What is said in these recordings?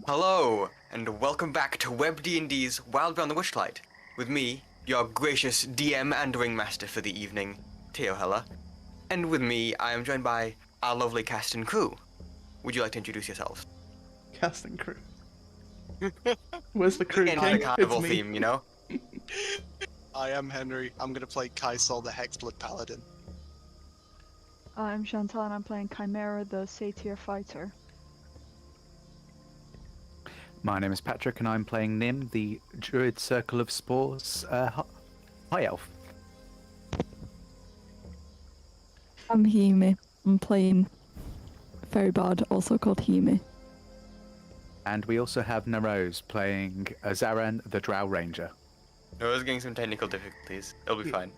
Hello, and welcome back to WebDND's Wild Beyond the Witchlight, with me, your gracious DM and ringmaster for the evening, Theo Hella. And with me, I am joined by our lovely cast and crew. Would you like to introduce yourselves? Cast and crew. Where's the crew? Into the Carnival theme, you know? I am Henry. I'm gonna play Kaisel, the Hexblood Paladin. I'm Chantelle and I'm playing Chimera, the Satyr Fighter. My name is Patrick and I'm playing Nim, the Druid Circle of Spores High Elf. I'm Hiyimi. I'm playing Fairy Bard, also called Hiyimi. And we also have Narose playing Zaren, the Drow Ranger. I was getting some technical difficulties. It'll be fine.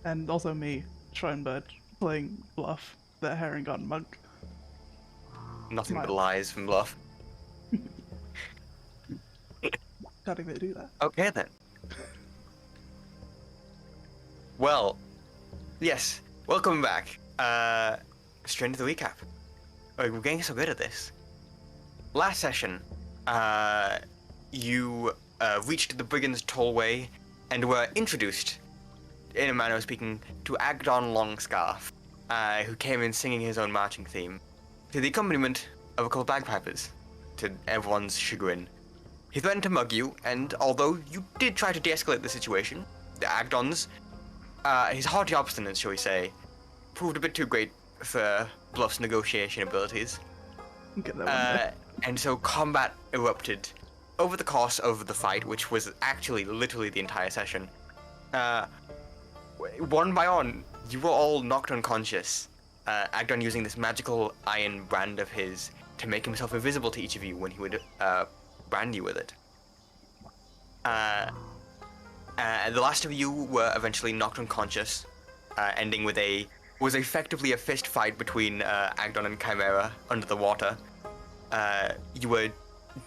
And also me, Shrinebird, playing Bluff, the Herringon monk. Nothing but lies from Bluff. Can't even do that. Okay then. Well, yes, welcome back. Straight into the recap. We're getting so good at this. Last session, you reached the Brigand's Tollway and were introduced, in a manner of speaking, to Agdon Longscarf, who came in singing his own marching theme, to the accompaniment of a couple of bagpipers, to everyone's chagrin. He threatened to mug you, and although you did try to de-escalate the situation, the Agdon's, his hearty obstinance, shall we say, proved a bit too great for Bluff's negotiation abilities. Get that one there. And so combat erupted over the course of the fight, which was actually literally the entire session. One by one, you were all knocked unconscious. Agdon using this magical iron brand of his to make himself invisible to each of you when he would brand you with it. The last of you were eventually knocked unconscious, ending with was effectively a fist fight between Agdon and Chimera under the water. You were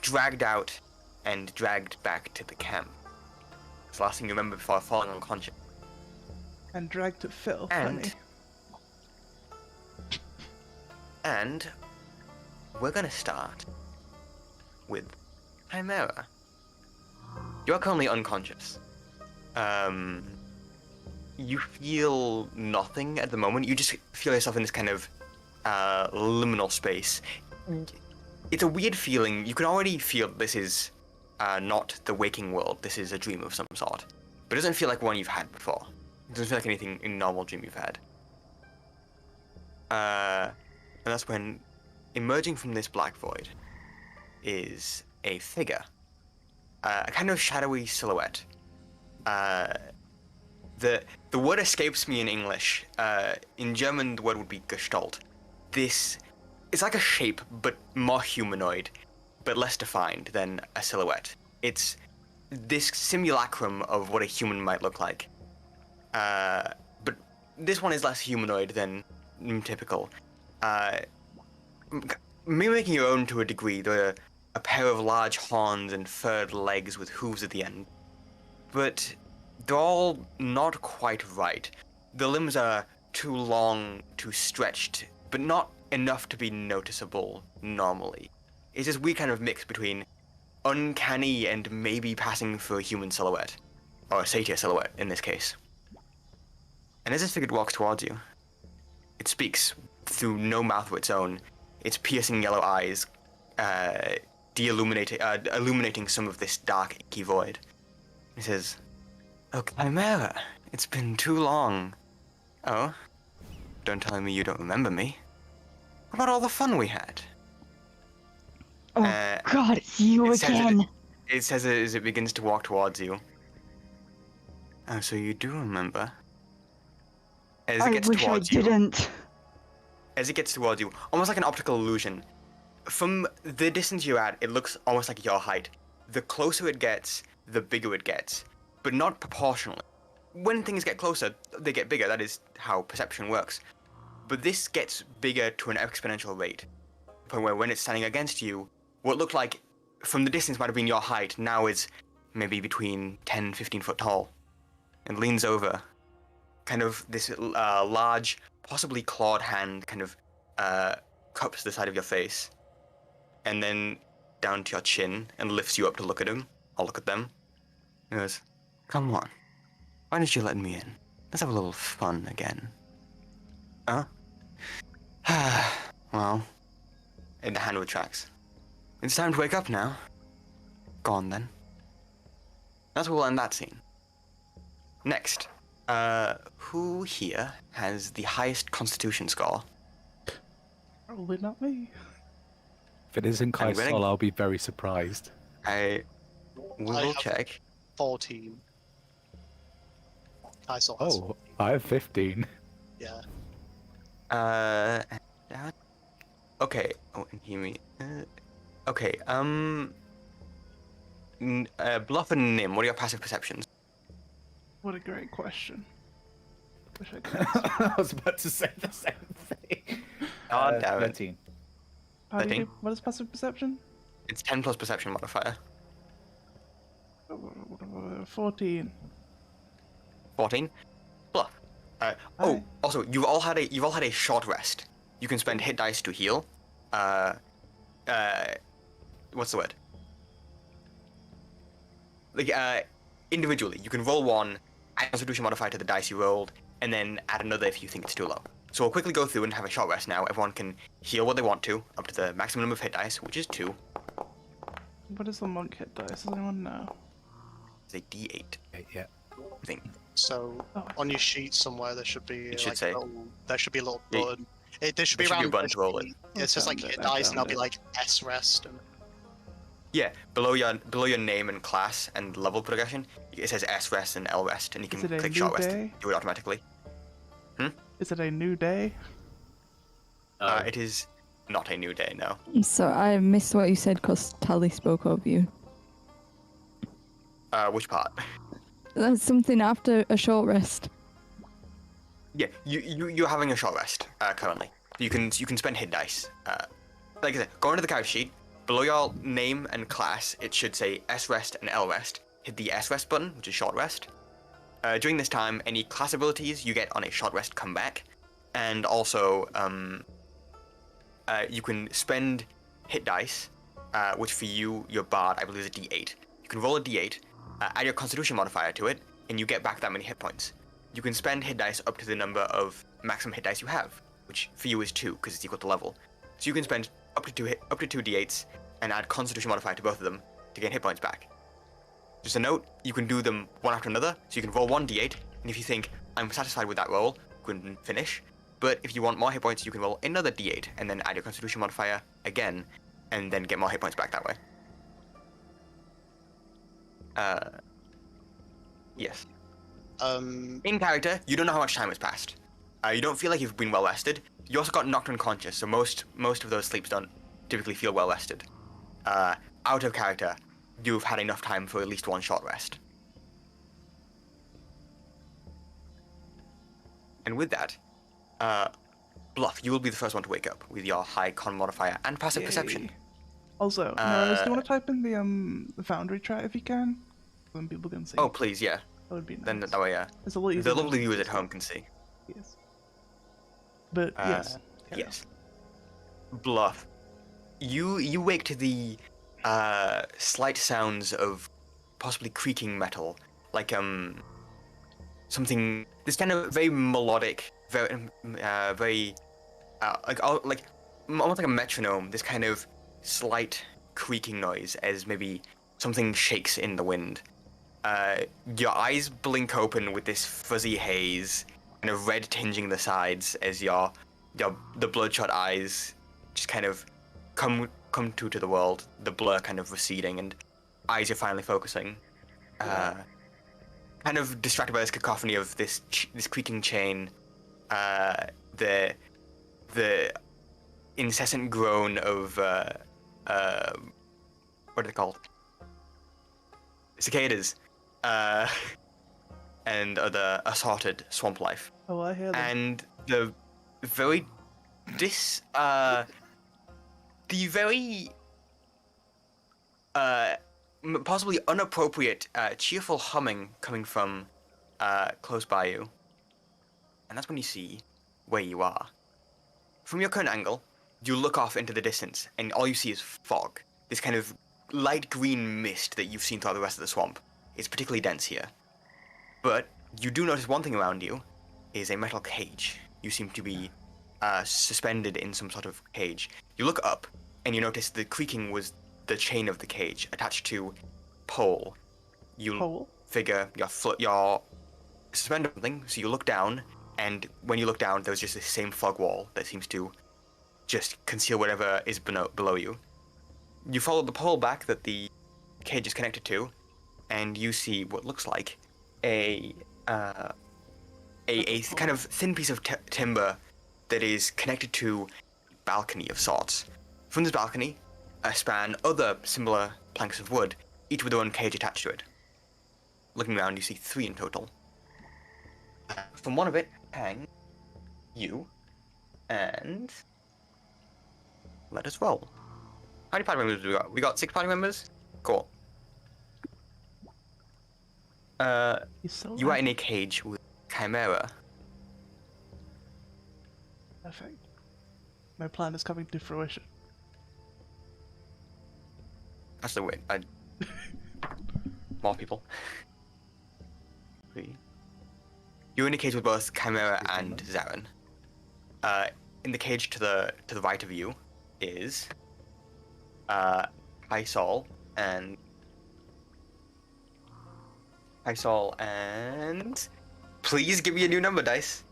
dragged out and dragged back to the camp. It's the last thing you remember before falling unconscious. And dragged to Phil. And we're gonna start with Chimera. You're currently unconscious. You feel nothing at the moment. You just feel yourself in this kind of liminal space. It's a weird feeling. You can already feel this is not the waking world. This is a dream of some sort. But it doesn't feel like one you've had before. It doesn't feel like anything in normal dream you've had. And that's when, emerging from this black void, is a figure. A kind of shadowy silhouette. The word escapes me in English. In German, the word would be Gestalt. It's like a shape, but more humanoid, but less defined than a silhouette. It's this simulacrum of what a human might look like. But this one is less humanoid than typical. Mimicking your own to a degree, they're a pair of large horns and furred legs with hooves at the end. But they're all not quite right. The limbs are too long, too stretched, but not enough to be noticeable normally. It's this weird kind of mix between uncanny and maybe passing for a human silhouette, or a satyr silhouette in this case. And as this figure walks towards you, it speaks through no mouth of its own, its piercing yellow eyes illuminating some of this dark, inky void. It says, "Oh, Chimera, it's been too long. Oh, don't tell me you don't remember me. What about all the fun we had?" Oh God, it's you again! It says it as it begins to walk towards you. Oh, so you do remember. As it gets towards you, didn't. As it gets towards you, almost like an optical illusion. From the distance you're at, it looks almost like your height. The closer it gets, the bigger it gets, but not proportionally. When things get closer, they get bigger. That is how perception works. But this gets bigger to an exponential rate. Where when it's standing against you, what looked like from the distance might have been your height now is maybe between 10, 15 foot tall. And leans over. Kind of this large, possibly clawed hand kind of cups the side of your face. And then down to your chin and lifts you up to look at him. I'll look at them. He goes, "Come on. Why didn't you let me in? Let's have a little fun again." Huh? Well, and the hand retracts. It's time to wake up now. Go on then. That's where we'll end that scene. Next, who here has the highest Constitution score? Probably not me. If it isn't I'm Kaisal, winning. I'll be very surprised. We will have- check. 14. Kaisal has. Oh, I have 15. Yeah. Okay. Oh, and Hiyimi. Okay. Bluff and Nim. What are your passive perceptions? What a great question. Wish I could. I was about to say the same thing. Oh, damn it. 13. How do you 13? do- What is passive perception? It's 10 plus perception modifier. 14. 14. Bluff. Oh, Aye. also, you've all had a short rest. You can spend hit dice to heal. What's the word? Like, individually, you can roll one, add Constitution modifier to the dice you rolled, and then add another if you think it's too low. So we'll quickly go through and have a short rest now. Everyone can heal what they want to, up to the maximum number of hit dice, which is 2. What is the monk hit dice? Does anyone know? It's a D8 Yeah. thing. So Oh. on your sheet somewhere there should be It should like say- a little, there should be a little Yeah, button. There should be there should be a around. button to roll it. Yeah, it says like found hit it, I dice, and there'll found be it. like S rest and Yeah, below your name and class and level progression, it says S rest and L rest, and you can Is it a click new short rest day? to do it automatically. Is it a new day? It is not a new day, no. So I missed what you said because Tally spoke of you. Which part? That's something after a short rest. Yeah, you're having a short rest currently. You can spend hit dice. Like I said, go into the character sheet. Below your name and class, it should say S rest and L rest. Hit the S rest button, which is short rest. During this time, any class abilities you get on a short rest come back, and also you can spend hit dice, which for you, your bard, I believe is a D8. You can roll a D8, add your Constitution modifier to it, and you get back that many hit points. You can spend hit dice up to the number of maximum hit dice you have, which for you is 2 because it's equal to level. So you can spend up to 2 D8s and add Constitution modifier to both of them to gain hit points back. Just a note, you can do them one after another, so you can roll one D8, and if you think I'm satisfied with that roll, go and finish. But if you want more hit points, you can roll another D8 and then add your Constitution modifier again, and then get more hit points back that way. Yes. In character, you don't know how much time has passed. You don't feel like you've been well rested. You also got knocked unconscious, so most of those sleeps don't typically feel well rested. Out of character, you've had enough time for at least one short rest. And with that, Bluff, you will be the first one to wake up with your high con modifier and passive perception. Yay. Also, Narose, do you want to type in the Foundry chat if you can? Then people can see. Oh, please, yeah. That would be nice. Then that way, It's a little easier. the than lovely viewers at speaking. home can see. Yes. But yes. carry Yes. Bluff, you wake to the slight sounds of possibly creaking metal, like something. This kind of very melodic, very like almost like a metronome. This kind of slight creaking noise as maybe something shakes in the wind. Your eyes blink open with this fuzzy haze and a red tinging the sides as the bloodshot eyes just kind of come to the world, the blur kind of receding, and eyes are finally focusing. Kind of distracted by this cacophony of this creaking chain, the incessant groan of what are they called? Cicadas, and other assorted swamp life. Oh, I hear them. And the very possibly inappropriate cheerful humming coming from close by you, and that's when you see where you are. From your current angle, you look off into the distance and all you see is fog. this kind of light green mist that you've seen throughout the rest of the swamp. It's particularly dense here. But you do notice one thing around you is a metal cage. You seem to be suspended in some sort of cage. You look up, and you notice the creaking was the chain of the cage attached to pole. You Pole? figure you're suspended on something, so you look down, and when you look down, there's just this same fog wall that seems to just conceal whatever is below you. You follow the pole back that the cage is connected to, and you see what looks like a kind of thin piece of timber that is connected to a balcony of sorts. From this balcony, span other similar planks of wood, each with their own cage attached to it. Looking around, you see 3 in total. From one of it hang you, and let us roll. How many party members do we got? We got 6 party members? Cool. He's so You are in a cage with Chimera. perfect. My plan is coming to fruition. Actually, wait. More people. 3. You're in a cage with both Chimera and Zaren. In the cage to the right of you is Isol and please give me a new number, dice.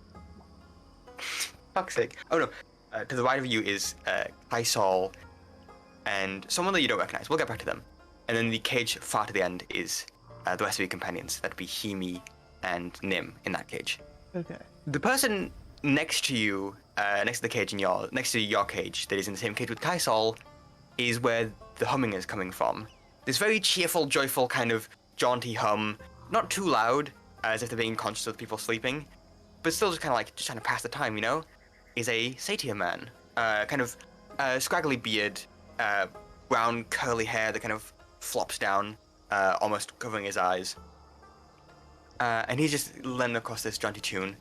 Fuck's sake. Oh no. To the right of you is Isol and someone that you don't recognize. We'll get back to them. And then the cage far to the end is the rest of your companions. That'd be Hiyimi and Nim in that cage. Okay. The person next to you, next to the cage next to your cage, that is in the same cage with Kaisol, is where the humming is coming from. This very cheerful, joyful kind of jaunty hum, not too loud, as if they're being conscious of the people sleeping, but still just kind of like just trying to pass the time, you know, is a satyr man, kind of scraggly beard, brown curly hair that kind of flops down, almost covering his eyes. And he's just leaning across this jaunty tune.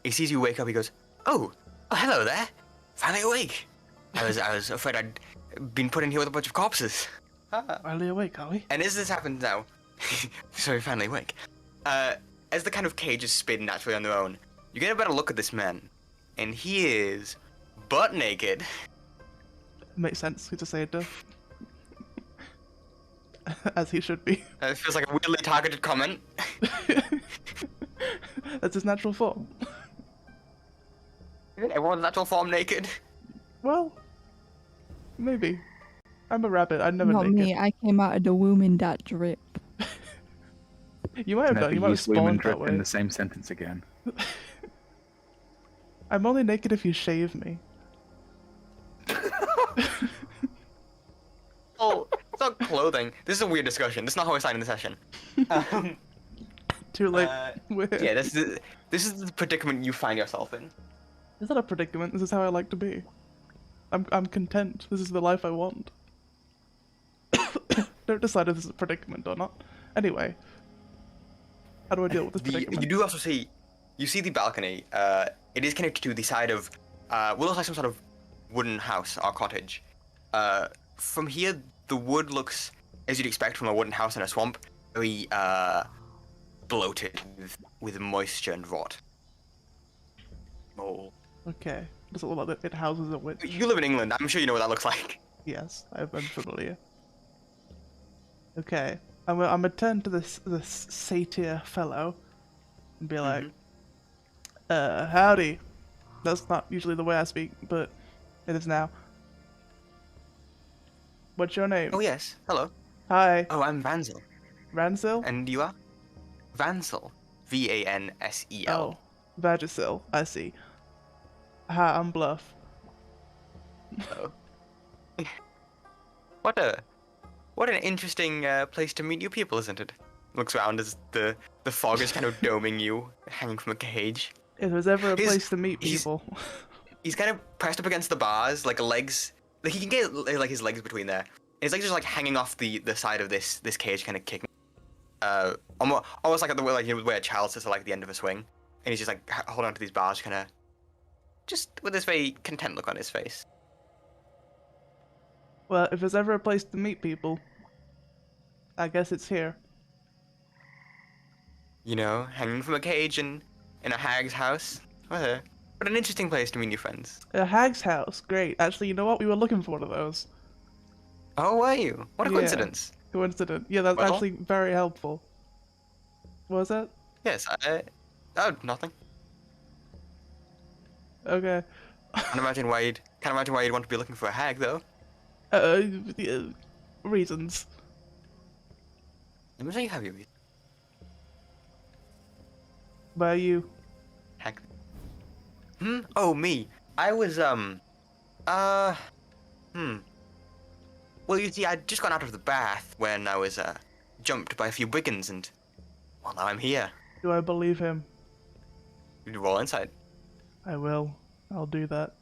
He sees you wake up, he goes, oh, hello there. Finally awake. I was afraid I'd been put in here with a bunch of corpses. Finally awake, are we? And as this happens now, so you're finally awake. As the kind of cages spin naturally on their own, you get a better look at this man. And he is butt naked. Makes sense to say it does. As he should be. It feels like a weirdly targeted comment. That's his natural form. Isn't everyone's natural form naked? Well, maybe. I'm a rabbit. I'm never Not naked. me. I came out of the womb in that drip. You might have done. You might have use women spawned drip that way. in the same sentence again. I'm only naked if you shave me. Oh, it's not clothing. This is a weird discussion. This is not how I signed in the session. Too late. Yeah, this is the predicament you find yourself in. Is that a predicament? This is how I like to be. I'm content. This is the life I want. Don't decide if this is a predicament or not. Anyway, how do I deal with this predicament? You do also see, you see the balcony. It is connected to the side of what looks like some sort of wooden house or cottage. From here, the wood looks, as you'd expect from a wooden house in a swamp, very bloated with moisture and rot. Mold. Okay. Does it look like it houses a witch? You live in England. I'm sure you know what that looks like. Yes, I'm familiar. Okay. I'm gonna turn to this satyr fellow and be like, howdy. That's not usually the way I speak, but it is now. What's your name? Oh yes. Hello. Hi. Oh, I'm Vansel. Ransil? And you are? Vansel. Vansel. Oh, Vagisil. I see. Hi, I'm Bluff. Oh. What an interesting place to meet new people, isn't it? Looks around as the fog is kind of doming you, hanging from a cage. If there's ever a He's- place to meet he's- people. He's kind of pressed up against the bars, like legs. Like he can get like his legs between there. His legs just like hanging off the side of this cage, kind of kicking. Almost like at the way, like you know, where a child sits at like the end of a swing, and he's just like holding onto these bars, kind of, just with this very content look on his face. Well, if there's ever a place to meet people, I guess it's here. You know, hanging from a cage in a hag's house. What an interesting place to meet new friends. A hag's house, great. Actually, you know what? We were looking for one of those. Oh, were you? What a Yeah. coincidence. Coincident. Yeah, that's Well? actually very helpful. What was that? Yes, oh, nothing. Okay. Can't imagine why you'd want to be looking for a hag, though. Yeah, reasons. Let me say you have your reason. Where are you? Hag. Oh, me. I was, Well, you see, I'd just gone out of the bath when I was, jumped by a few brigands, and, well, now I'm here. Do I believe him? You roll inside. I will. I'll do that.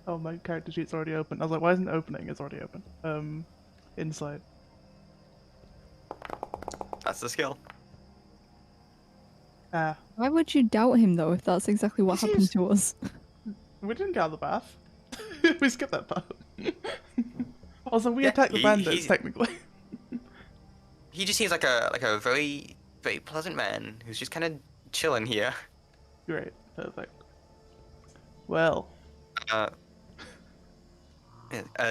Oh, my character sheet's already open. I was like, why isn't it opening? It's already open. Inside. That's the skill. Ah. Why would you doubt him though if that's exactly what happened to us? We didn't get out of the bath. We skipped that part. Also, we Yeah, attacked the he- bandits, he's- technically. He just seems like a very, very pleasant man who's just kind of chilling here. Great. Perfect. Well.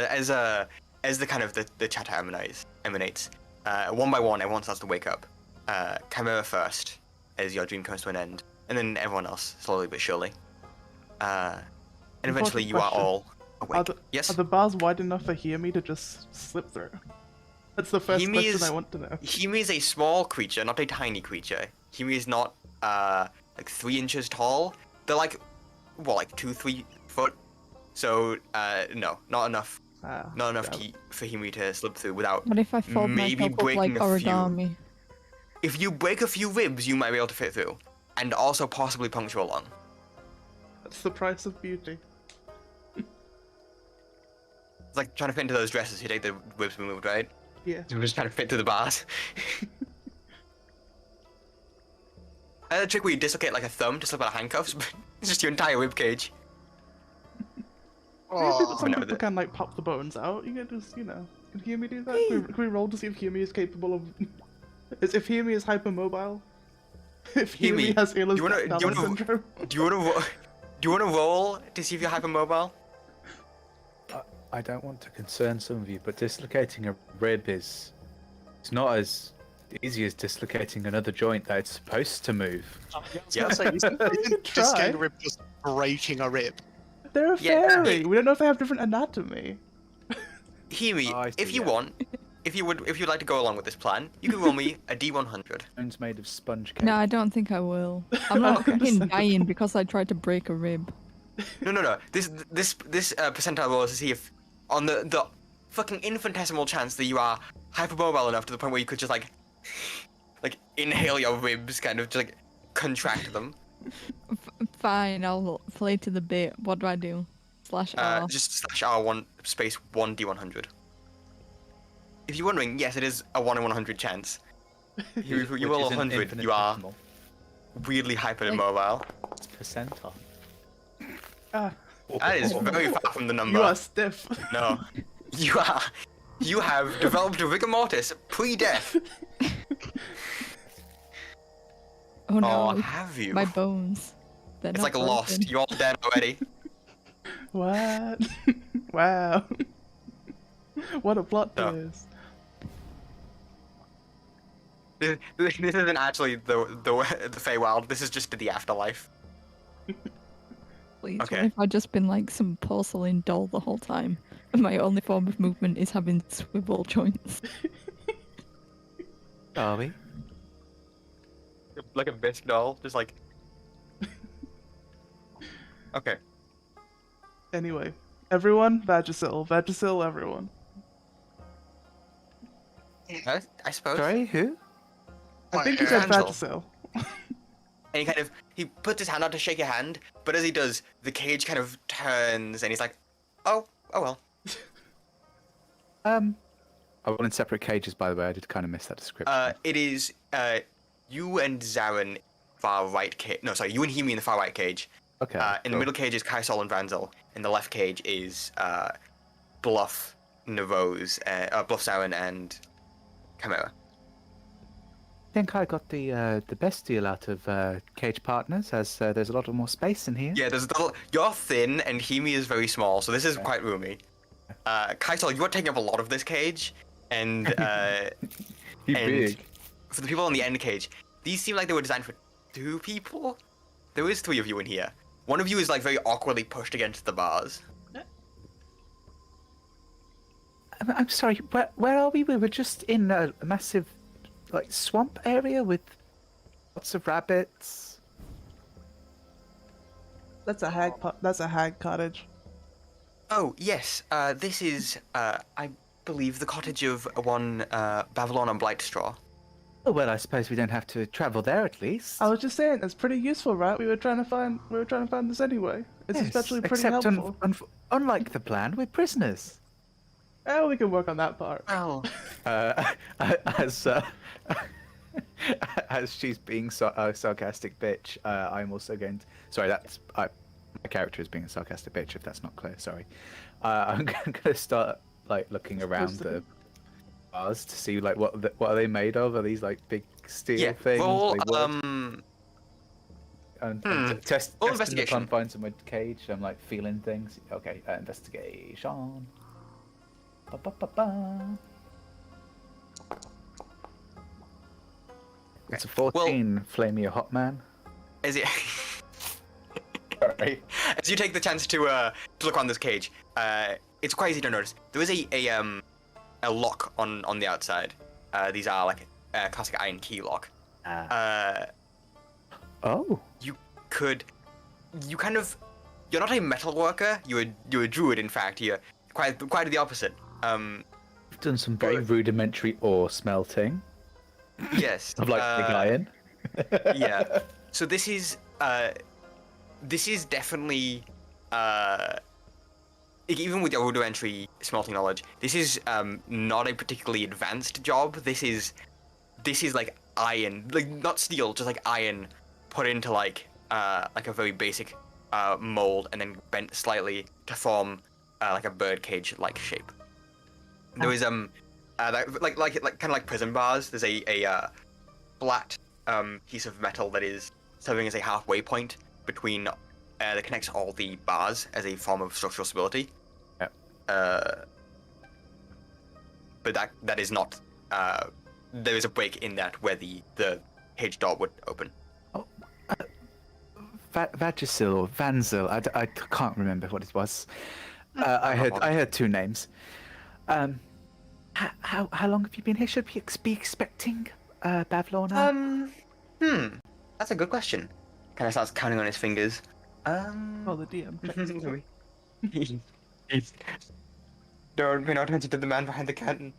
As the kind of the chatter emanates, one by one, everyone starts to wake up. Chimera first, as your dream comes to an end, and then everyone else, slowly but surely. And eventually, you are question. all awake. Are the bars wide enough for Hiyimi to just slip through? That's the first Hiyimi question is- I want to know. Hiyimi is a small creature, not a tiny creature. Hiyimi is not like 3 inches tall. They're like 2-3 foot. So no, not enough. Ah, Not enough damn. for Hiyimi to slip through without. What if I fold Maybe myself up like breaking a few. origami? If you break a few ribs, you might be able to fit through, and also possibly puncture a lung. That's the price of beauty. It's like trying to fit into those dresses. You take the ribs removed, right? Yeah. You're just trying to fit through the bars. A trick where you dislocate like a thumb to slip out of handcuffs, but it's just your entire rib cage. Oh, Some no, people the- can like pop the bones out. You can just, you know. Can Hiyimi do that? Can we roll to see if Hiyimi is capable of? If Hiyimi is hypermobile? If Hiyimi Hiyimi, has Ehlers do you wanna- Danlos do you wanna- syndrome? Do you wanna roll to see if you're hypermobile? I don't want to concern some of you, but dislocating a rib is it's not as easy as dislocating another joint that it's supposed to move. Yeah. Isn't Try. dislocating a rib just breaking a rib? They're a Yeah, fairy. We don't know if they have different anatomy. Hiyimi, Oh, I if see, you yeah. want, if you'd like to go along with this plan, you can roll me a D100. Bones made of sponge cake. No, I don't think I will. I'm not fucking Understandable. dying because I tried to break a rib. No. This percentile roll is to see if on the fucking infinitesimal chance that you are hypermobile enough to the point where you could just like inhale your ribs, kind of just like contract them. Fine, I'll play to the bit. What do I do? Slash R. Just slash R1 space 1D100. If you're wondering, yes, it is a 1 in 100 chance. You Which roll isn't 100, you are infinitesimal. weirdly hypermobile. It's percentile. Ah, That is very far from the number. you are stiff. No. You have developed a rigor mortis pre-death. Oh no, Have you? my bones. They're It's not like lost. broken. You're all dead already. What? Wow. What a plot No. twist. This isn't actually the Feywild. This is just the afterlife. Please, Okay. what if I'd just been like some porcelain doll the whole time? And my only form of movement is having swivel joints. Are we? Like a bisque doll, just like. Okay. Anyway, everyone, Vagisil, everyone. I suppose. Sorry, who? I think he said Chantelle. Vagisil. And he puts his hand out to shake your hand, but as he does, the cage kind of turns, and he's like, "Oh well." I wanted separate cages, by the way. I did kind of miss that description. It is you and Zaren far right cage. No, sorry, you and Hiyimi in the far right cage, Okay. In the middle cage is Kaisol and Vanzel. In the left cage is Bluff, Narose, Bluff, Zaren, and Chimera. I think I got the best deal out of cage partners, as there's a lot more space in here. Yeah, you're thin, and Hiyimi is very small, so this is quite roomy. Kaisol, you are taking up a lot of this cage, and He's big. for the people in the end cage, these seem like they were designed for 2 people. There is 3 of you in here. One of you is like very awkwardly pushed against the bars. I'm sorry. Where are we? We were just in a massive, like, swamp area with lots of rabbits. That's a hag cottage. Oh yes, this is I believe the cottage of one Babylon and Blightstraw. Oh, well, I suppose we don't have to travel there at least. I was just saying, that's pretty useful, right? We were trying to find this anyway. It's Yes, especially pretty except helpful. Unlike the plan, we're prisoners. Oh, we can work on that part. Well, As as she's being a sarcastic bitch, I'm also going to. Sorry, my character is being a sarcastic bitch. If that's not clear, sorry. I'm going to start like looking around the bars to see like what are they made of? Are these like big steel things? roll and testing the investigation. confines of my cage. I'm like feeling things. Okay, investigation. Ba-ba-ba-ba. It's a 14. Flame me a hot man. as it Sorry. as you take the chance to look on this cage, it's quite easy to notice. There is a lock on the outside. These are like a classic iron key lock. Oh. You're not a metal worker. You're a druid. In fact, you're quite the opposite. I've done some very rudimentary ore smelting. Yes. Of like big iron. Yeah. So this is definitely even with your rudimentary smelting knowledge, this is not a particularly advanced job. This is like iron, like not steel, just like iron put into like a very basic mold and then bent slightly to form like a birdcage like shape. There is like kind of like prison bars. There's a flat piece of metal that is serving as a halfway point between that connects all the bars as a form of structural stability. Yep. But that is not. There is a break in that where the cage door would open. Oh, Vagisil or Vanzil. I can't remember what it was. I heard 2 names. How long have you been here? Should we be expecting Bavlorna? That's a good question. Kind of starts counting on his fingers. Oh, the DM. Don't pay no attention to the man behind the curtain.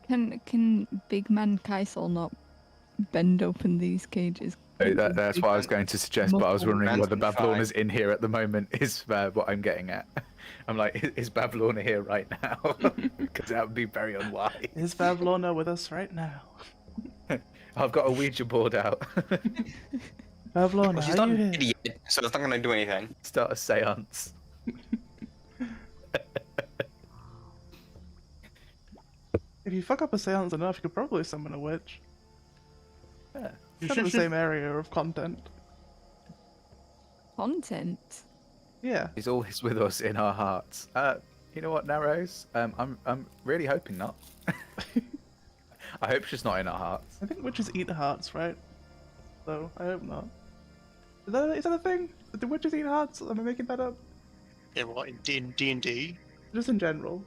Can big man Kaisel not bend open these cages? That's what I was going to suggest, but I was wondering whether Man's Bavlorna's in here at the moment is what I'm getting at. I'm like, is Bavlorna here right now? Because that would be very unwise. Is Bavlorna with us right now? I've got a Ouija board out. Bavlorna, Well, she's are not you an here? idiot, so it's not going to do anything. Start a seance. If you fuck up a seance enough, you could probably summon a witch. Yeah. It's kind of the same area of content. Content? Yeah. He's always with us in our hearts. You know what, Narose? I'm really hoping not. I hope she's not in our hearts. I think witches eat hearts, right? So, I hope not. Is that a thing? Do witches eat hearts? Am I making that up? In what? In D&D? Just in general.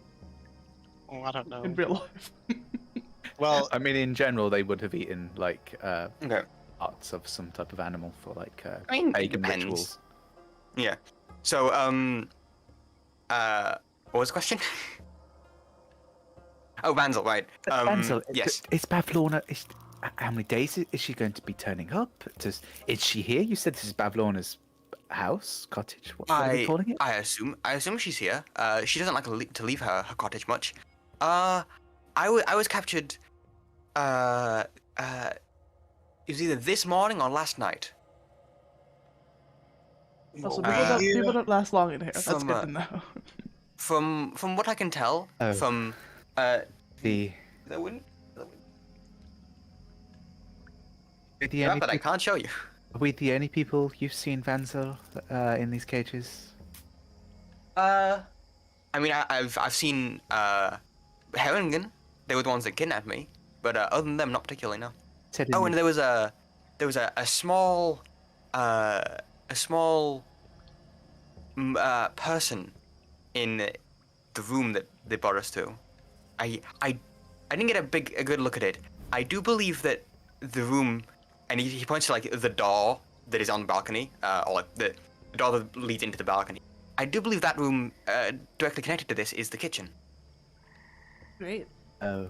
Oh, I don't know. In real life. Well, I mean, in general, they would have eaten like Okay. parts of some type of animal for like I mean, it pagan depends. rituals. Yeah. So, what was the question? Oh, Vanzel, right. Ansel, Yes. is Bavlorna? How many days is she going to be turning up? Is she here? You said this is Bavlorna's house, cottage. What are you calling it? I assume she's here. She doesn't like to leave her cottage much. I was captured. It was either this morning or last night. Also, Uh, people don't last long in here. That's from, good to know. From what I can tell, Oh. from The the win- are the yeah, only but I peop- can't show you. are we the only people you've seen Vanzel in these cages? I mean, I've seen Herringen. They were the ones that kidnapped me, but other than them, not particularly. No. Said Oh, in and the- there was a small person in the room that they brought us to. I didn't get a good look at it. I do believe that the room, and he points to like the door that is on the balcony, or like the door that leads into the balcony. I do believe that room directly connected to this is the kitchen. Great. Oh.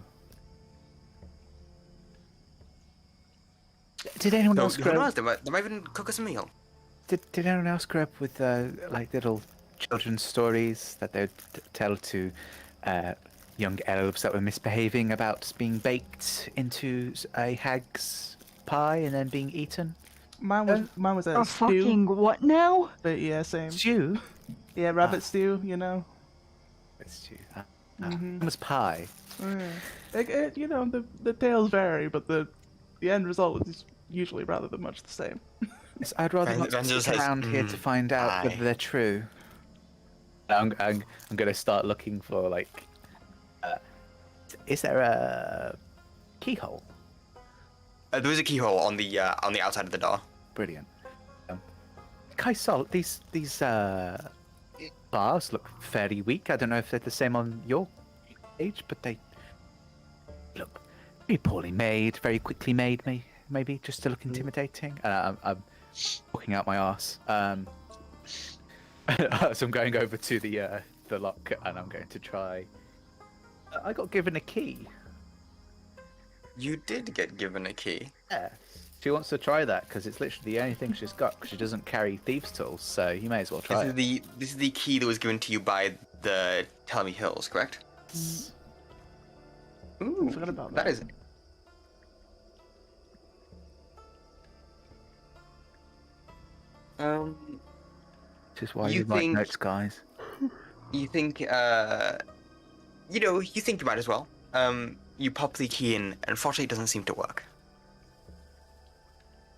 Did anyone So else who grow? knows? They might even cook us a meal. Did anyone else grow up with like little children's stories that they would tell to young elves that were misbehaving about being baked into a hag's pie and then being eaten? Mine was a Oh, stew. fucking what now? But yeah, same. Stew? Yeah, rabbit stew. You know. It's stew. Mhm. Mine was pie. Yeah. You know, the tales vary, but the end result is usually rather than much the same. Yes, I'd rather not Vanzel stick says, around here to find out whether pie. they're true. I'm going to start looking for like. Is there a keyhole? There was a keyhole on the outside of the door. Brilliant. Kaisal, these bars look fairly weak. I don't know if they're the same on your age, but they look very poorly made, very quickly made. Maybe just to look intimidating. I'm walking out my arse. So I'm going over to the lock, and I'm going to try. I got given a key. You did get given a key. Yes. She wants to try that because it's literally the only thing she's got. Because she doesn't carry thieves' tools, so you may as well try it. This is the key that was given to you by the Telmy Hills, correct? Ooh, I forgot about that that. is. This is why you you write think- notes, guys. You think you think you might as well. You pop the key in, and unfortunately it doesn't seem to work.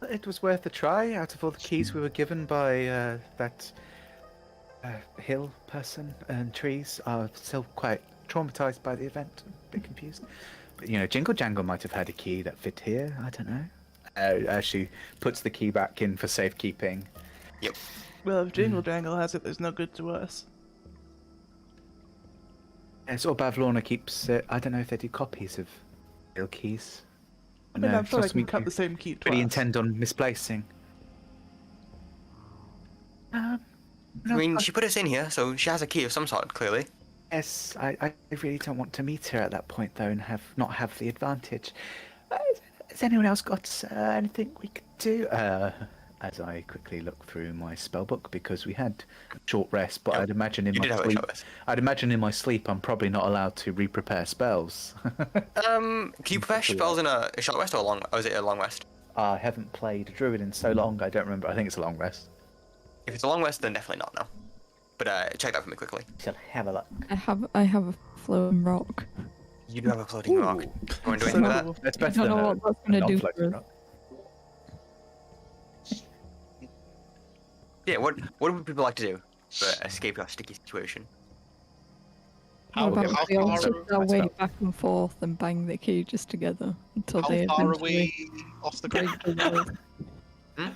It was worth a try. Out of all the keys we were given by that hill person and trees, I'm still quite traumatized by the event. A bit confused. But you know, Jingle Jangle might have had a key that fit here. I don't know. As she puts the key back in for safekeeping. Yep. Well, if Jingle Jangle has it, there's no good to us. Yes, or Bavlorna keeps it. I don't know if they do copies of real keys. I mean, No, I'm it's sure not I can something cut you the same key really twice. intend on misplacing. I No, mean, she put us in here, so she has a key of some sort, clearly. yes, I really don't want to meet her at that point though, and not have the advantage. Has anyone else got anything we could do? As I quickly look through my spell book because we had a short rest, but Yep. I'd imagine in You my did have a sleep, short rest. I'd imagine in my sleep I'm probably not allowed to re-prepare spells. Can you prepare spells in a short rest or is it a long rest? I haven't played Druid in so long, I don't remember. I think it's a long rest. If it's a long rest, then definitely not. No. But check that for me quickly. Shall have a look. I have a floating rock. You do have a floating rock. You want to do So anything with that? cool. That's I better don't than know a, what that's a gonna do non-floating for us. rock. Yeah. What would people like to do to escape your sticky situation? How, What about how we all far, shift our That's way about- back and forth and bang the cages together until how they far are eventually we off the break ground? the walls.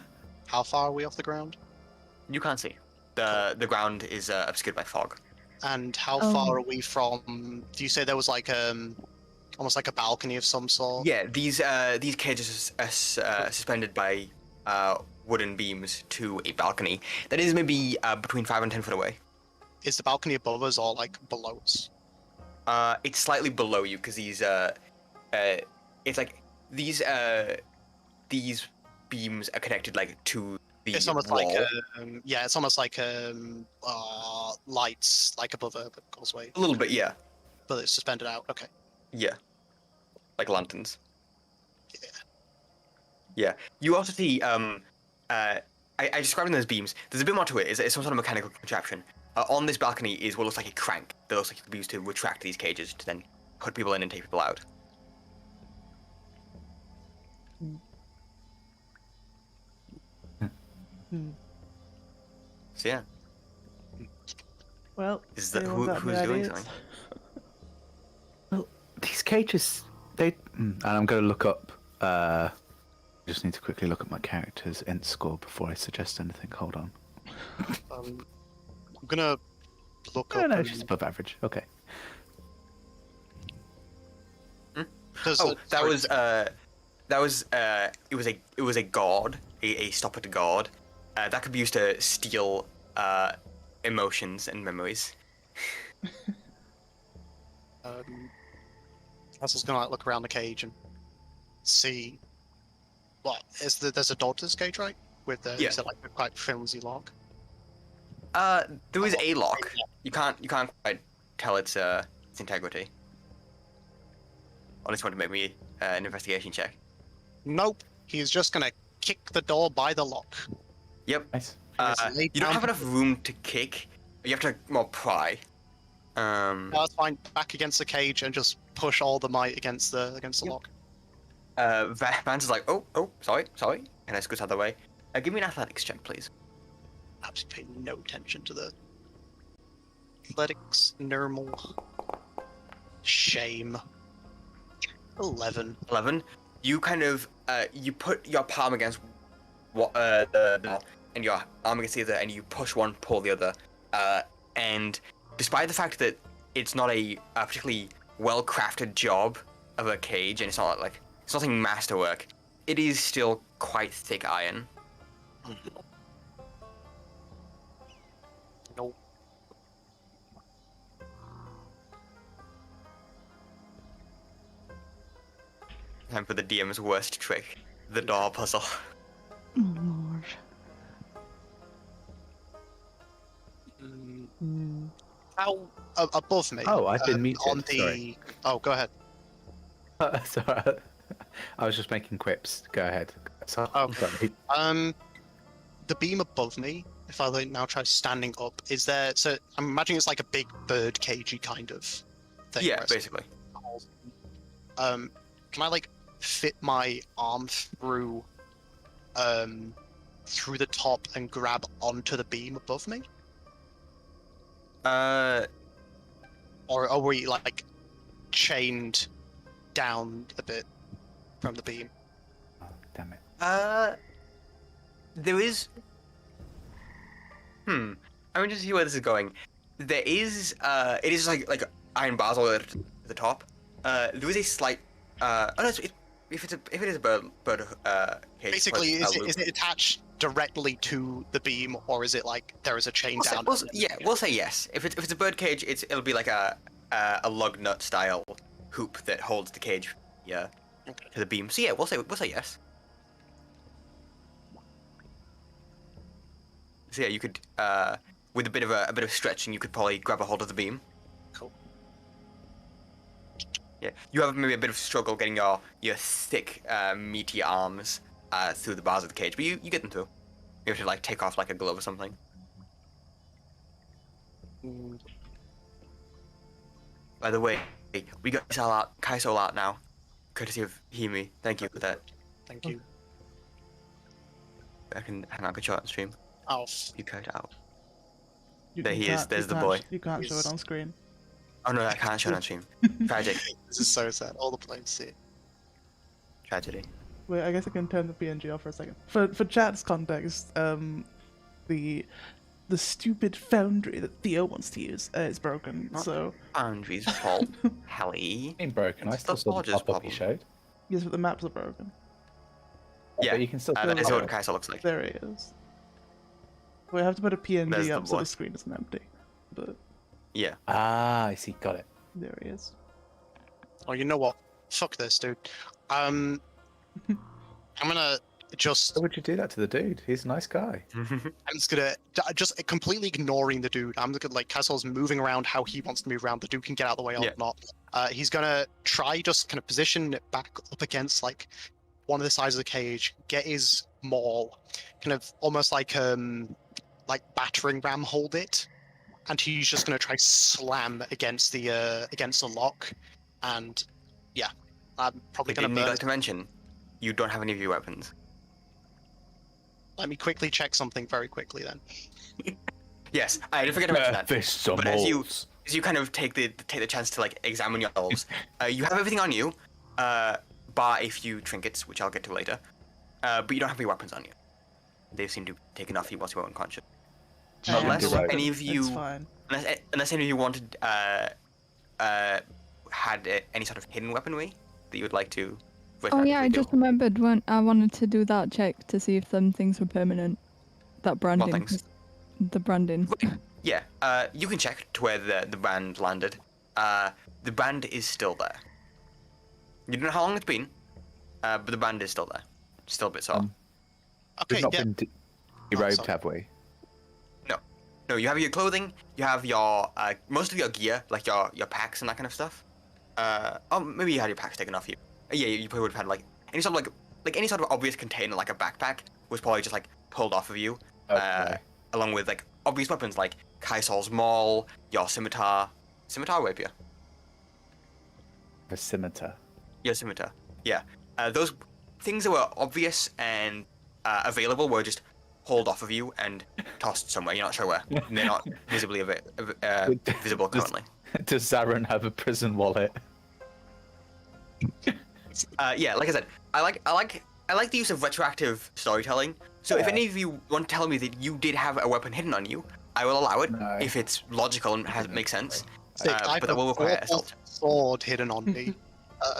How far are we off the ground? You can't see. The ground is obscured by fog. And how Oh. far are we from? Do you say there was like almost like a balcony of some sort? Yeah, these cages are suspended by wooden beams to a balcony that is maybe between 5 and 10 foot away. Is the balcony above us or like below us? It's slightly below you because these it's like these beams are connected like to the It's almost wall. like yeah, it's almost like lights like above a causeway, A little bit, yeah, but it's suspended out. Okay. yeah, like lanterns. Yeah. Yeah. You also see as I described them as beams. There's a bit more to it. It's some sort of mechanical contraption. On this balcony is what looks like a crank that looks like it could be used to retract these cages to then put people in and take people out. So yeah, Well, is that anyone got who's any doing ideas? something? Well, these cages, and I'm going to look up. Just need to quickly look at my character's int score before I suggest anything. Hold on. I'm gonna look No, up. no, it's just above average. Okay. Oh, that was it was a guard, a stopper to guard. That could be used to steal emotions and memories. Russell's gonna like look around the cage and see. What is there's a doctor's cage, right? With the Yeah. is it like a quite flimsy lock? There is a lock. You can't quite tell its integrity. Unless you want to make me an investigation check. Nope. He's just gonna kick the door by the lock. Yep. Nice. Just lay You don't down have to- enough room to kick. You have to more pry. No, that's fine. Back against the cage and just push all the might against the lock. Vance is like, oh, sorry, and I scoots out of the way. Give me an athletics check, please. Absolutely pay no attention to the athletics, normal, shame. 11. 11. You kind of you put your palm against what the door and your arm against the other, and you push one, pull the other. And despite the fact that it's not a particularly well-crafted job of a cage, and it's nothing masterwork, it is still quite thick iron. Nope. Time for the DM's worst trick, the door puzzle. Oh lord. How above me? Oh, I've been muted, On the. sorry. Oh, go ahead. Sorry. I was just making quips. Go ahead. So, Oh. sorry. The beam above me. If I like now try standing up, is there? So I'm imagining it's like a big bird cagey kind of thing. Yeah, where it's- basically. Can I like fit my arm through the top and grab onto the beam above me? Or are we like chained down a bit from the beam? Oh, damn it. There is. I'm interested to see where this is going. There is, it is like iron bars all the way to the top. There is a slight, oh no, if it is a bird cage. Basically, it's a is it attached directly to the beam, or is it like there is a chain down? We'll say yes. If it's a bird cage, it'll be like a lug nut style hoop that holds the cage, to the beam. So yeah, we'll say yes. So yeah, you could with a bit of stretching, you could probably grab a hold of the beam. Cool. Yeah, you have maybe a bit of struggle getting your thick, meaty arms through the bars of the cage, but you get them through. You have to like take off like a glove or something. By the way, we got Kaisol out now, courtesy of Hiyimi. Thank you for that. Thank you. I can hang on, I can show it on stream. Oh, You cut it out. You There he is, can't- there's you the can't- boy. You can't show He's- it on screen. Oh no, I can't show it on stream. Tragic. this is so sad. All the players see it. Tragedy. Wait, I guess I can turn the PNG off for a second. For chat's context, the stupid foundry that Theo wants to use is broken. What? So Andrew's fault. Helly. Ain't broken. I It's still the saw the Forge's pop-up you problem. showed. yes, but the maps are broken. Yeah, But you can still that is see what it. Kaisol looks like. There he is. We have to put a There's PNG the up so boy. the screen isn't empty. But Yeah. Ah, I see. Got it. there he is. Oh, you know what? Fuck this, dude. I'm gonna just. Why would you do that to the dude? He's a nice guy. I'm just gonna just completely ignoring the dude. I'm gonna like Castle's moving around how he wants to move around. The dude can get out of the way or Yeah. not. He's gonna try just kind of position it back up against like one of the sides of the cage, get his maul, kind of almost like battering ram hold it, and he's just gonna try slam against the lock, and yeah, I'm probably gonna Didn't burn. neglect to mention, you don't have any of your weapons. Let me quickly check something very quickly then. Yes, I did forget to mention that. Fists or But as you mauls. kind of take the chance to like examine your elves, you have everything on you, bar a few trinkets, which I'll get to later. But you don't have any weapons on you. They seem to be taken off you whilst you were unconscious. Not Unless into any of It's you, fine. unless any of you wanted, had any sort of hidden weaponry that you would like to. Oh yeah, I do. just remembered when I wanted to do that check to see if them things were permanent. That branding. things? 'Cause the branding. Yeah, you can check to where the band landed. The band is still there. You don't know how long it's been, but the band is still there. Still a bit sore. Okay, We've not yeah. been derobed, sorry. have we? No, you have your clothing, you have your most of your gear, like your packs and that kind of stuff. Oh, maybe you had your packs taken off you. Yeah, you probably would have had like any sort of any sort of obvious container, like a backpack, was probably just like pulled off of you. Okay. Along with like obvious weapons like Kaisol's maul, your scimitar, or rapier. A scimitar. Your scimitar. Yeah. Those things that were obvious and available were just hauled off of you and tossed somewhere. You're not sure where. And they're not visibly visible currently. Does Zaren have a prison wallet? Yeah, like I said, I like the use of retroactive storytelling. So if Yeah. any of you want to tell me that you did have a weapon hidden on you, I will allow it No. if it's logical and makes sense. I But that will require assault. sword hidden on me.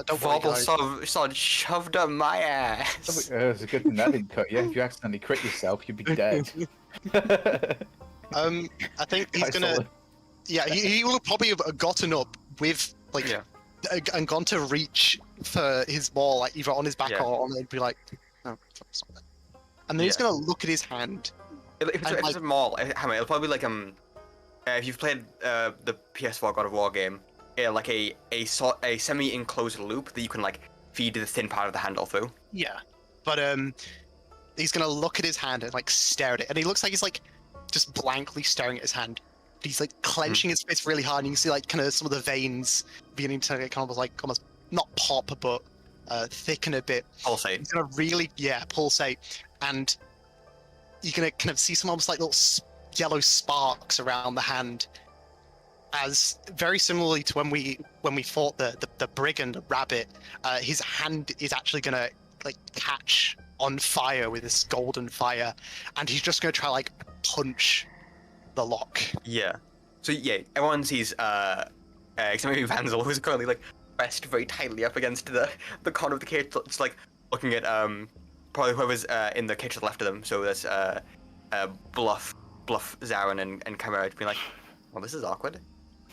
Don't worry, Vorpal guys. sword shoved up my ass. It's a good thing that didn't cut you. If you accidentally crit yourself, you'd be dead. I think he's gonna. Yeah, he will probably have gotten up with like Yeah. and gone to reach for his maul, like either on his back Yeah. or on it, be like, no, it's not there. And then he's Yeah. gonna look at his hand. If it's a maul, Hammer, it'll probably be like if you've played the PS4 God of War game, like a semi-enclosed loop that you can like feed the thin part of the handle through. Yeah, but he's gonna look at his hand and like stare at it, and he looks like he's like just blankly staring at his hand. He's like clenching his fist really hard, and you can see like kind of some of the veins beginning to kind of like almost not pop but thicken a bit. Pulsate. He's gonna really pulsate, and you're gonna kind of see some almost like little yellow sparks around the hand, as very similarly to when we fought the brigand rabbit. His hand is actually gonna like catch on fire with this golden fire, and he's just gonna try like punch the lock. Yeah. So yeah, everyone sees except maybe Vanzel, who's currently like pressed very tightly up against the corner of the cage, just like looking at probably whoever's in the cage to the left of them. So there's Bluff, Zaren, and Chimera being like, well, this is awkward.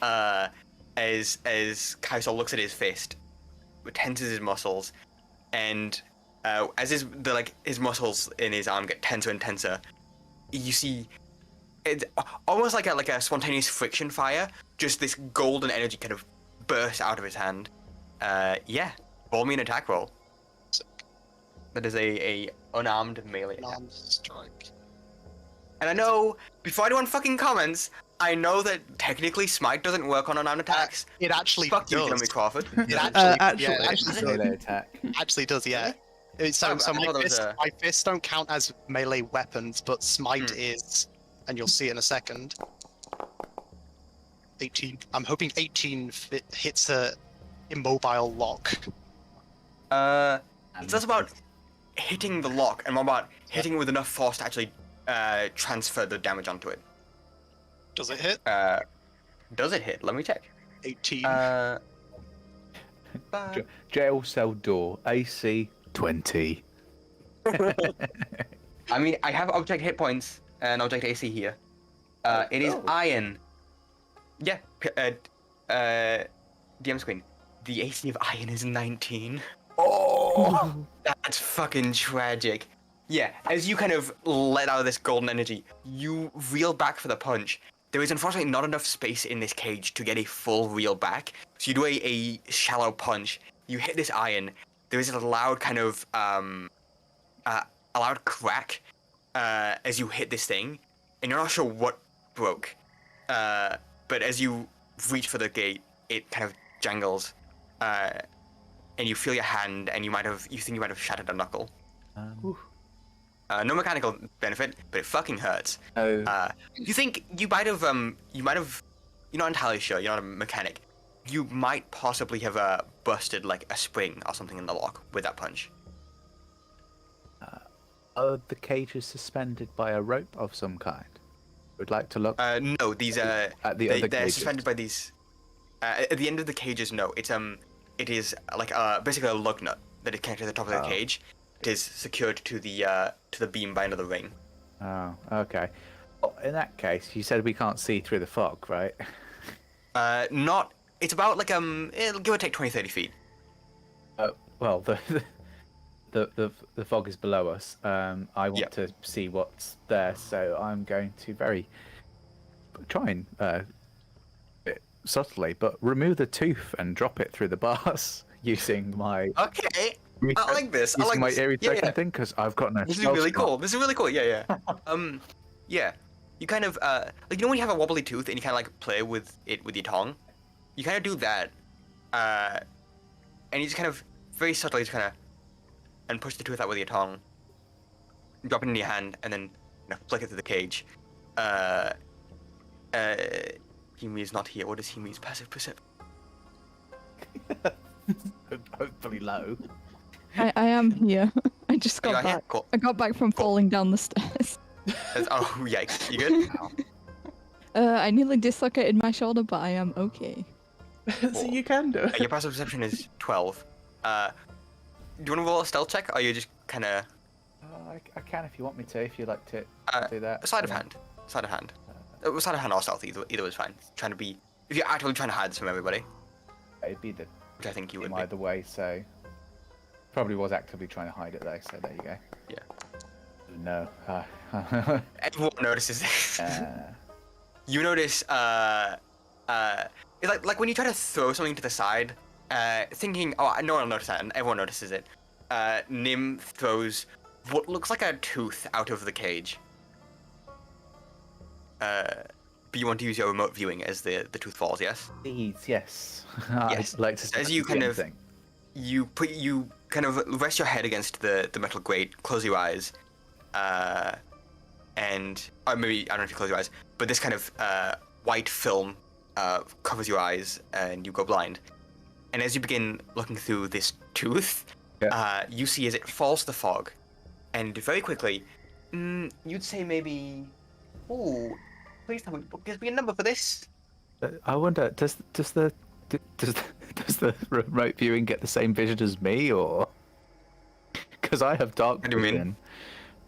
As Kaisol looks at his fist, tenses his muscles, and as his muscles in his arm get tenser and tenser, you see it's almost like a spontaneous friction fire. Just this golden energy kind of bursts out of his hand. Yeah, roll me an attack roll. That is a unarmed melee attack. Non-strike. And I know, before anyone fucking comments, I know that technically Smite doesn't work on unarmed attacks. It actually Fuck you, does. Jeremy Crawford. It Actually. Melee attack. actually does, yeah. So I thought that was my fists don't count as melee weapons, but smite is, and you'll see it in a second. 18. I'm hoping 18 hits a immobile lock. It's less about hitting the lock and more about hitting it with enough force to actually transfer the damage onto it. Does it hit? Does it hit? Let me check. 18. Jail cell door. AC 20. I mean, I have object hit points and object AC here. It is iron. Yeah. DM screen. The AC of iron is 19. Oh! That's fucking tragic. Yeah, as you kind of let out of this golden energy, you reel back for the punch. There is unfortunately not enough space in this cage to get a full reel back, so you do a shallow punch. You hit this iron. There is a loud kind of a loud crack as you hit this thing, and you're not sure what broke. But as you reach for the gate, it kind of jangles, and you feel your hand, and you think you might have shattered a knuckle. No mechanical benefit, but it fucking hurts. Oh. You think you might have, you're not entirely sure, you're not a mechanic. You might possibly have busted like a spring or something in the lock with that punch. Are the cages suspended by a rope of some kind? Would like to look. No, these at the they're other cages. suspended by these. At the end of the cages, no, it is like basically a lug nut that is connected to the top of the cage. It is secured to the beam by another ring. Oh, okay. Well, in that case, you said we can't see through the fog, right? Not. It's about like it'll give or take 20-30 feet. Well, the fog is below us. I want Yep. to see what's there, so I'm going to try and subtly, but remove the tooth and drop it through the bars using my. Okay. I like this. I like my this. eerie Yeah, token yeah. thing because I've got no. This is spell really slot. cool. This is really cool. Yeah, yeah. Yeah. You kind of like when you have a wobbly tooth and you kind of like play with it with your tongue. You kind of do that, and you just kind of very subtly just kind of and push the tooth out with your tongue. Drop it in your hand and then flick it through the cage. Hiyimi is not here. What is Hiyimi's passive perception? Hopefully low. I am here. I just You got got here? back. Cool. I got back from falling down the stairs. Oh yikes! You good? I nearly dislocated my shoulder, but I am okay. So you can do it. Your passive perception is 12. Do you want to roll a stealth check, or you just kind of I can if you want me to. If you like to do that. sleight of hand? Sleight of hand. Sleight of hand or stealth, either was fine. Trying to be, if you're actively trying to hide this from everybody, It'd be the which I think you would same be. either way. So probably was actively trying to hide it though. So there you go. Yeah. No. Everyone notices this. You notice, it's like when you try to throw something to the side, thinking, oh, no one will notice that, and everyone notices it. Nim throws what looks like a tooth out of the cage. But you want to use your remote viewing as the tooth falls, yes? Please, yes. Yes. I'd like to see As you kind of- anything. You kind of rest your head against the metal grate, close your eyes, and or maybe I don't know if you close your eyes, but this kind of white film covers your eyes and you go blind. And as you begin looking through this tooth, you see as it falls to the fog, and very quickly, you'd say maybe, ooh, please tell me, gives me a number for this. I wonder, does the remote viewing get the same vision as me, or because I have dark What do you mean? vision?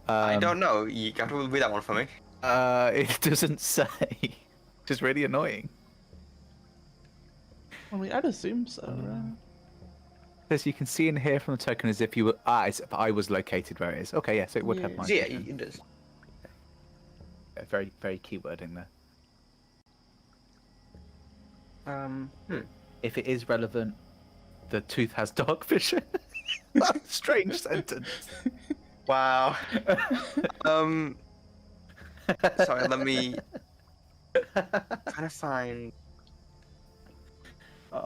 I don't know. You have to read that one for me. It doesn't say. Which is really annoying. I mean, I'd assume so, right? Says you can see and hear from the token as if you were. If I was located where it is. Okay, yes, it would have my. Yeah, vision. it does. Yeah, very, very keywording there. If it is relevant, the tooth has dark vision. That's a strange sentence. Wow. Sorry, let me trying to find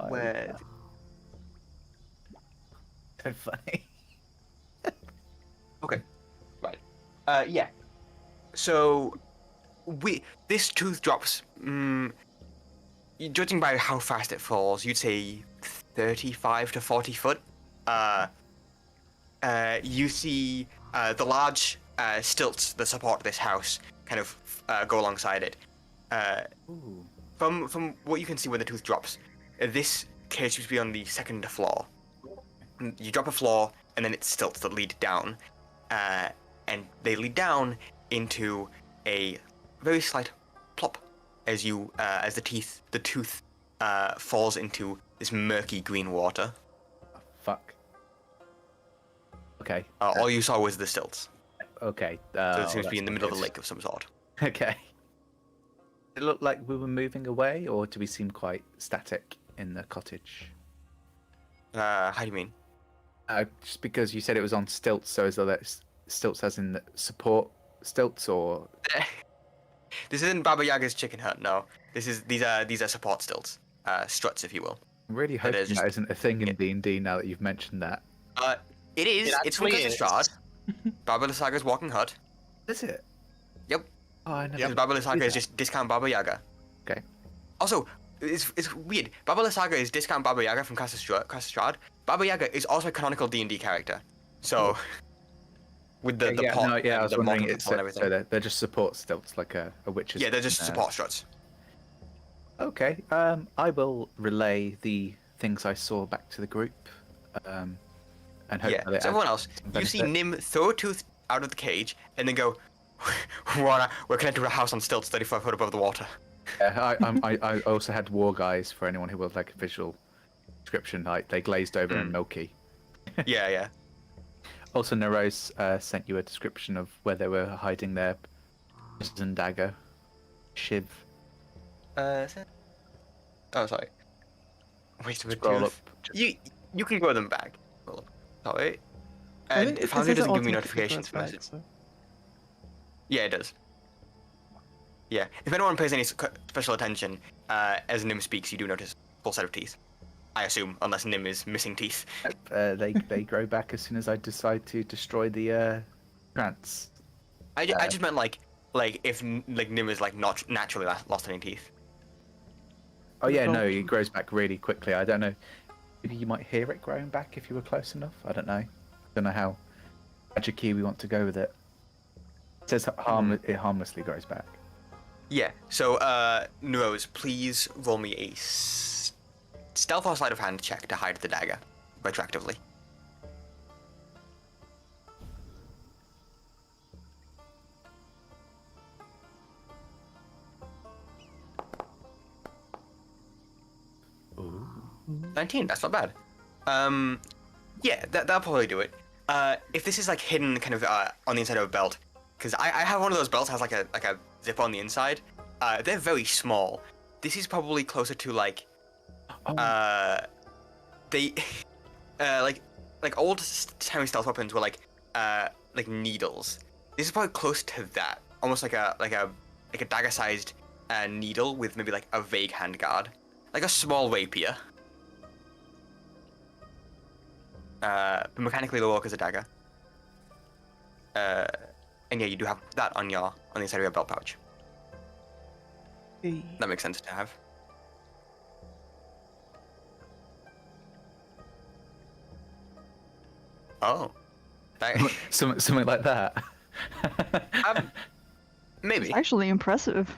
where. So funny. Okay, right. Yeah. So, this tooth drops. Judging by how fast it falls, you'd say 35 to 40 foot. You see the large stilts that support this house kind of go alongside it. From what you can see when the tooth drops, this cage seems to be on the second floor. You drop a floor, and then it's stilts that lead down, and they lead down into a very slight plop as the tooth falls into this murky green water. Fuck. Okay. All you saw was the stilts. Okay. So it seems to be in the middle of the lake of some sort. Okay. Did it look like we were moving away, or do we seem quite static in the cottage? How do you mean? Just because you said it was on stilts, so as though that's stilts as in support stilts, or This isn't Baba Yaga's chicken hut. No, these are support stilts, struts, if you will. I'm really hoping just- that isn't a thing in D&D now that you've mentioned that. It is. It It's from actually is. Strahd. Baba Saga's walking hut. Is it? Yep. Oh, I never. Because Baba did Saga is that. just discount Baba Yaga. Okay. Also, it's weird. Baba Saga is discount Baba Yaga from Casa Strahd. Baba Yaga is also a canonical D&D character. So, with the yeah, pot, no, yeah, I and was the wondering. model It's and so everything. they're just support stilts, like a witch's. Yeah, they're just support struts. Okay. I will relay the things I saw back to the group. And hope Yeah. that it So everyone adds else, some you see benefit. Nim throw a tooth out of the cage and then go, we're connected to a house on stilts 35 foot above the water. Yeah, I also had war guys for anyone who would like a visual description. Like they glazed over and milky. Yeah, yeah. Also, Narose sent you a description of where they were hiding their prison dagger, shiv. Oh, sorry. Waste of a Scroll tooth. up. Just, You can grow them back. Well, sorry. I And think it Foundry says it doesn't give me automatically notifications for grows this. back, so- Yeah, it does. Yeah, if anyone pays any special attention, as Nim speaks, you do notice a full set of teeth. I assume, unless Nim is missing teeth. they grow back as soon as I decide to destroy the trance. I just meant like if Nim is like not naturally lost any teeth. Oh yeah, no, Don't- it grows back really quickly. I don't know. Maybe you might hear it growing back if you were close enough. I don't know. Don't know how magic-y we want to go with it. It says it harmlessly grows back. Yeah. So, Narose, please roll me a stealth or sleight of hand check to hide the dagger retroactively. Ooh. 19, that's not bad. Yeah, that'll probably do it. If this is like hidden kind of on the inside of a belt, because I have one of those belts that has like a zip on the inside. They're very small. This is probably closer to like they like old timey stealth weapons were like needles. This is probably close to that, almost like a dagger-sized needle with maybe like a vague handguard, like a small rapier. But mechanically it'll work as a dagger. And yeah, you do have that on the inside of your belt pouch. Hey. That makes sense to have. Oh. Something like that. Maybe. It's actually impressive.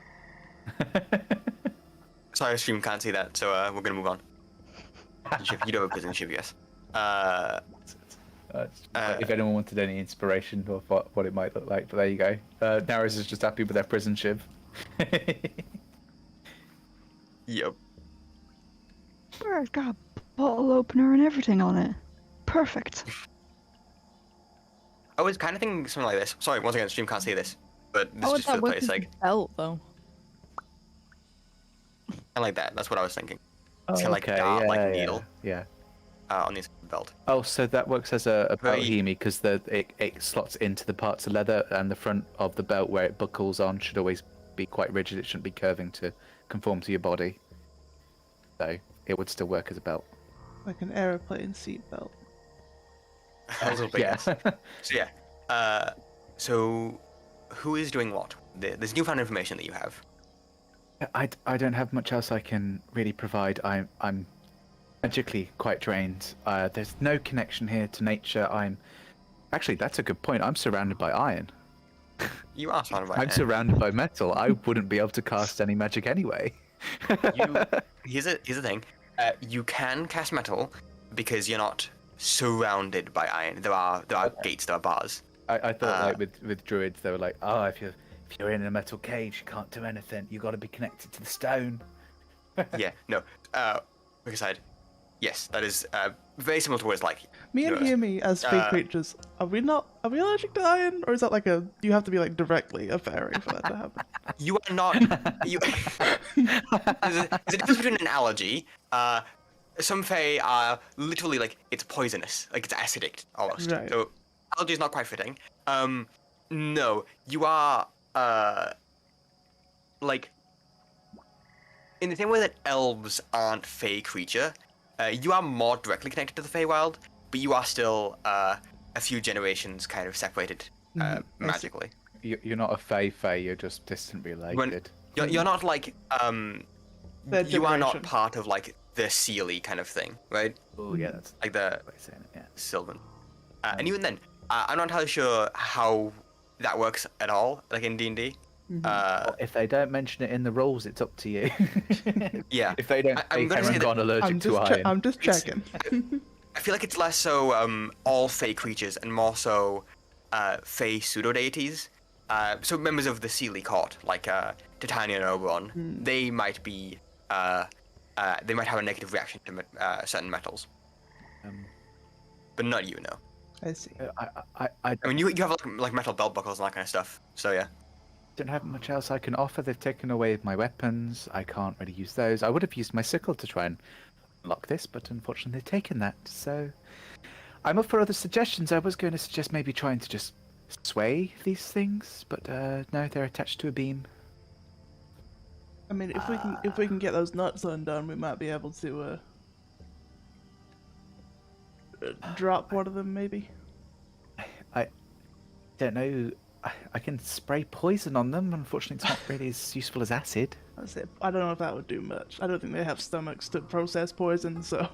Sorry, stream can't see that, so we're gonna move on. You do have a prison ship, yes. If anyone wanted any inspiration of what it might look like, but there you go. Narrows is just happy with their prison shiv. Yep. Sure, it's got a bottle opener and everything on it. Perfect. I was kind of thinking something like this. Sorry, once again, stream can't see this, but this How is would just for that the work play's as a sake. belt, though? I like that. That's what I was thinking. Oh, It's kinda like a dart, like a needle. Yeah. On the inside of the belt. Oh, so that works as a belt Very- Hiyimi because it slots into the parts of leather, and the front of the belt where it buckles on should always be quite rigid. It shouldn't be curving to conform to your body. So it would still work as a belt. Like an aeroplane seatbelt. A little bit, Yeah. yes. So yeah. So who is doing what? There's newfound information that you have. I don't have much else I can really provide. I'm magically quite drained. There's no connection here to nature. Actually, that's a good point. I'm surrounded by iron. You are surrounded by I'm it. surrounded by metal. I wouldn't be able to cast any magic anyway. Here's the thing. You can cast metal because you're not surrounded by iron. There are gates, there are bars. I thought like with druids they were like, oh, if you're in a metal cage, you can't do anything. You got to be connected to the stone. Yeah, no. Quick aside. Yes, that is very similar to what it's like. Me and Yes. Hiyimi as fake creatures, are we allergic to iron? Or is that like you have to be like directly a fairy for that to happen? You are not. There's a difference between an allergy. Some fae are literally like it's poisonous, like it's acidic almost. Right. So analogy is not quite fitting. No, you are like in the same way that elves aren't Fey creature, you are more directly connected to the Feywild, but you are still a few generations kind of separated magically. You're not a Fey, you're just distant related. You're not like Third you are not generation. part of like the Sealy kind of thing, right? Oh yeah, that's Like the way of saying it. Yeah. Sylvan. And even then, I'm not entirely sure how that works at all, like in D&D. Well, if they don't mention it in the rules, it's up to you. Yeah. If they don't, I'm gonna say that gone allergic to iron. I'm just checking. I feel like it's less so all Fey creatures and more so Fey pseudo-deities. So members of the Sealy court, like Titania and Oberon, they might be, they might have a negative reaction to certain metals. But not you, no. I see. I I mean, you have like metal belt buckles and that kind of stuff. So yeah. don't have much else I can offer. They've taken away my weapons. I can't really use those. I would have used my sickle to try and unlock this, but unfortunately they've taken that. So I'm up for other suggestions. I was going to suggest maybe trying to just sway these things, but no, they're attached to a beam. I mean, if we can get those nuts undone, we might be able to drop one of them, maybe. I don't know. I can spray poison on them. Unfortunately, it's not really as useful as acid. I don't know if that would do much. I don't think they have stomachs to process poison, so.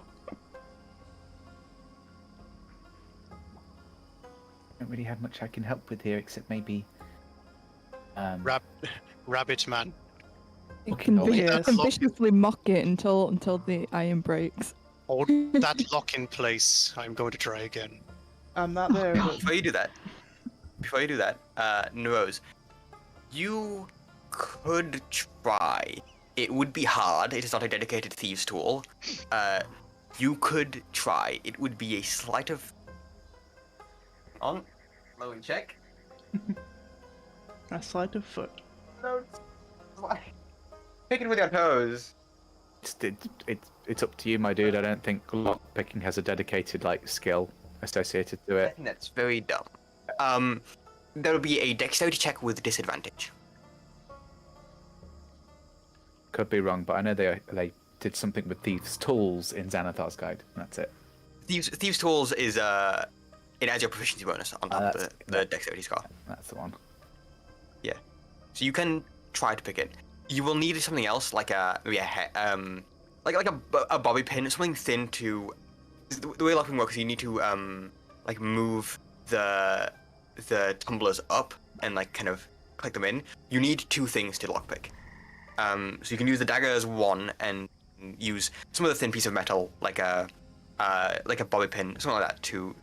I don't really have much I can help with here, except maybe. Rabbit man. You Okay, can, no, you yes. can viciously mock it until the iron breaks. Hold that lock in place. I'm going to try again. I'm not there. But Before you do that, Narose, you could try. It would be hard. It is not a dedicated thieves' tool. You could try. It would be a sleight of. Let me check. a sleight of foot. No. Pick it with your toes. It's up to you, my dude. I don't think lock picking has a dedicated like skill associated to it. That's very dumb. There will be a dexterity check with disadvantage. Could be wrong, but I know they did something with thieves' tools in Xanathar's guide. And that's it. Thieves' tools is it adds your proficiency bonus on top of the dexterity score. That's the one. Yeah. So you can try to pick it. You will need something else like maybe a bobby pin, something thin to. The way locking works is you need to like move the tumblers up and like kind of click them in. You need two things to lockpick. So you can use the dagger as one and use some other thin piece of metal like a bobby pin, something like that to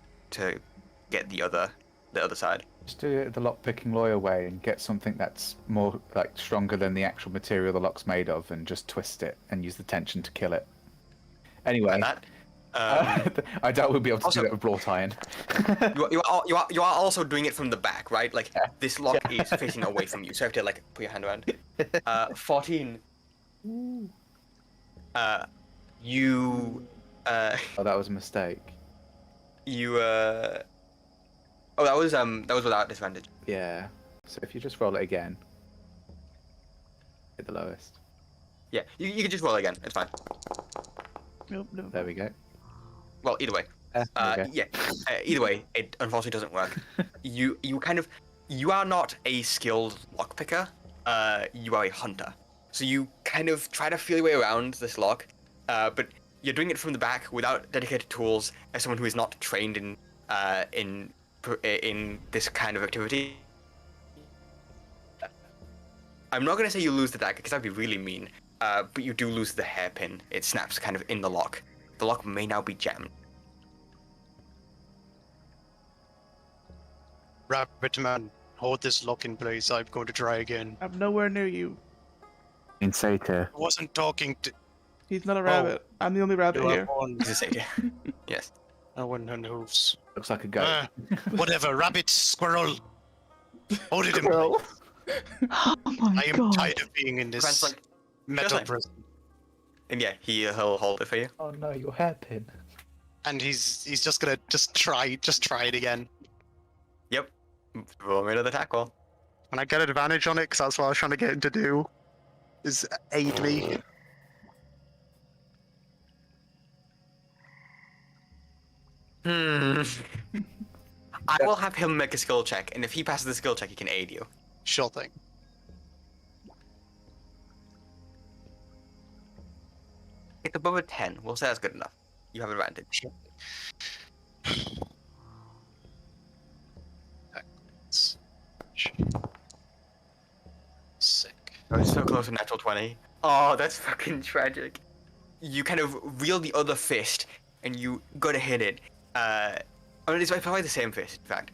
get the other side. Just do it the lock-picking lawyer way and get something that's more like stronger than the actual material the lock's made of, and just twist it and use the tension to kill it. Anyway, Like that. I doubt we'll be able to also- do it with wrought iron. You are also doing it from the back, right? Like this lock is facing away from you, so you have to like put your hand around. 14. You. Oh, that was a mistake. You. Oh, that was without disadvantage. Yeah. So if you just roll it again, hit the lowest. Yeah, you can just roll again. It's fine. Nope, no. There we go. Well, either way. There we go. Yeah. Either way, it unfortunately doesn't work. You are not a skilled lockpicker. You are a hunter. So you kind of try to feel your way around this lock, but you're doing it from the back without dedicated tools. As someone who is not trained in this kind of activity, I'm not gonna say you lose the dagger because that'd be really mean. But you do lose the hairpin. It snaps kind of in the lock. The lock may now be jammed. Rabbit man, hold this lock in place. I'm going to try again. I'm nowhere near you. Insator. I wasn't talking to. He's not a rabbit. I'm the only rabbit You are here. one. This is it. Yes. No one knows. Looks like a goat. Whatever, rabbit, squirrel. Hold it in place. Squirrel. Oh my I am god. tired of being in Grant's this like, metal fine. prison. and yeah, he'll hold it for you. Oh no, your hairpin. And he's just gonna try it again. Yep. Roll me another attack roll. And I get advantage on it because that's what I was trying to get him to do. Is aid me. I will have him make a skill check, and if he passes the skill check, he can aid you. Sure thing. It's above a 10. We'll say that's good enough. You have advantage. Sick. Oh, it's so close to natural 20. Oh, that's fucking tragic. You kind of reel the other fist, and you go to hit it. I mean, it's probably the same fist, in fact.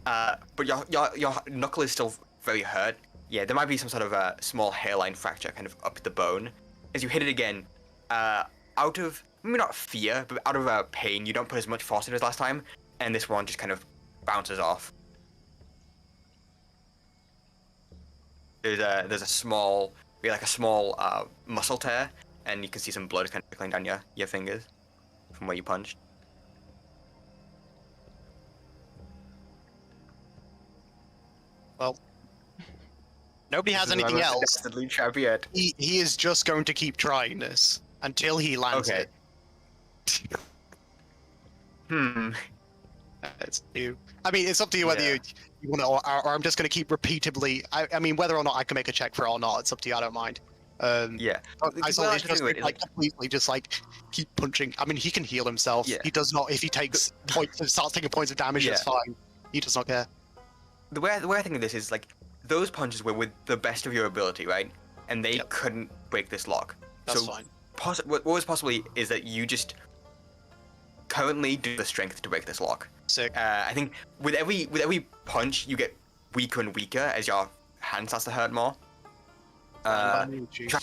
But your knuckle is still very hurt. Yeah, there might be some sort of small hairline fracture kind of up the bone. As you hit it again, out of, maybe not fear, but out of pain, you don't put as much force in as last time, and this one just kind of bounces off. There's a small, like a small muscle tear, and you can see some blood kind of trickling down your fingers from where you punched. Well, nobody has This is anything my most else. dastardly trap yet. He is just going to keep trying this until he lands Okay. it. Hmm. It's you. I mean, it's up to you whether Yeah. you want to, or I'm just going to keep repeatedly. I mean, whether or not I can make a check for it or not, it's up to you. I don't mind. Yeah. Isolate is just like completely just like keep punching. I mean, he can heal himself. Yeah. He does not. If he takes points, starts taking points of damage, it's fine. He does not care. The way I think of this is like those punches were with the best of your ability, right? And they couldn't break this lock. That's so fine. What was possibly is that you just currently do the strength to break this lock. Sick. I think with every punch you get weaker and weaker as your hand starts to hurt more. Try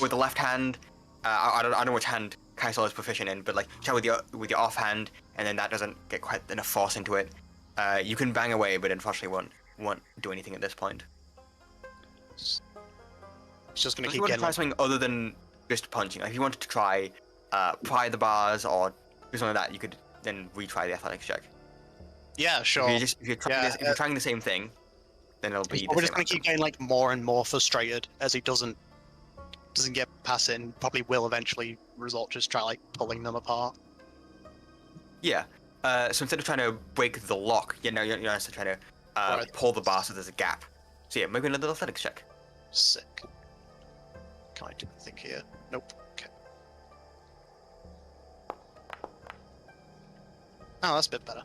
with the left hand. I don't know which hand Kaisel is proficient in, but like try with your off hand, and then that doesn't get quite enough force into it. You can bang away, but unfortunately won't do anything at this point. It's just going to If keep you want to getting. try something other than just punching, like if you wanted to try pry the bars or do something like that, you could then retry the athletics check. Yeah, sure. If you're trying the same thing, then it'll be. We're just going to keep getting like more and more frustrated as he doesn't get past it, and probably will eventually result just try like pulling them apart. Yeah. So instead of trying to break the lock, you're instead trying to Right. pull the bar so there's a gap. So yeah, maybe another athletics check. Sick. Can I do anything here? Nope. Okay. Oh, that's a bit better.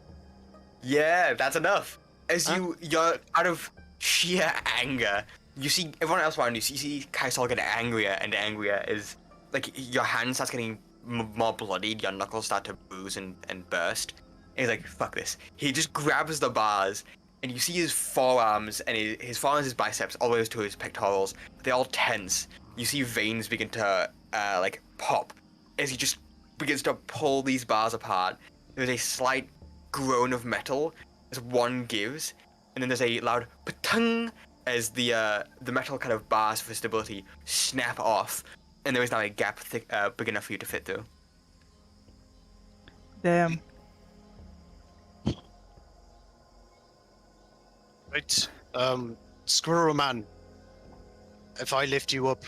Yeah, that's enough. As you're out of sheer anger, you see everyone else around you. So you see Kaisal get angrier and angrier as like your hand starts getting more bloodied, your knuckles start to bruise and burst. And he's like, "Fuck this!" He just grabs the bars, and you see his forearms and his forearms, his biceps, all the way to his pectorals. They're all tense. You see veins begin to like pop as he just begins to pull these bars apart. There's a slight groan of metal as one gives, and then there's a loud patung as the metal kind of bars for stability snap off, and there is now a gap big enough for you to fit through. Damn. Right. Squirrel man. If I lift you up,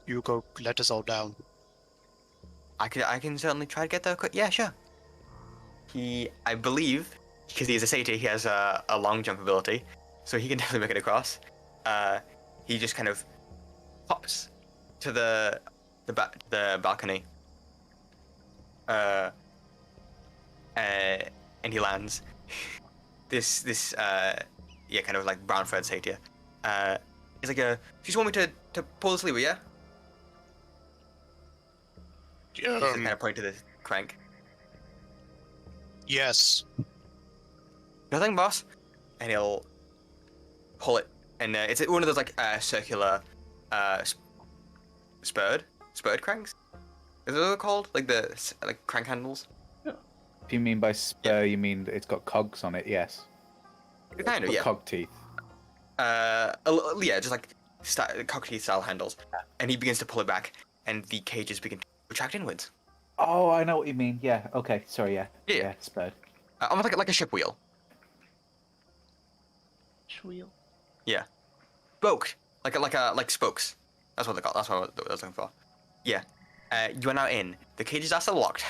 you go let us all down. I can certainly try to get there quick. Yeah, sure. I believe, because he is a satyr, he has a long jump ability, so he can definitely make it across. He just kind of hops to the balcony, and he lands. This kind of like brown furred satyr. He's like you just want me to pull this lever, yeah? He's kind of point to the crank. Yes. Nothing, boss. And he'll pull it, and it's one of those like circular spurred cranks. Is that what they're called? Like the crank handles. If you mean by spur, you mean it's got cogs on it? Yes. Kind of, Got yeah. Cog teeth. Yeah, just like cock teeth style handles, and he begins to pull it back, and the cages begin to retract inwards. Oh, I know what you mean. Yeah. Okay. Sorry. Yeah. Yeah. Yeah. Spurred. Almost like a ship wheel. Spoked wheel. Spoked, like spokes. That's what they call. That's what I was looking for. Yeah. You are now in. The cages are still locked.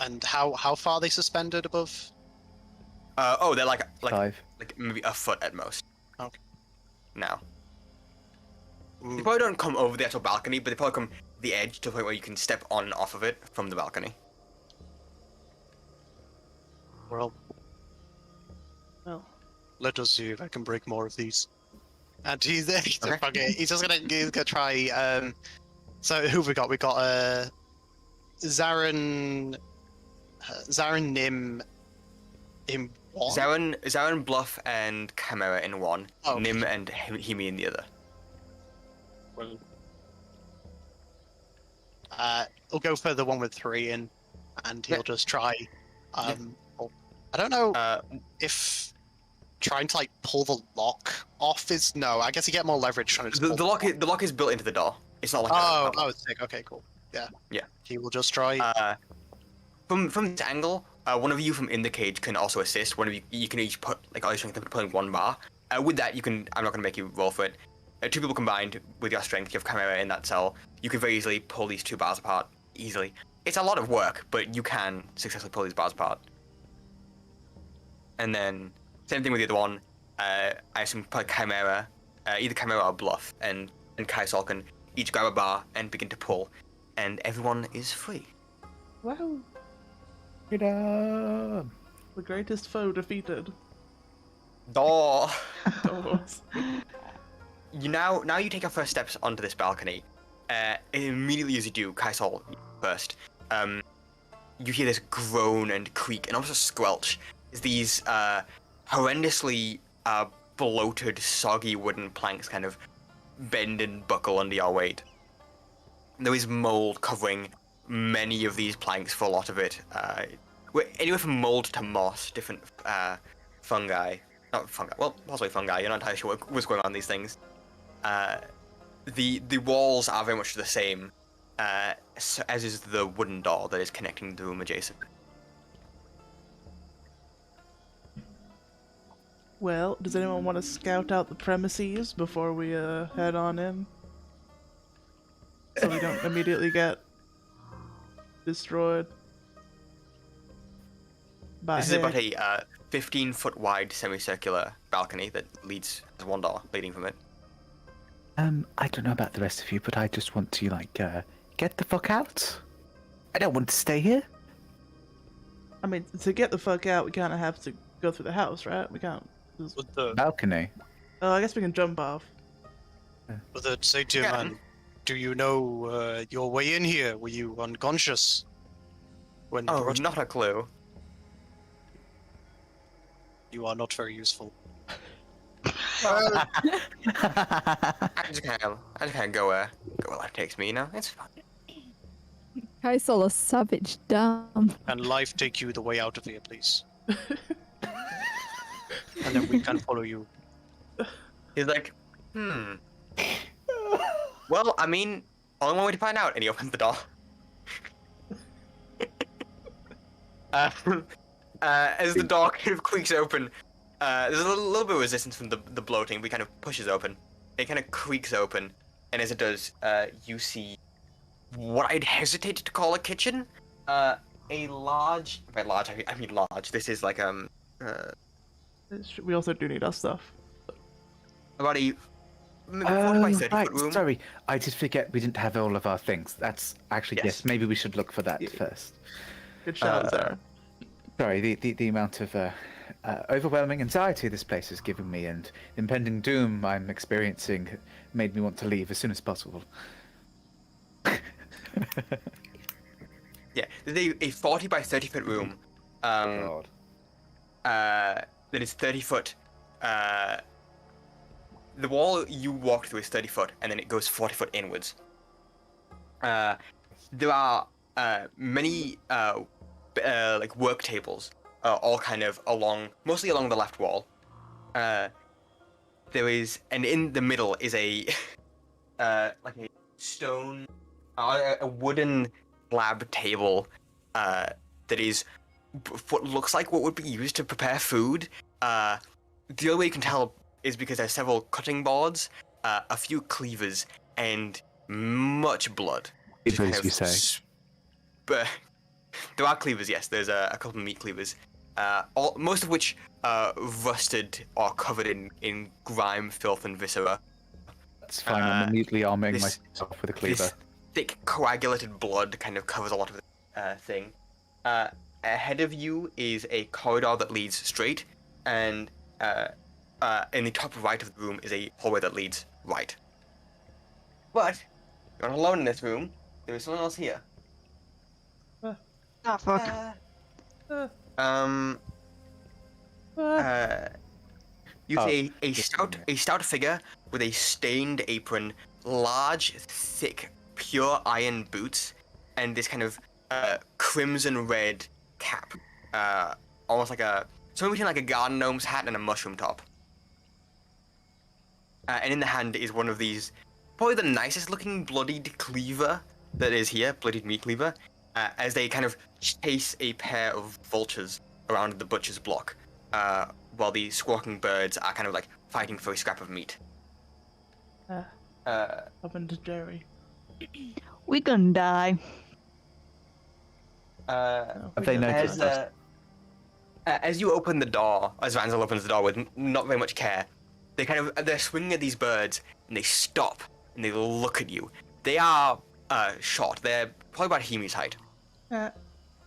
And how far are they suspended above? They're like 5. maybe a foot at most. Okay. Now. They Mm, probably don't come over the actual balcony, but they probably come the edge to the point where you can step on and off of it from the balcony. well, Well, let us see if I can break more of these. And he's Okay. okay. He's gonna try. So who have we got? We got Zaren, Nim, in one. Zaren, Bluff, and Chimera in one. Oh. Nim and Hiyimi in the other. Well, we'll go for the one with 3 in, and he'll Yeah. just try. Well, I don't know Uh, if trying to like pull the lock off is no. I guess you get more leverage trying to just pull the lock is built into the door. It's not like Oh, sick. Okay, cool. Yeah. Yeah. He will just try. From this angle, one of you from in the cage can also assist. One of you can each put like all your strength into pulling one bar. With that, you can. I'm not going to make you roll for it. 2 people combined with your strength, you have Chimera in that cell. You can very easily pull these 2 bars apart easily. It's a lot of work, but you can successfully pull these bars apart. And then same thing with the other one. I assume probably Chimera, either Chimera or Bluff, and Kaisol can each grab a bar and begin to pull, and everyone is free. wow, Freedom! the greatest foe defeated. Door. Doors. Now you take your first steps onto this balcony. Immediately as you do, Kaisol first. You hear this groan and creak and almost a squelch as these horrendously bloated, soggy wooden planks kind of bend and buckle under your weight. There is mold covering many of these planks for a lot of it. Anywhere from mold to moss, different fungi. Not fungi, well, possibly fungi, you're not entirely sure what's going on in these things. The walls are very much the same, as is the wooden door that is connecting the room adjacent. Well, does anyone want to scout out the premises before we head on in? So we don't immediately get destroyed by This is about Hick. a 15-foot wide semicircular balcony that leads to one door leading from it. I don't know about the rest of you, but I just want to, get the fuck out. I don't want to stay here. I mean, to get the fuck out, we kind of have to go through the house, right? We can't. Just... With the Balcony. Oh, I guess we can jump off. say to Yeah. man, do you know your way in here? Were you unconscious when Oh, brought- not a clue. you are not very useful? I just kind of go where life takes me, you know? It's fine. Kaisel a savage, damn. Can life take you the way out of here, please? And then we can follow you. He's like, Well, I mean, only one way to find out, and he opens the door. As the door kind of creaks open, there's a little bit of resistance from the bloating, but it kind of pushes open. It kind of creaks open, and as it does, you see what I'd hesitate to call a kitchen. A large, by large, I mean large. This is like We also do need our stuff. about a maybe 40 by 30 right, foot room. sorry. I did forget we didn't have all of our things. That's actually, Yes. yes, maybe we should look for that Yeah. first. Good shout, Zaren. Sorry, the amount of overwhelming anxiety this place has given me and impending doom I'm experiencing made me want to leave as soon as possible. Yeah, there's a 40 by 30 foot room. God. That is 30 foot. The wall you walk through is 30 foot, and then it goes 40 foot inwards. There are many like work tables, all kind of mostly along the left wall. There is, and in the middle is a like a stone, a wooden slab table that is what looks like what would be used to prepare food. the only way you can tell is because there's several cutting boards, a few cleavers, and much blood. Just Cleavers, you say? But there are cleavers, yes. There's a couple of meat cleavers, most of which are rusted or covered in grime, filth, and viscera. That's fine. I'm immediately arming this- myself with a cleaver. This thick coagulated blood kind of covers a lot of the thing. Ahead of you is a corridor that leads straight, and in the top right of the room is a hallway that leads right. But you're not alone in this room. There is someone else here. Ah, fuck. You Oh, see a stout figure with a stained apron, large, thick, pure iron boots, and this kind of crimson red cap, almost like something between like a garden gnome's hat and a mushroom top. And in the hand is one of these, probably the nicest looking bloodied cleaver that is here, bloodied meat cleaver, as they kind of chase a pair of vultures around the butcher's block, while the squawking birds are kind of like fighting for a scrap of meat. Happened to Jerry. We gonna die. Have they noticed us? As you open the door, as Ranzel opens the door with not very much care, they're swinging at these birds and they stop and they look at you. They are short. They're probably about Hiyimi's height.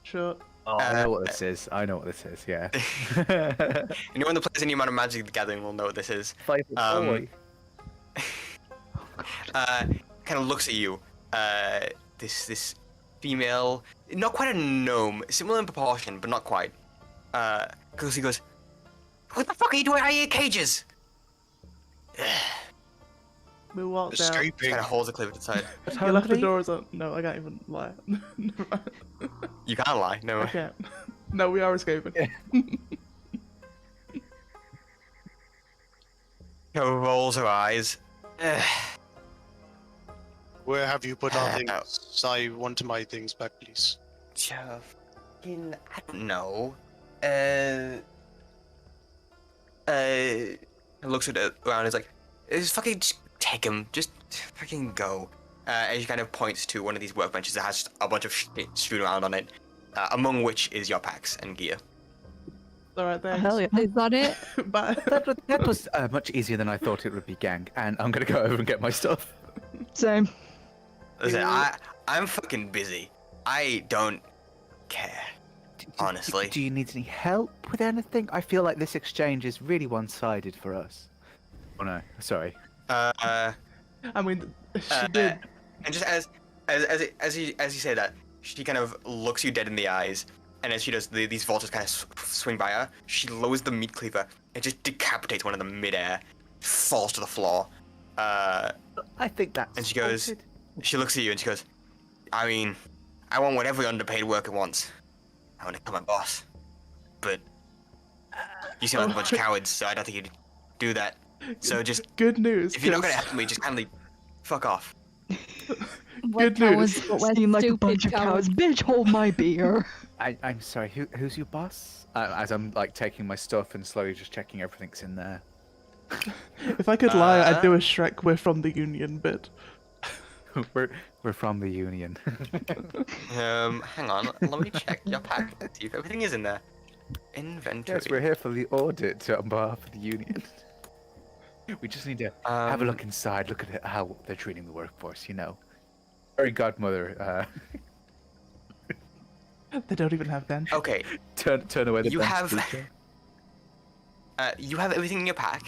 Sure. Oh, I know what this is. I know what this is. Yeah. Anyone that plays any amount of Magic the Gathering will know what this is. 5'4". Kind of looks at you. This female, not quite a gnome, similar in proportion, but not quite. Because he goes, "What the fuck are you doing out of your cages?" We walked out. Escaping. Kind of holds a cleaver to the side. You left the doors on. No, I can't even lie. Never mind. You can't lie. No. I can't. No, we are escaping. Rolls her eyes. Where have you put our things? I want my things back, please. Fucking, I don't know. Looks at it around. Is like, just fucking just take him. Just fucking go. As she kind of points to one of these workbenches that has a bunch of shit strewn around on it, among which is your packs and gear. Alright, thanks. Hell yeah. Is that it? Bye. That was much easier than I thought it would be, gang. And I'm gonna go over and get my stuff. Same. Listen, I'm fucking busy. I don't care, honestly. Do you need any help with anything? I feel like this exchange is really one-sided for us. Oh no, sorry. I mean, she did. And just as you say that, she kind of looks you dead in the eyes, and as she does, these vultures kind of swing by her. She lowers the meat cleaver and just decapitates one of them midair, falls to the floor. I think that's. And she goes, sorted. she looks at you and she goes, "I mean, I want what every underpaid worker wants. I want to become a boss, but you seem like a bunch of cowards, so I don't think you'd do that. So just, Good news. if you're not 'cause- gonna help me, just kindly fuck off." We're Good news. cowards, but we're Seem like a stupid bunch of cowards. Bitch, hold my beer. I'm sorry. Who's your boss? As I'm like taking my stuff and slowly just checking everything's in there. If I could lie, I'd do a Shrek "We're from the Union" bit. We're from the Union. Hang on, let me check your pack, see if everything is in there. Inventory. Yes, we're here for the audit on behalf of the Union. We just need to have a look inside. Look at how they're treating the workforce. You know, fairy godmother. They don't even have bench. Okay, Turn away the You bench, have- please. you have everything in your pack,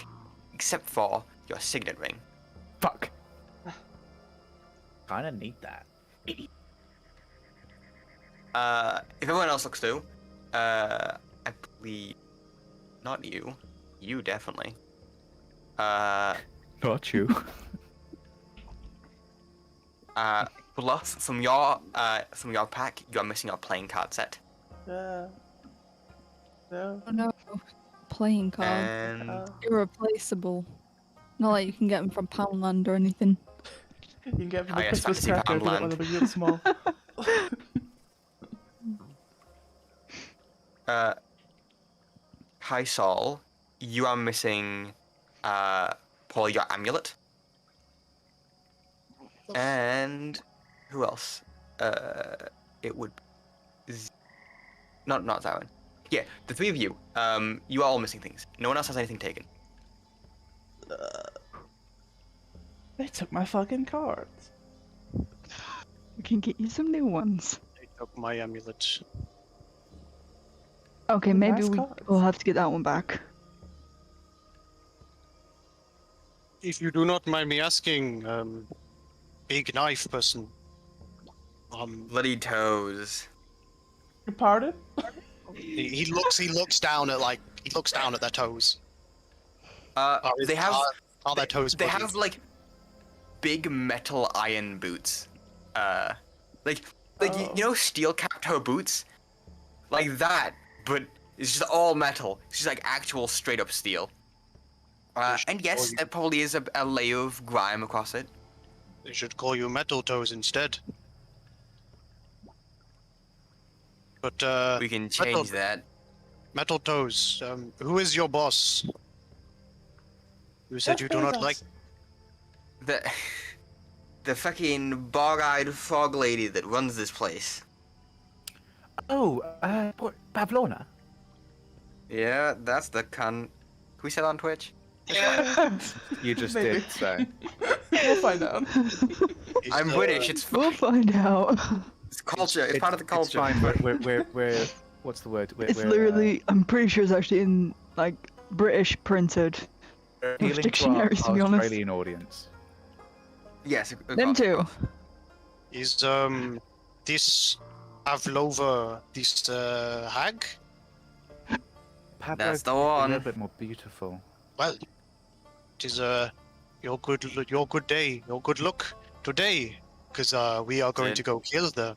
except for your signet ring. Fuck. Kinda need that. If everyone else looks through, I believe, not you, you definitely. Not you. Bluff, from your pack, you are missing your playing card set. No. Oh no, playing card. And Irreplaceable. Not like you can get them from Poundland or anything. You can get them Oh, the yes, Christmas Fantasy cracker if you don't Poundland. want to be real small. Hi Sol, you are missing, Paul, your amulet. And who else? It would not Zaren. Yeah, the three of you. You are all missing things. No one else has anything taken. They took my fucking cards. We can get you some new ones. I took my amulet. Okay, maybe Nice we'll cards. have to get that one back. If you do not mind me asking, big knife person. Bloody toes. Your pardon? He looks down at their toes. They have Are their toes? they bloody? have like big metal iron boots. Like you know steel cap toe boots, like that, but it's just all metal. It's just like actual straight up steel. And yes, there probably is a layer of grime across it. They should call you metal toes instead. But We can change that. metal toes. Who is your boss? You said Jeff you do not Bezos. like. The fucking bar-eyed frog lady that runs this place. Oh, what, Pavlona? Yeah, that's the cunt. Can we say that on Twitch? You just Maybe. did, so. We'll find out. I'm British. It's We'll find out. it's culture. It's part of the culture. It's fine. We're what's the word? It's literally, I'm pretty sure it's actually in, like, British printed. appealing to dictionaries, to our be honest. Australian audience. Yes. Them too. Is this Avlova this hag? Pablo, That's the a one. little bit more beautiful. Well, it is your good day, your good luck today, because we are going it. to go kill them.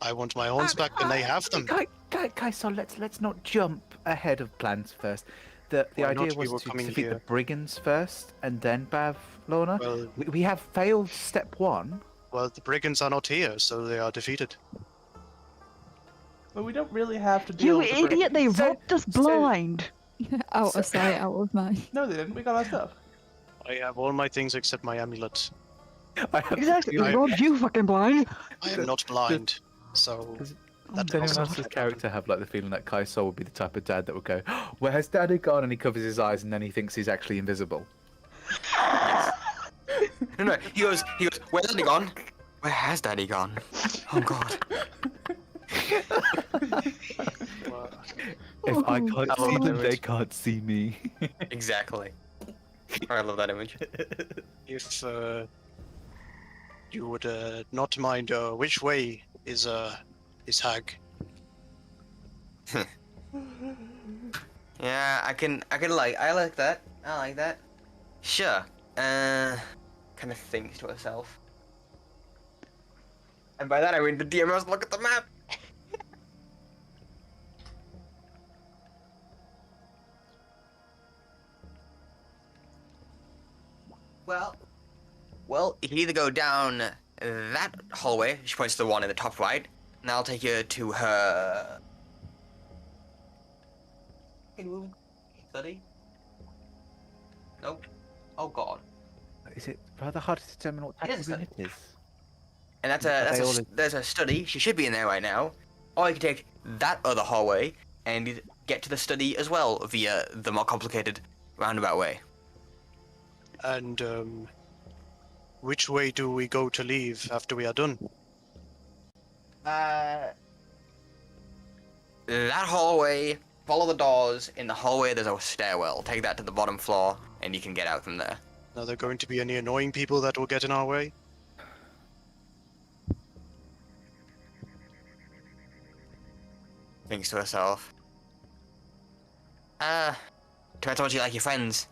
I want my horns back, and they have them. Guys, so let's not jump ahead of plans first. The Why not? idea We was were to coming defeat the here. brigands first, and then Pavlona. Well, We have failed step one. well, the brigands are not here, so they are defeated. But we don't really have to deal You with the idiot, they brigands. robbed us blind! Out of sight, out of mind. No, they didn't. We got our stuff. I have all my things except my amulet. I have Exactly, the they feeling- robbed you fucking blind! I am not blind, so Does that anyone also else's character have like the feeling that Kaisol would be the type of dad that would go, "Where's Daddy gone?" and he covers his eyes and then he thinks he's actually invisible. No. He goes. Where's Daddy gone? Where has Daddy gone? Oh God. If I can't I see love them, that they image. can't see me. Exactly. I love that image. if you would not mind, which way is hag? Yeah, I like that. I like that. Sure. Kind of thinks to herself. And by that I mean the DM must look at the map. Well, you can either go down that hallway. She points to the one in the top right, and I'll take you to her. Study? Nope. Oh God. Is it rather hard to determine what type It is of room it is? And Are they all there's a study. She should be in there right now. Or you can take that other hallway and get to the study as well via the more complicated roundabout way. And which way do we go to leave after we are done? That hallway. Follow the doors. In the hallway, there's a stairwell. Take that to the bottom floor, and you can get out from there. Are there going to be any annoying people that will get in our way? Thinks to herself. Depends how much you like your friends.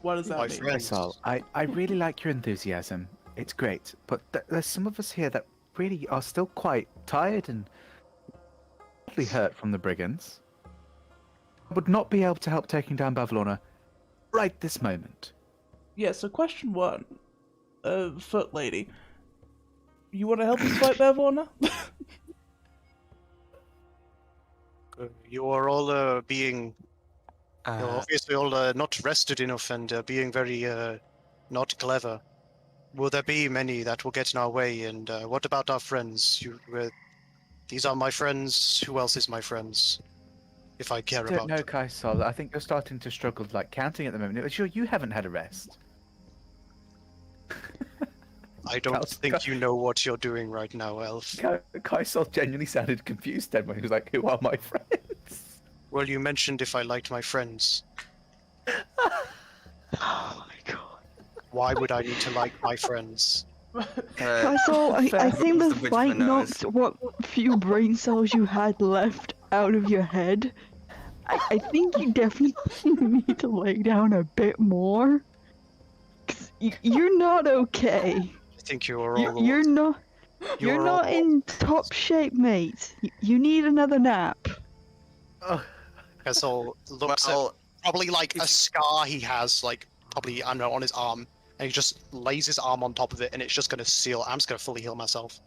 What does that My mean? friends. So, I really like your enthusiasm. It's great. But there's some of us here that really are still quite tired and badly hurt from the brigands. I would not be able to help taking down Pavlona right this moment. Yeah, so question one. Foot lady. You want to help us fight Pavlona? You are all being you're Uh, obviously all not rested enough and being very not clever. Will there be many that will get in our way? And what about our friends? These are my friends. Who else is my friends? If I care I don't about know, them. Kaisol. I think you're starting to struggle like counting at the moment. Sure, you haven't had a rest. I don't Kals- think you know what you're doing right now, Elf. Kaisol genuinely sounded confused then when he was like, "Who are my friends?" Well, you mentioned if I liked my friends. Oh my god. Why would I need to like my friends? Kaisel, I think Rubs the the bridge of fight her nose. knocked what few brain cells you had left out of your head. I think you definitely need to lay down a bit more. 'Cause you're not okay. I think you are all. You're not. you You're are not all- in top shape, mate. You need another nap. Oh, Castle looks at Well, probably like a scar he has, like probably I don't know on his arm, and he just lays his arm on top of it, and it's just gonna seal. I'm just gonna fully heal myself.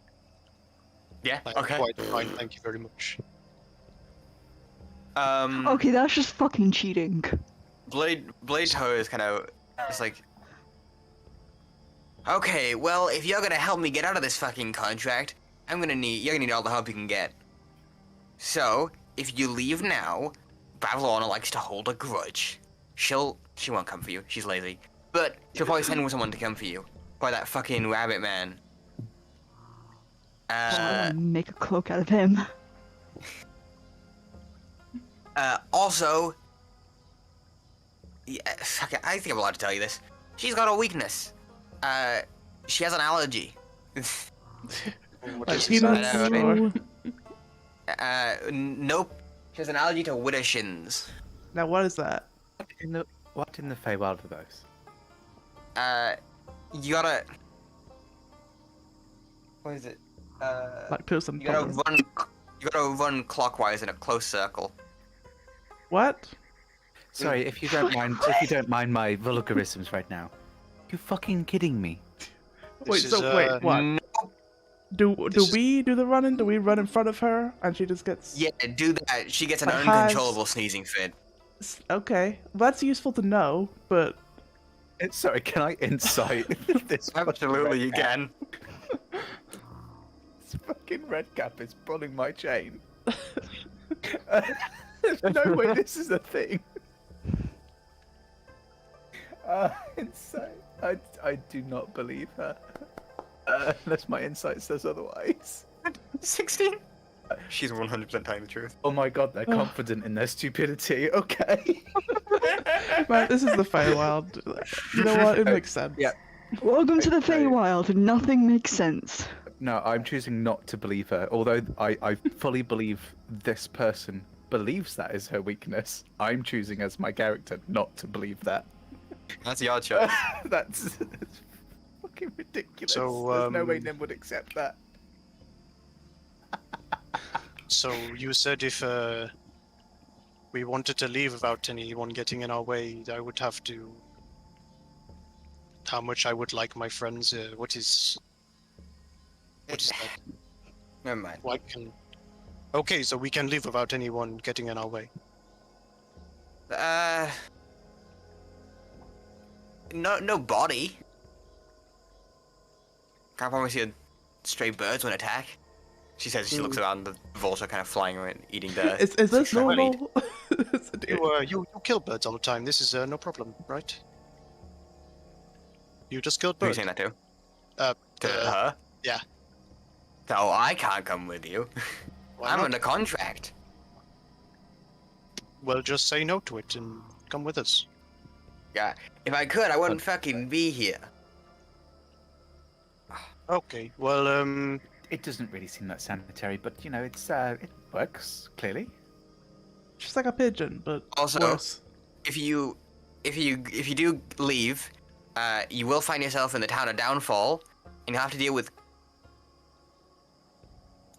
yeah, Like, okay. Quite fine, thank you very much. Okay, that's just fucking cheating. Blade Toe is kind of it's like, okay, well, if you're gonna help me get out of this fucking contract, you're gonna need all the help you can get. So, if you leave now, Fëanora likes to hold a grudge. She won't come for you. She's lazy, but she'll probably send someone to come for you. By that fucking rabbit man. Make a cloak out of him. Also, yeah, fuck it, I think I'm allowed to tell you this. She's got a weakness. She has an allergy. What Like is peanuts I know, or... Nope. She has an allergy to widdershins. Now what is that? what in the Feywild are those? You gotta. What is it? Lactose You gotta intolerant. run. You gotta run clockwise in a close circle. What? Sorry, if you don't mind my vulgarisms right now. You fucking kidding me? Wait, is, wait, what? Nope. Do this is- we do the running? Do we run in front of her and she just gets... Yeah, do that. She gets an But has- uncontrollable sneezing fit. Okay, that's useful to know, but... Sorry, can I insight this? Absolutely, you can. This fucking red cap is pulling my chain. There's no way this is a thing. Insight. I do not believe her. Unless my insight says otherwise. 16? She's 100% telling the truth. Oh my god, they're confident in their stupidity. Okay. Man, this is the Feywild. You know what? It makes sense. Yeah. Welcome to the Okay. Feywild. Nothing makes sense. No, I'm choosing not to believe her. Although I fully believe this person believes that is her weakness. I'm choosing as my character not to believe that. That's your choice. That's fucking ridiculous. So, There's no way Nim would accept that. So you said if we wanted to leave without anyone getting in our way, I would have to. How much I would like my friends. What is that? Never mind. Why can? Okay, so we can leave without anyone getting in our way. No body. Can't promise you stray birds won't attack. She says she looks around, the vulture kind of flying around, eating dirt. Is this Well, normal? You kill birds all the time. This is no problem, right? You just killed Who are you birds. saying that to? Uh, To her? yeah. So I can't come with you. Why I'm not? under contract. Well, just say no to it and come with us. Yeah. If I could, I wouldn't fucking be here. Okay. Well, It doesn't really seem that sanitary, but you know, it works clearly. She's like a pigeon, but Also, worse. if you do leave, you will find yourself in the town of Downfall, and you'll have to deal with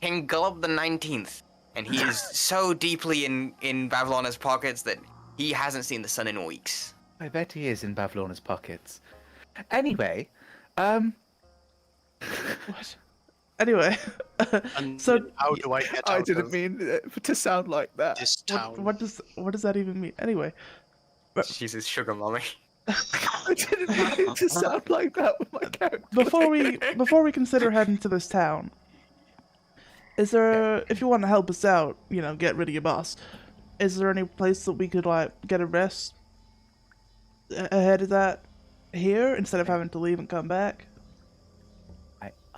King Gullup the 19th, and he is so deeply in Fëanora's pockets that he hasn't seen the sun in weeks. I bet he is in Fëanora's pockets. Anyway, What? Anyway, And so how do I get I out didn't of mean to sound like that. this town? what does that even mean? Anyway, She's his sugar mommy. I didn't mean it to sound like that with my character. before we consider heading to this town, is there, if you want to help us out, you know, get rid of your boss, is there any place that we could like get a rest ahead of that here instead of having to leave and come back?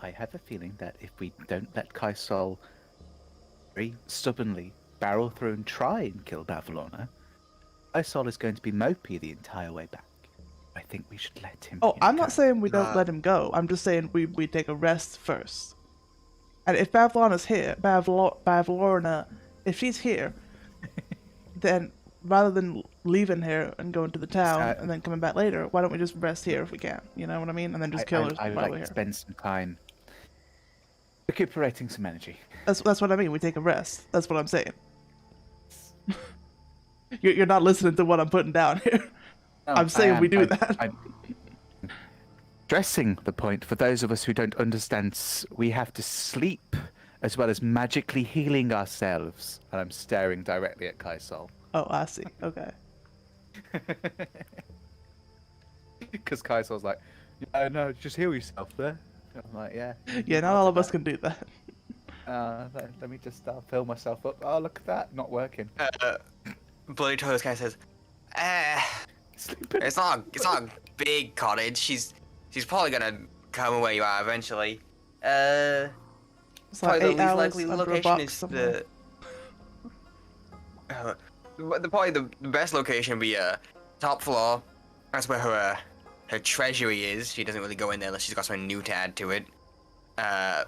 I have a feeling that if we don't let Kaisol very stubbornly barrel through and try and kill Bavlorna, Kaisol is going to be mopey the entire way back. I think we should let him. Oh, I'm not go. saying we don't let him go. I'm just saying we take a rest first. And if Bavlorna's here, Bavlorna, if she's here, then rather than leaving here and going to the town and then coming back later, why don't we just rest here if we can? You know what I mean? And then just kill her I would while like we're to here. spend some time recuperating some energy. That's what I mean. We take a rest. That's what I'm saying. You're not listening to what I'm putting down here. No, I'm saying we do that. I'm stressing the point for those of us who don't understand. We have to sleep as well as magically healing ourselves. And I'm staring directly at Kaisol. Oh, I see. Okay. Because Kaisol's like, yeah, no, just heal yourself there. I'm like, yeah. Yeah, not all of us can do that. Let me just fill myself up. Oh, look at that, not working. Bloody Toes kind of says, Sleeping. it's not a big cottage. She's probably gonna come where you are eventually. It's like Probably the 8 least hours likely under a location box is somewhere. probably the best location would be top floor. That's where her treasury is. She doesn't really go in there unless she's got something new to add to it. There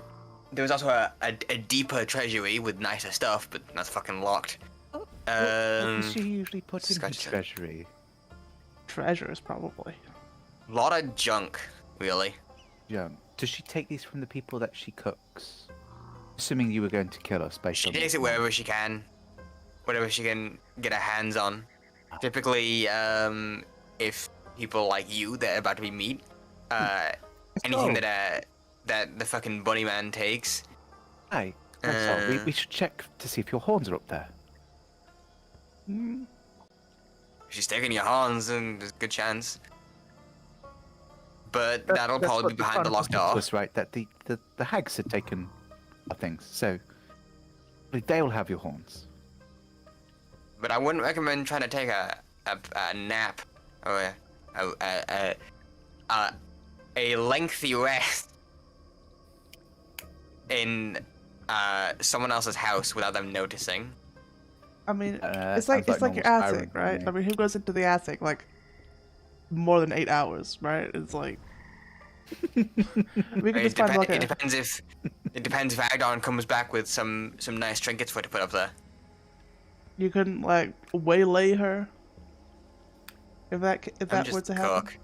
was also a deeper treasury with nicer stuff, but that's fucking locked. What does she usually put in her Scratch that. treasury? Treasures, probably. A lot of junk, really. Yeah. Does she take these from the people that she cooks? Assuming you were going to kill us based She on takes it wherever she can. Whatever she can get her hands on. Typically, if people like you that are about to be meat, anything go. that the fucking bunny man takes. Hey, Kaisol, we should check to see if your horns are up there. If she's taking your horns, then there's a good chance. But that'll probably be behind the locked door. Was right that the hags had taken our things, so they'll have your horns. But I wouldn't recommend trying to take a nap or a lengthy rest in someone else's house without them noticing. I mean, it's sounds like like your normal attic, Skyrim, right? yeah. I mean, who goes into the attic like more than 8 hours, right? It's like we can just find like It depends if Agdon comes back with some nice trinkets for her to put up there. you couldn't like waylay her if that I'm were just to a happen. cook.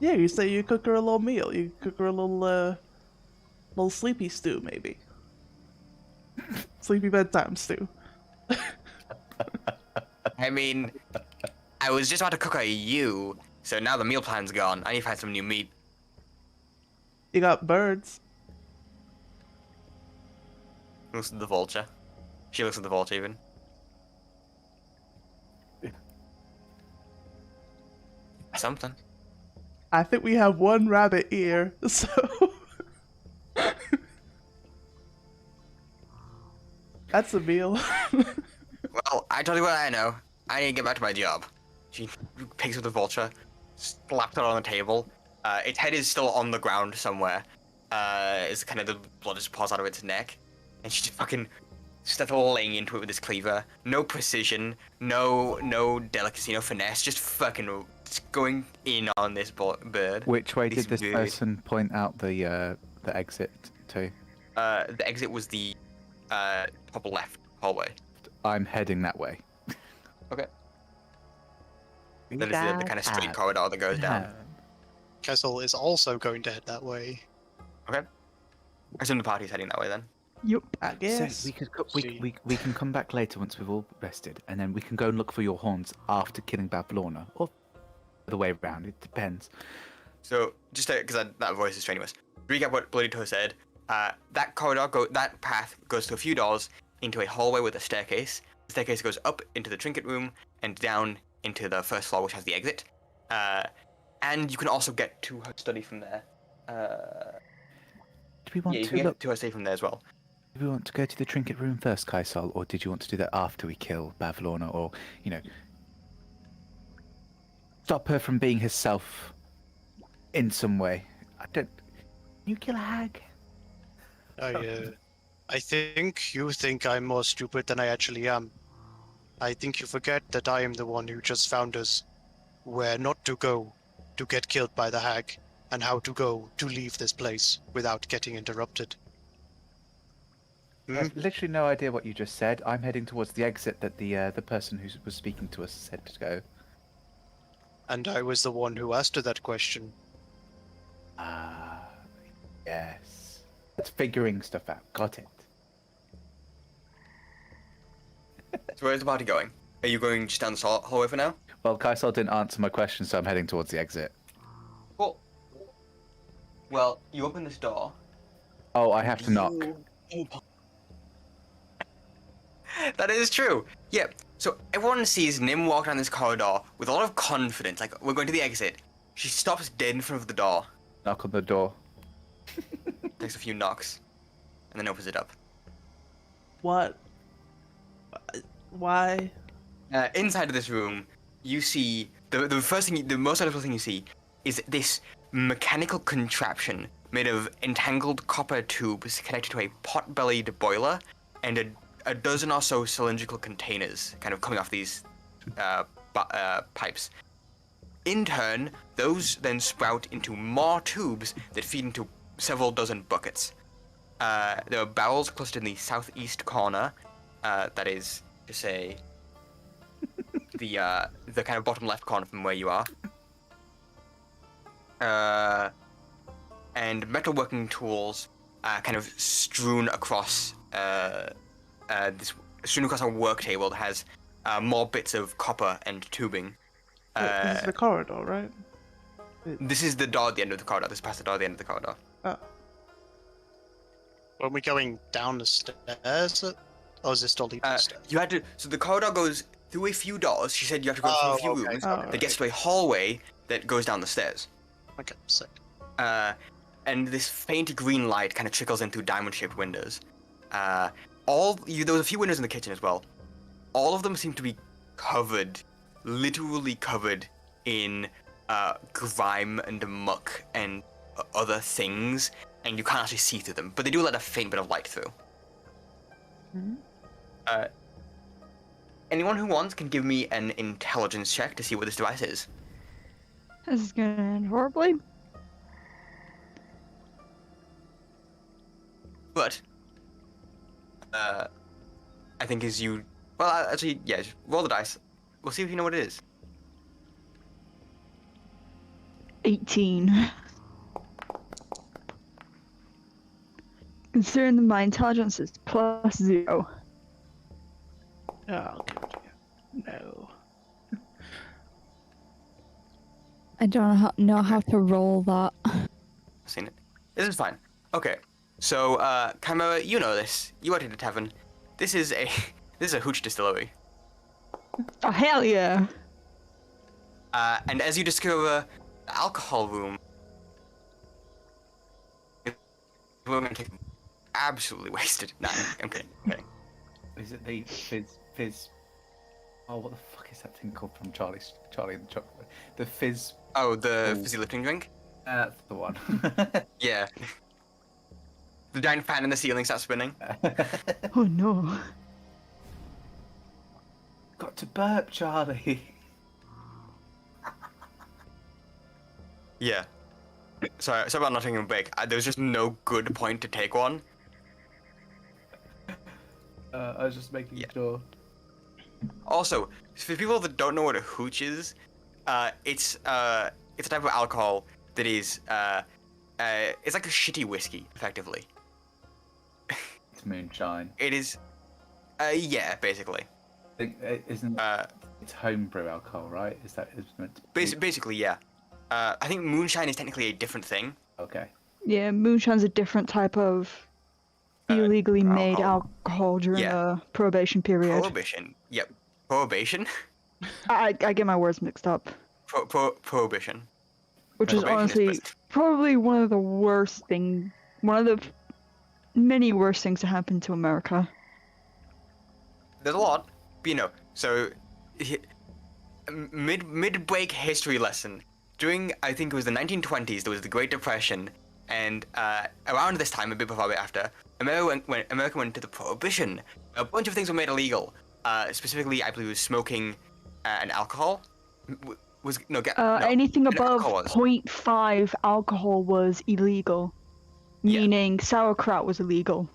Yeah, you say you cook her a little meal. You cook her a little sleepy stew, maybe. Sleepy bedtime stew. I mean, I was just about to cook you, so now the meal plan's gone. I need to find some new meat. You got birds. Looks at the vulture. She looks at the vulture even. Something. I think we have one rabbit ear, so that's a meal. Well, I told you what I know. I need to get back to my job. She picks up the vulture, slaps it on the table. Its head is still on the ground somewhere. It's kind of the blood just pours out of its neck, and she just fucking starts laying into it with this cleaver. No precision, no delicacy, no finesse. Just fucking going in on this bird. Which way This did this bird. person point out the exit to? The exit was the top left hallway. I'm heading that way. Okay. That is the kind of straight corridor that goes down. Kessel is also going to head that way. Okay. I assume the party's heading that way then. Yup. I guess. So we can come back later once we've all rested, and then we can go and look for your horns after killing Bavlorna, or the way around. It depends. So, just because that voice is strenuous. Recap what Bloody Toe said. That that path goes to a few doors into a hallway with a staircase. The staircase goes up into the trinket room and down into the first floor, which has the exit. And you can also get to her study from there. Do we want you to can look? get to her study from there as well. Do we want to go to the trinket room first, Kaisal, or did you want to do that after we kill Bavlorna, or stop her from being herself in some way? I don't. You kill a hag. I think you think I'm more stupid than I actually am. I think you forget that I am the one who just found us where not to go to get killed by the hag, and how to go to leave this place without getting interrupted. I have literally no idea what you just said. I'm heading towards the exit that the person who was speaking to us said to go. And I was the one who asked her that question. Ah, yes. That's figuring stuff out. Got it. So where's the party going? Are you going just down the hallway for now? Well, Kaisal didn't answer my question, so I'm heading towards the exit. Cool. Well, you open this door. Oh, I have to knock. That is true. Yep. So everyone sees Nim walk down this corridor with a lot of confidence. Like, we're going to the exit. She stops dead in front of the door. Knock on the door. Takes a few knocks. And then opens it up. What? Why? Inside of this room, you see... The first thing... The most notable thing you see is this mechanical contraption made of entangled copper tubes connected to a pot-bellied boiler and a dozen or so cylindrical containers kind of coming off these pipes. In turn, those then sprout into more tubes that feed into several dozen buckets. There are barrels clustered in the southeast corner. That is to say, the kind of bottom left corner from where you are. And metalworking tools kind of strewn across a work table that has more bits of copper and tubing. This is the corridor, right? This is the door at the end of the corridor. This is past the door at the end of the corridor. Oh. Are we going down the stairs? Or is this still leading the stairs? You had to. So the corridor goes through a few doors. She said you have to go through a few rooms that gets to a hallway that goes down the stairs. Okay, sick. And this faint green light kind of trickles in through diamond-shaped windows. There was a few windows in the kitchen as well. All of them seem to be covered, literally covered in grime and muck and other things, and you can't actually see through them, but they do let a faint bit of light through. Mm-hmm. Anyone who wants can give me an intelligence check to see what this device is. This is gonna end horribly. But, I think as you... Well, actually, yeah, just roll the dice. We'll see if you know what it is. 18. Considering that my intelligence is +0. Oh, I'll give it to you. No. I don't know how to roll that. I've seen it. This is fine. Okay. So, Chimera, you know this. You worked at a tavern. This is a hooch distillery. Oh, hell yeah! And as you discover the alcohol room, we're going to take absolutely wasted. Nah, I'm kidding. Is it the fizz? Oh, what the fuck is that thing called from Charlie and the Chocolate? The fizz. Oh, the fizzy lifting drink? That's the one. Yeah. The giant fan in the ceiling starts spinning. Oh no. Got to burp, Charlie. Yeah. Sorry about not taking a break. There was just no good point to take one. I was just making sure. Also, for people that don't know what a hooch is, it's a type of alcohol that is it's like a shitty whiskey, effectively. It's moonshine. It is, yeah, basically. Isn't it's homebrew alcohol, right? Is meant to be? Basically, yeah. I think moonshine is technically a different thing. Okay. Yeah, moonshine's a different type of illegally made alcohol during a prohibition period. Prohibition. Yep. Prohibition. I get my words mixed up. Prohibition. Which is honestly probably one of the many worst things to happen to America. There's a lot, but so mid-break history lesson. During, I think it was the 1920s, there was the Great Depression, and around this time, a bit before, a bit after, America went into the Prohibition. A bunch of things were made illegal. Specifically, I believe it was smoking and alcohol. Anything above 0.5 alcohol was illegal, meaning sauerkraut was illegal.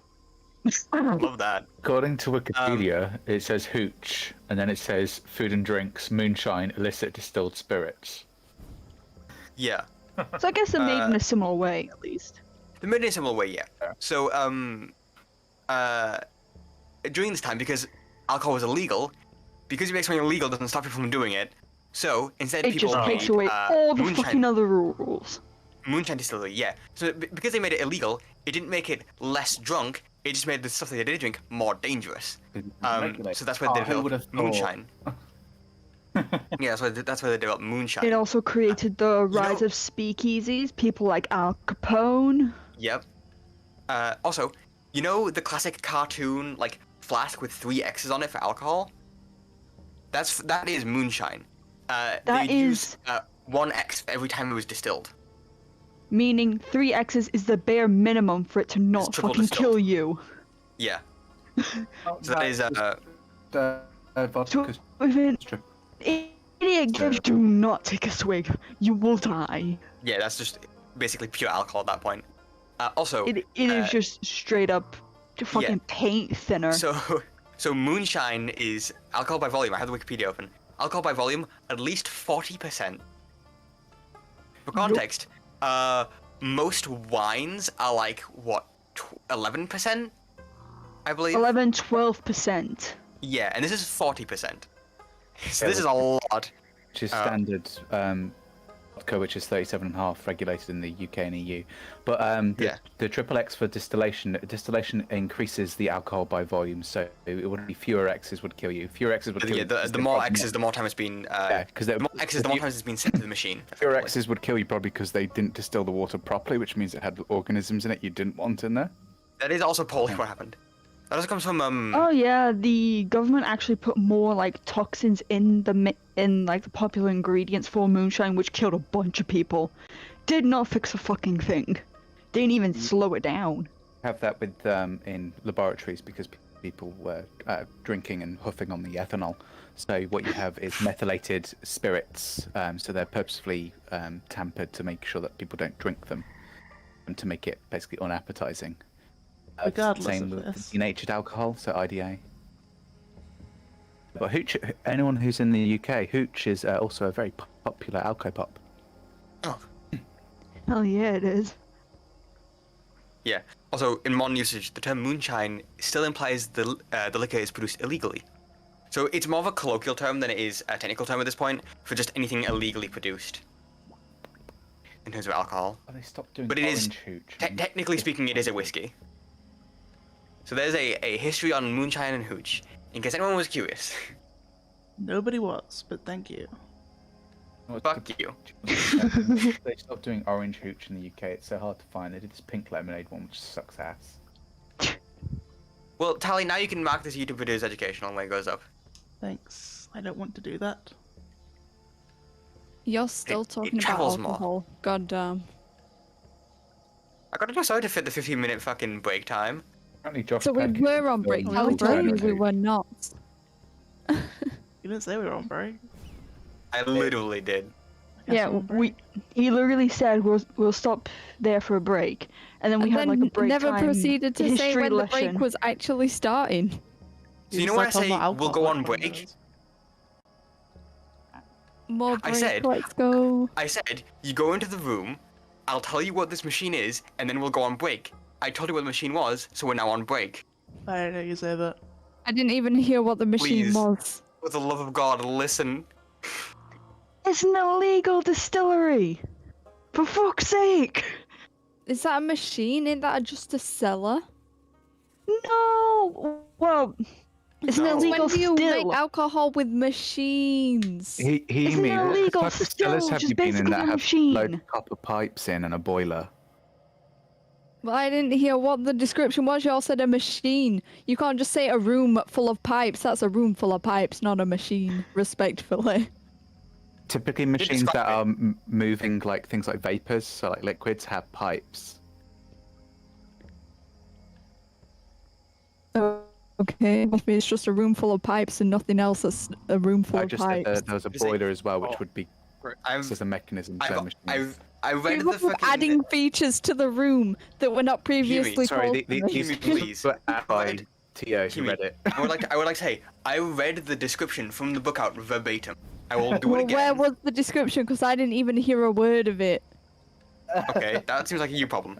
Love that. According to Wikipedia, it says hooch, and then it says food and drinks, moonshine, illicit distilled spirits. Yeah. So I guess they're made in a similar way, at least. They're made in a similar way, yeah. So, during this time, because alcohol was illegal, because you make something illegal doesn't stop people from doing it, so instead people just takes away all the fucking other rules. Moonshine distillery, yeah. So because they made it illegal, it didn't make it less drunk, it just made the stuff that they did drink more dangerous. So that's where they developed moonshine. Yeah, that's where they developed moonshine. It also created the rise of speakeasies, people like Al Capone. Yep. Also, the classic cartoon, like, flask with 3 X's on it for alcohol? That is moonshine. They use 1 X every time it was distilled. Meaning 3 X's is the bare minimum for it to not fucking kill you. Yeah. So that is vodka. Idiot, do not take a swig. You will die. Yeah, that's just basically pure alcohol at that point. Also, it is just straight up fucking paint thinner. So moonshine is alcohol by volume. I have the Wikipedia open. Alcohol by volume, at least 40%. For context, most wines are like, what, 11%? I believe? 12%. Yeah, and this is 40%. So this is a lot. Which is standard vodka, which is 37.5, regulated in the UK and EU. But the triple X for distillation increases the alcohol by volume, so it would be fewer X's would kill you. Fewer X's would kill you. The more X's, the more time it's been. Because the more X's, the more time it's been sent to the machine. Fewer X's would kill you probably because they didn't distill the water properly, which means it had organisms in it you didn't want in there. That is also probably what happened. That also comes from Oh yeah, the government actually put more like toxins in the popular ingredients for moonshine, which killed a bunch of people. Did not fix a fucking thing. Didn't even slow it down. Have that with in laboratories because people were drinking and huffing on the ethanol. So what you have is methylated spirits. So they're purposefully tampered to make sure that people don't drink them, and to make it basically unappetizing. Regardless same of with this. denatured alcohol, so IDA. But hooch, anyone who's in the UK, hooch is also a very popular alcopop. Oh. Hell yeah, it is. Yeah. Also, in modern usage, the term moonshine still implies the liquor is produced illegally. So it's more of a colloquial term than it is a technical term at this point for just anything illegally produced. In terms of alcohol. Oh, they stopped doing but it is, hooch. Technically speaking, it is a whiskey. So there's a history on moonshine and hooch, in case anyone was curious. Nobody was, but thank you. Fuck you. They stopped doing orange hooch in the UK. It's so hard to find. They did this pink lemonade one, which sucks ass. Well, Tally, now you can mark this YouTube video as educational when it goes up. Thanks. I don't want to do that. You're still talking about alcohol. God damn. I gotta go sorry to fit the 15-minute fucking break time. So we were on break. Tally told me we were not. You didn't say we were on break. I literally did. Yeah, he literally said we'll stop there for a break, and then we had like a break never time proceeded to say when the break lesson. was actually starting. So you know when I say we'll go on break? More break, let's go. I said, you go into the room, I'll tell you what this machine is, and then we'll go on break. I told you what the machine was, so we're now on break. I didn't know you say that. I didn't even hear what the machine Please. was. For the love of God, listen. It's an illegal distillery! For fuck's sake! Is that a machine? Ain't that just a cellar? No. Well, it's an No. illegal When do you still. make alcohol with machines? It's an illegal What type of cellars still, have just you been in basically that a have machine. loads of copper pipes in and a boiler? Well, I didn't hear what the description was. You all said a machine. You can't just say a room full of pipes. That's a room full of pipes, not a machine. Respectfully. Typically, machines describe that it. are moving, like things like vapors, so like liquids, have pipes. Okay, must be it's just a room full of pipes and nothing else. That's a room full I of just said pipes. there was a You see- boiler as well, which Oh, would be I've, as a mechanism for machines. I read People the fucking. adding features to the room that were not previously Sorry, told the, to me. these Hiyimi, these please. were added by Read- Theo, who Hiyimi, read it. I would like to say I read the description from the book out verbatim. I will do it Well, again. where was the description? Because I didn't even hear a word of it. Okay, that seems like a you problem.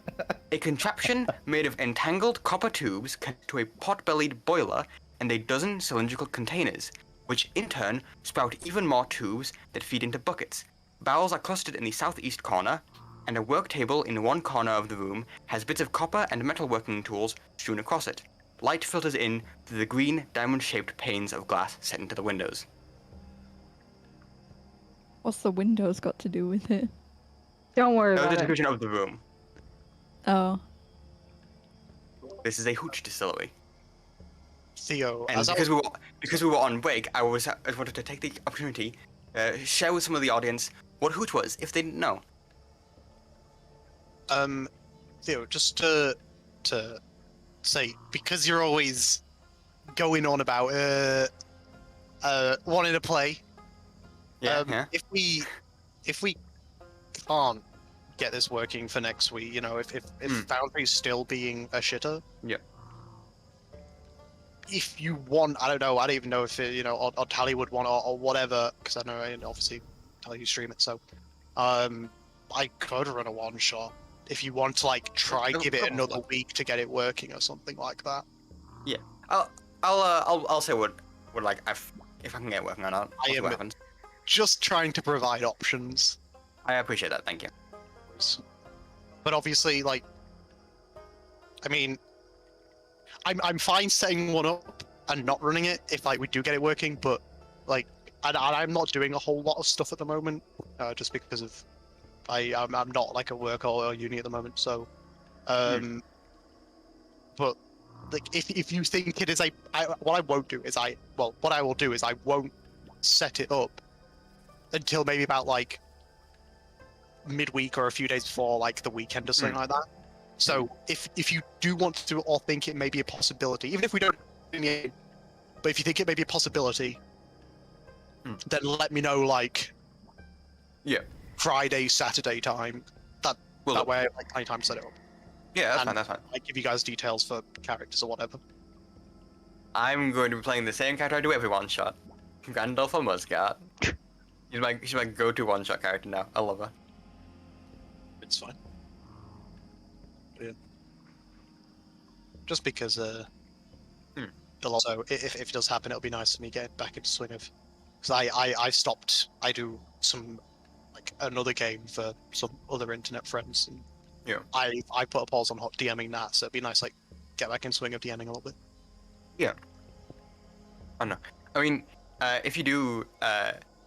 A contraption made of entangled copper tubes connected to a pot-bellied boiler and a dozen cylindrical containers, which in turn sprout even more tubes that feed into buckets. Barrels are clustered in the southeast corner, and a work table in one corner of the room has bits of copper and metalworking tools strewn across it. Light filters in through the green, diamond-shaped panes of glass set into the windows. What's the windows got to do with it? Don't worry That was the about it. description of the room. Oh. This is a hooch distillery. Theo, And as I because we were on break, I wanted to take the opportunity, share with some of the audience what hooch was, if they didn't know. Theo, just to say, because you're always going on about wanting to play. Yeah. If we can't get this working for next week, you know, if Foundry's still being a shitter. Yeah. If you want, I don't even know if it, you know, or Tally would want or whatever, because I know obviously Tally you stream it, so I could run a one shot if you want to like try give it another week to get it working or something like that. Yeah. I'll say what like if I can get it working or not. I I'll see am- what happens. Just trying to provide options. I appreciate that. Thank you. But obviously, like, I mean, I'm fine setting one up and not running it if like we do get it working. But like, I'm not doing a whole lot of stuff at the moment, just because of I'm not like at work or uni at the moment. So, but like if you think it is what I won't do is what I will do is I won't set it up until maybe about like midweek or a few days before like the weekend or something like that. So if you do want to or think it may be a possibility, even if we don't, but if you think it may be a possibility, then let me know like Friday, Saturday time. That way, like anytime to set it up. Yeah, that's fine. I give you guys details for characters or whatever. I'm going to be playing the same character I do every one shot. Gandalf or Muscat. She's my go-to one shot character now. I love her. It's fine. Yeah. Just because also if it does happen, it'll be nice for me getting back into swing of, because I stopped. I do some like another game for some other internet friends, and I put a pause on hot DMing that, so it'd be nice like get back in swing of DMing a little bit. Yeah. I don't know. I mean, if you do,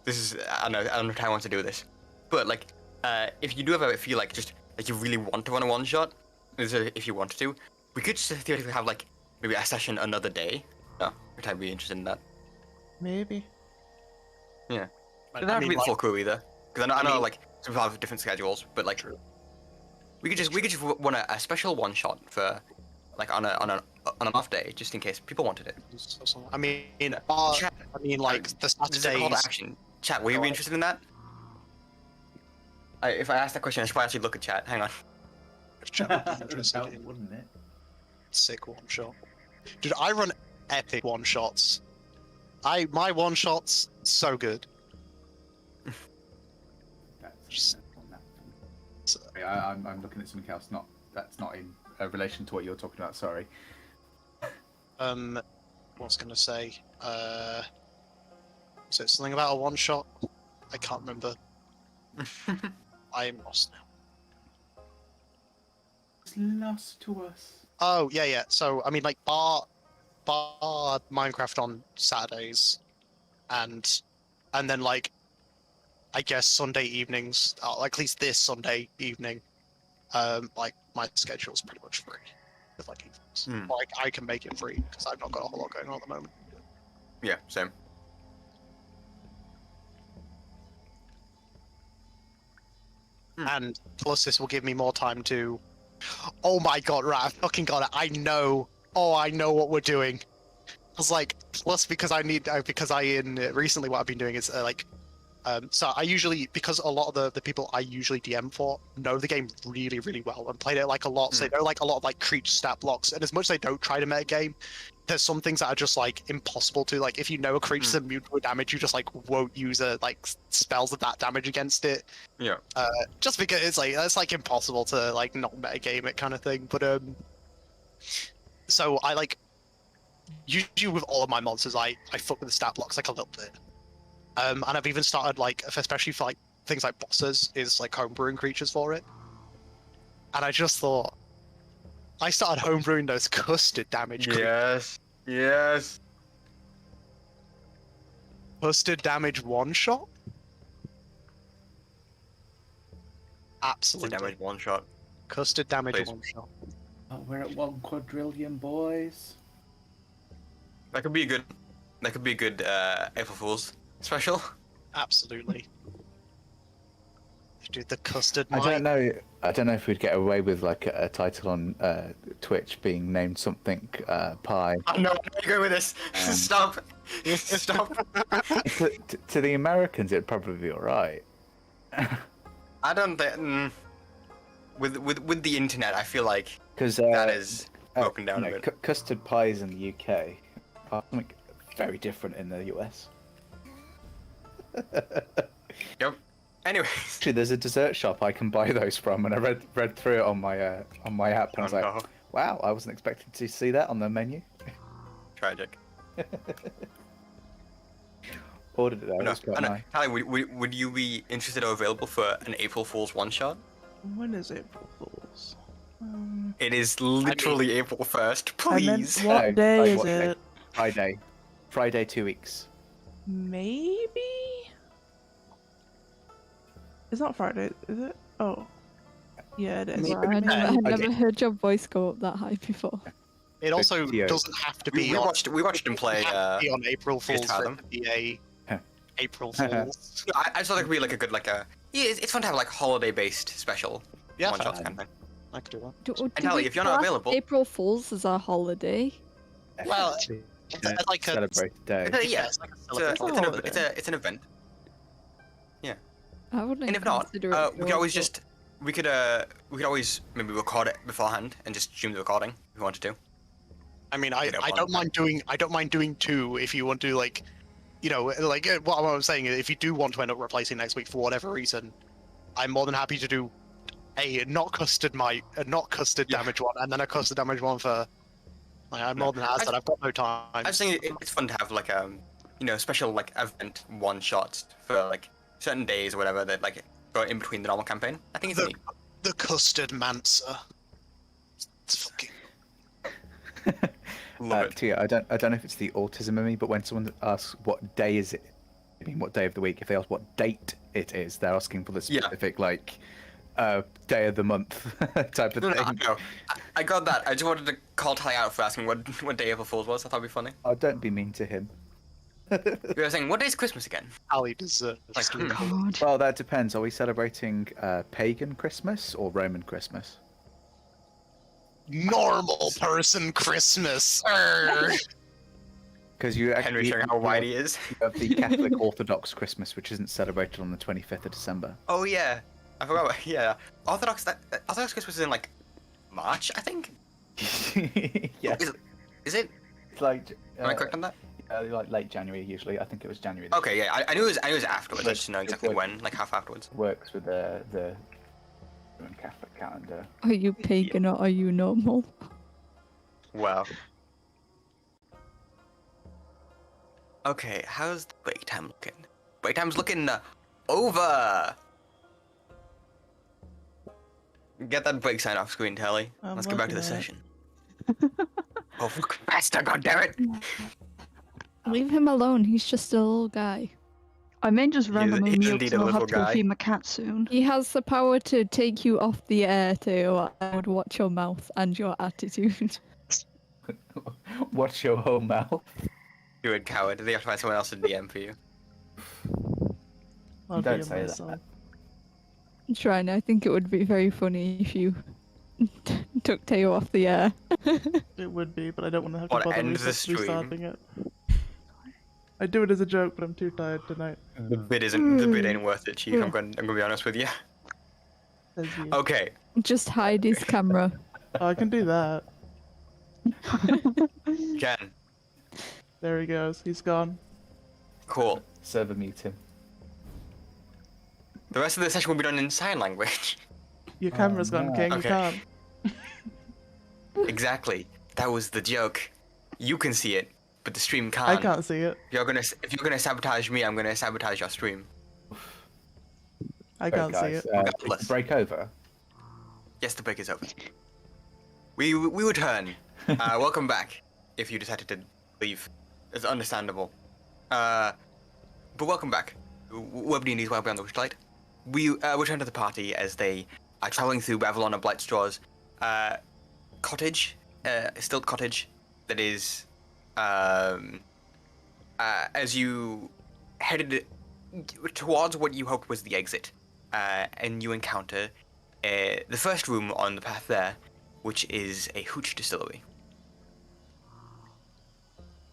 this is I don't know how I want to do this, but like, if you do ever feel like just like you really want to run a one shot, if you wanted to, we could just theoretically have like maybe a session another day. No, would I be interested in that? Maybe. Yeah. I Doesn't have to be the like, full crew either, because I know mean- like some people have different schedules, but like we could just run a special one shot for like on an off day, just in case people wanted it. I mean, Chat, like the This is a call to Saturdays. action. Chat, will you be interested in that? If I ask that question, I should probably actually look at chat. Hang on. Wouldn't it? Sick one shot. Dude, I run epic one shots. My one shots so good. Sorry, I'm looking at something else. That's not in relation to what you're talking about. Sorry. What was I gonna say? So it's something about a one shot. I can't remember. I am lost now. lost to us. Oh yeah. So I mean, like bar Minecraft on Saturdays, and then like I guess Sunday evenings, like at least this Sunday evening, like my schedule's pretty much free with like evenings. Like I can make it free because I've not got a whole lot going on at the moment. Yeah, same. And plus, this will give me more time to. Oh my god! Right, I fucking got it. I know. Oh, I know what we're doing. I was like, plus because recently what I've been doing is so I usually, because a lot of the people I usually DM for know the game really, really well and played it like a lot, so they know like a lot of like creature stat blocks, and as much as they don't try to metagame, there's some things that are just like impossible to, like if you know a creature's immune to damage, you just like won't use like spells of that damage against it. Yeah. Just because it's like impossible to like not metagame it kind of thing. But so I like usually with all of my monsters I fuck with the stat blocks like a little bit. And I've even started like, especially for like things like bosses, is like homebrewing creatures for it. And I just thought, I started homebrewing those custard damage creatures. Yes. Custard damage one shot? Absolutely. Custard damage one shot. Custard damage Please. one shot. Oh, we're at 1 quadrillion, boys. That could be a good April Fool's special. Absolutely. Dude, the custard I don't know if we'd get away with like a title on Twitch being named something pie. Oh no, where are you going with this? Stop. Stop. To the Americans, it'd probably be alright. I don't think. With the internet, I feel like Because that is broken down a bit. Custard pies in the UK are something very different in the US. Yep. Anyways. Actually, there's a dessert shop I can buy those from, and I read through it on my app, and I was like, wow, I wasn't expecting to see that on the menu. Tragic. Ordered it though. No, It's quite I know. nice. Callie, would you be interested or available for an April Fool's one shot? When is April Fool's? It is literally April 1st. I meant, Please. what No, day like is what day? it? Friday 2 weeks. Maybe? It's not Friday, is it? Oh. Yeah, it is. Wow, I never heard your voice go up that high before. It also Theo. doesn't have to We be watched him play. be on April Fool's for Fathom. it to be a April Fool's. I just thought there could be like a good it's fun to have like holiday based special Yeah, one shots kind of thing. I could do that. Do Natalie, we if you're not class available- April Fool's is a holiday. Well, Yeah, it's like a celebrate day. Yeah, it's like a It's, celebration. it's an event. I wouldn't And if not, consider it. we could always we could always maybe record it beforehand and just stream the recording if we wanted to. I mean, Get up I on don't time. mind doing two if you want to, like, you know, like what I'm saying is if you do want to end up replacing next week for whatever reason, I'm more than happy to do a not custard damage one and then a custard damage one for. Like, I'm more than happy. I've got no time. I just think it's fun to have like special like event one shots for like certain days or whatever that like go in between the normal campaign. I think it's neat. The custard mancer. It's fucking. Love it. Tia, I don't know if it's the autism in me, but when someone asks what day is it, I mean what day of the week, if they ask what date it is, they're asking for the specific like day of the month type of thing. No. I got that. I just wanted to call Tally out for asking what day April Fool's was. I thought it'd be funny. Oh, don't be mean to him. We were saying, what day is Christmas again? Ali deserves. Like, God. Well, that depends. Are we celebrating pagan Christmas or Roman Christmas? Normal person Christmas. Because you Henry actually showing how wide he is. you have the Catholic Orthodox Christmas, which isn't celebrated on the 25th of December. Oh yeah, I forgot. Yeah, Orthodox Christmas is in like March, I think. Yeah, Is it? it's like Am I correct on that? like late January usually. I think it was January. Okay, yeah, I knew it was afterwards. I just didn't know exactly like- when, like half afterwards. Works with the Roman Catholic calendar. Are you pagan or are you normal? Wow. Okay, how's the break time looking? Break time's looking over. Get that break sign off screen, Telly. I'm Let's get back to the looking at it. session. Oh, fuck faster, goddammit! Leave him alone. He's just a little guy. I may just randomly he's mute indeed because a I'll have little to go guy. feed my cat soon. He has the power to take you off the air, Theo. I would watch your mouth and your attitude. Watch your whole mouth. You're a coward. They have to find someone else to DM for you. I'll Don't DM say that. myself. Shrine, I think it would be very funny if you took Theo off the air. It would be, but I don't want to have to Or bother end the stream. restarting it. I do it as a joke, but I'm too tired tonight. The bid ain't worth it, Chief. I'm gonna be honest with you. Says you. Okay. Just hide his camera. Oh, I can do that. Jen. There he goes. He's gone. Cool. Server mute him. The rest of the session will be done in sign language. Your camera's gone, no. King. You Okay. can't. Exactly. That was the joke. You can see it, but the stream can't. I can't see it. If you're gonna sabotage me, I'm gonna sabotage your stream. I can't see it. Regardless. Break over. Yes, the break is over. We return. Welcome back. If you decided to leave, it's understandable. But welcome back. WebDND is well beyond the Witchlight. We return to the party as they are traveling through Avalon and Blightstraw's cottage, stilt cottage. That is, as you headed towards what you hoped was the exit, and you encounter the first room on the path there, which is a hooch distillery.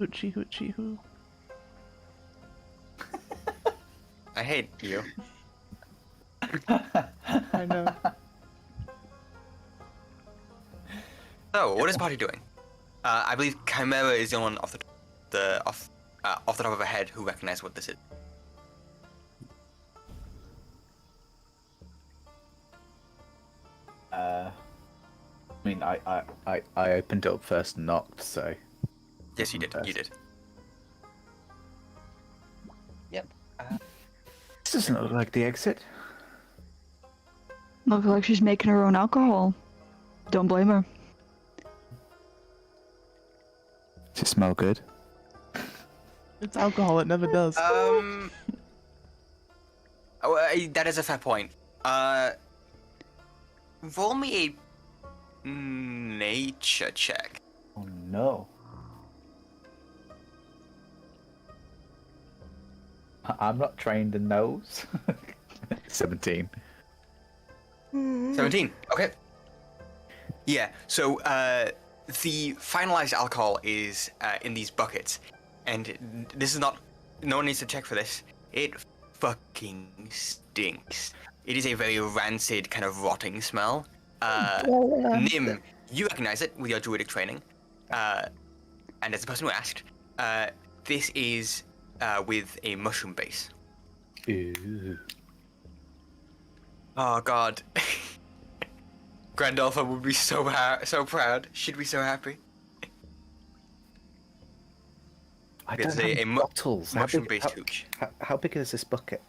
Hoochie hoochie hoo. I hate you. I know. So, what is the party doing? I believe Chimera is the only one off the top of her head who recognizes what this is. I mean, I opened it up first and knocked, so. Yes, you did. You did. Yep. This doesn't look like the exit. Looks like she's making her own alcohol. Don't blame her. Does it smell good? It's alcohol. It never does. That is a fair point. Roll me a nature check. Oh no. I'm not trained in those. 17. 17. Okay. Yeah. So the finalized alcohol is in these buckets, and this is not. No one needs to check for this. It fucking stinks. It is a very rancid, kind of rotting smell. Nim, you recognize it with your druidic training, and as the person who asked, this is with a mushroom base. Ew. Oh god. Grandalfa would be so proud. She'd be so happy. I It's don't a have bottles. mushroom-based hooch. How big is this bucket?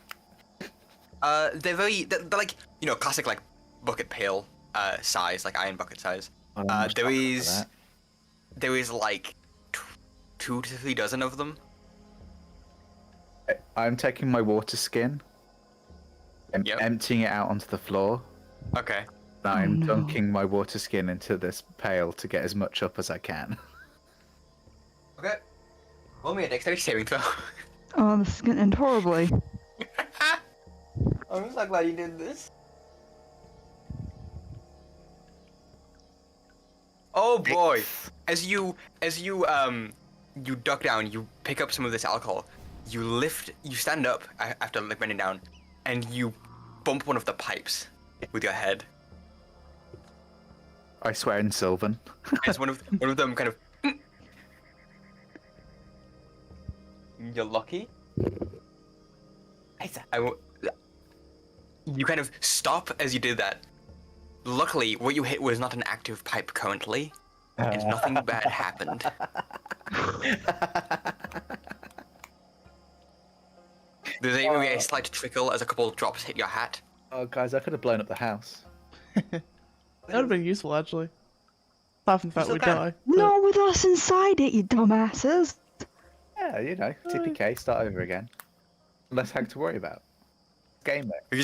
They're like, you know, classic like bucket pail size, like iron bucket size. There is like 2 to 3 dozen of them. I'm taking my water skin and Yep. emptying it out onto the floor. Okay. And I'm no. dunking my water skin into this pail to get as much up as I can. Okay. Roll me a dexterity saving throw. Oh, this is gonna end horribly. I'm so glad you did this. Oh boy! As you duck down, you pick up some of this alcohol. You stand up after like bending down, and you bump one of the pipes with your head. I swear in Sylvan. As one of them kind of. You're lucky. You kind of stop as you did that. Luckily, what you hit was not an active pipe currently, and nothing bad happened. There's maybe a slight trickle as a couple of drops hit your hat. Oh, guys, I could have blown up the house. That would have been useful, actually. Apart from the fact still we can. die. but- Not with us inside it, you dumbasses. Yeah, you know, TPK, start over again. Less hack to worry about. Game mode. We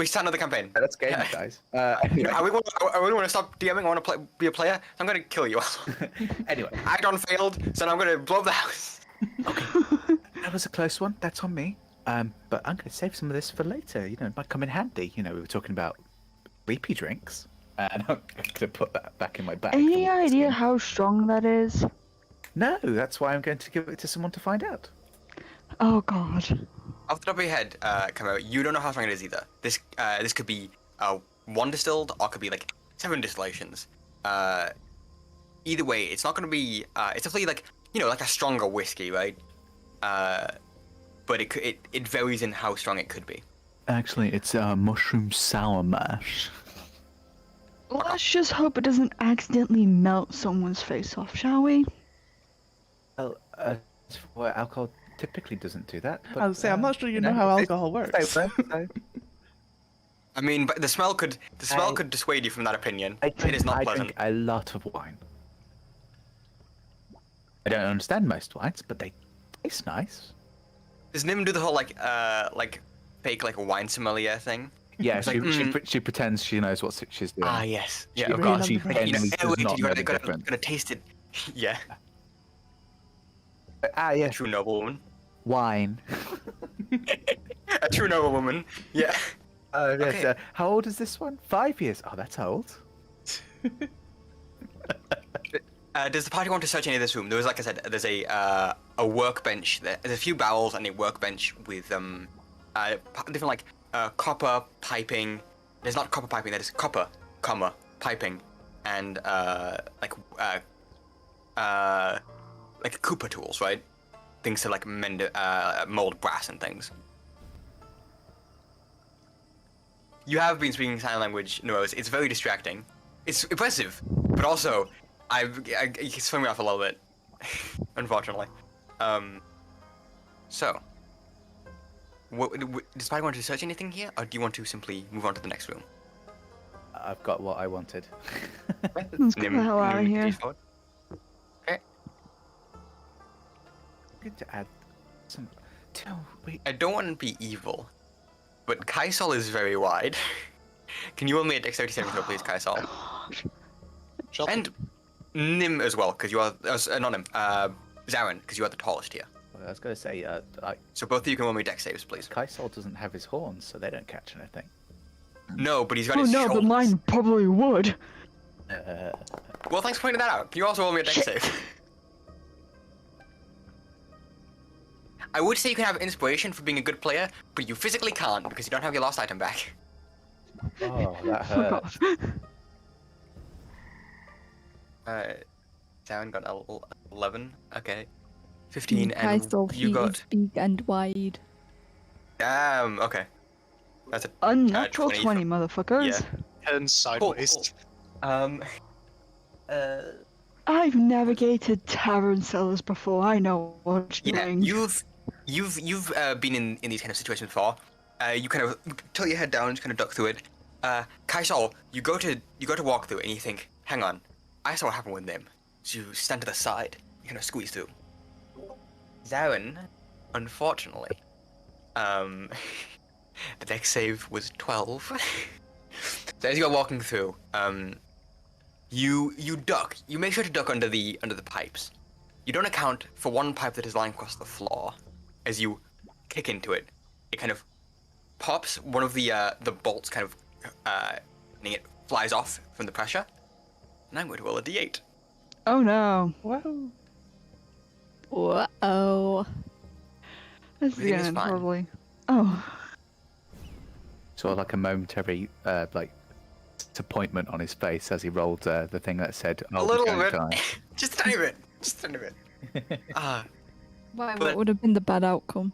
start another campaign. Yeah, that's game, Yeah. guys. I really want to stop DMing. I want to be a player. So I'm gonna kill you all. Anyway, Agon failed, so now I'm gonna blow up the house. that was a close one. That's on me. But I'm going to save some of this for later. You know, it might come in handy. You know, we were talking about sleepy drinks, and I'm going to put that back in my bag. Any idea how strong that is? No, that's why I'm going to give it to someone to find out. Oh god. Off the top of your head, Chimera, you don't know how strong it is either. This could be 1 distilled, or could be like 7 distillations. Either way, it's not going to be. It's definitely like like a stronger whiskey, right? But it varies in how strong it could be. Actually, it's mushroom sour mash. Let's just hope it doesn't accidentally melt someone's face off, shall we? Well, well, alcohol typically doesn't do that. But, I would say, I'm not sure you know how alcohol works. So. I mean, but the smell could dissuade you from that opinion. I It is not I pleasant. drink a lot of wine. I don't understand most wines, but they taste nice. Does Nim do the whole like fake like wine sommelier thing? Yeah, It's like, she pretends she knows what she's doing. Ah, yes. Yeah, She- of really course. love she the You know, genuinely does not know the gotta difference. taste it. Yeah, Ah, a yes, true noblewoman. wine. A true noblewoman. Yeah. Yes, Okay. how old is this one? 5 years. Oh, that's old. Does the party want to search any of this room? There was, like I said, there's a workbench there. There's a few barrels and a workbench with different like copper piping. There's not copper piping. There's copper, piping, and like Cooper tools, right? Things to like mend, mold brass and things. You have been speaking sign language, Narose. It's very distracting. It's impressive, but also, it's throwing me off a little bit, unfortunately. So, does Spy want to search anything here, or do you want to simply move on to the next room? I've got what I wanted. Let's get the hell out of here. please forward. Okay. Good to add some. Oh, wait. I don't want to be evil, but Kaisal is very wide. Can you roll me a dexterity saving throw, please, Kaisal? Sure. And Nim as well, because you are not Nim. Zaren, because you are the tallest here. I was going to say, So both of you can roll me dex saves, please. Kaisal doesn't have his horns, so they don't catch anything. No, but he's got Oh his no, shoulders. but mine probably would. Well, thanks for pointing that out. Can you also roll me a dex save? I would say you can have inspiration for being a good player, but you physically can't because you don't have your last item back. Oh, that Fuck hurt. off. Zaren got 11. Okay. 15, and Kaisel, you he got... is big and wide. Damn, okay. That's a... Unnatural 20 20, motherfuckers. Yeah. Turn sideways. Cool. I've navigated tavern cellars before. I know what you're Yeah, doing. you've been in these kind of situations before. You kind of tilt your head down, just kind of duck through it. Kaisal, you go to walk through, and you think, hang on, I saw what happened with them. So you stand to the side, you kind of squeeze through. Zaren, unfortunately, the dex save was 12. So as you are walking through, you duck. You make sure to duck under the pipes. You don't account for one pipe that is lying across the floor. As you kick into it, it kind of pops. One of the bolts kind of and it flies off from the pressure. And I'm going to roll a d8. Oh no. Wow. Uh-oh. That's Everything the is end, fine. probably. Oh. Sort of like a momentary, disappointment on his face as he rolled the thing that said, A "Oh, little we're bit. going to die." Just a tiny bit. Just a tiny bit. Why, But- what would have been the bad outcome?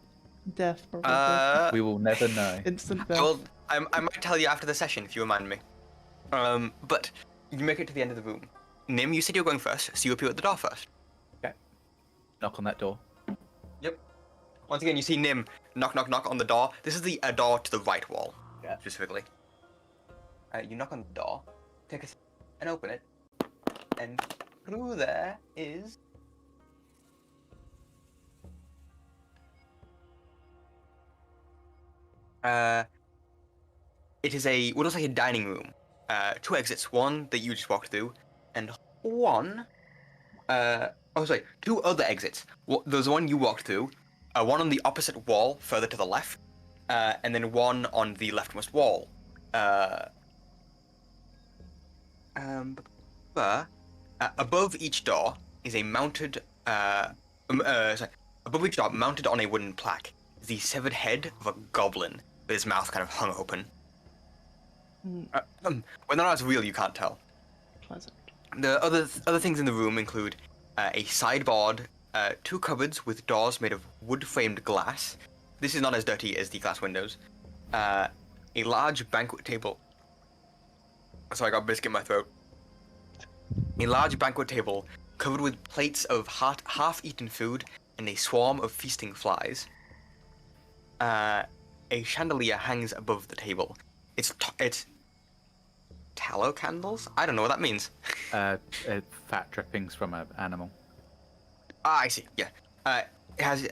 Death, probably. We will never know. Instant death. Well, I might tell you after the session if you remind me. But you make it to the end of the room. Nim, you said you were going first, so you appear at the door first. Knock on that door. Yep. Once again, you see Nim knock, knock, knock on the door. This is the door to the right wall, Yeah. specifically. You knock on the door. Take a and open it. And through there is... it is what looks like a dining room. 2 exits, one that you just walked through, and one... 2 other exits. There's one you walked through, one on the opposite wall, further to the left, and then one on the leftmost wall. Above each door is a mounted... above each door, mounted on a wooden plaque, is the severed head of a goblin, with his mouth kind of hung open. Whether or not it's real, you can't tell. Pleasant. The other things in the room include a sideboard, 2 cupboards with doors made of wood-framed glass. This is not as dirty as the glass windows. A large banquet table. Sorry, I got a biscuit in my throat. A large banquet table covered with plates of half-eaten food and a swarm of feasting flies. A chandelier hangs above the table. It's tallow candles? I don't know what that means. Fat drippings from an animal. Ah, I see. Yeah. It has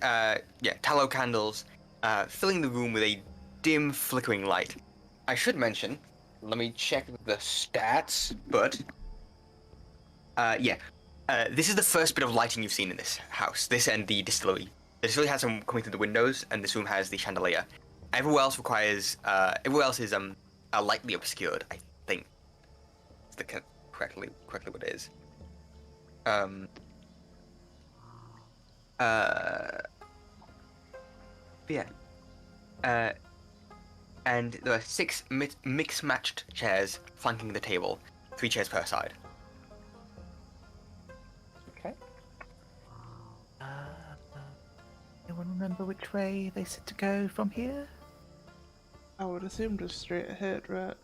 tallow candles, filling the room with a dim, flickering light. I should mention. Let me check the stats. But this is the first bit of lighting you've seen in this house. This and the distillery. The distillery has some coming through the windows, and this room has the chandelier. Everywhere else is lightly obscured. I think. That's correctly what it is. And there are 6 mix-matched chairs flanking the table, 3 chairs per side. Okay. Anyone remember which way they said to go from here? I would assume just straight ahead, right?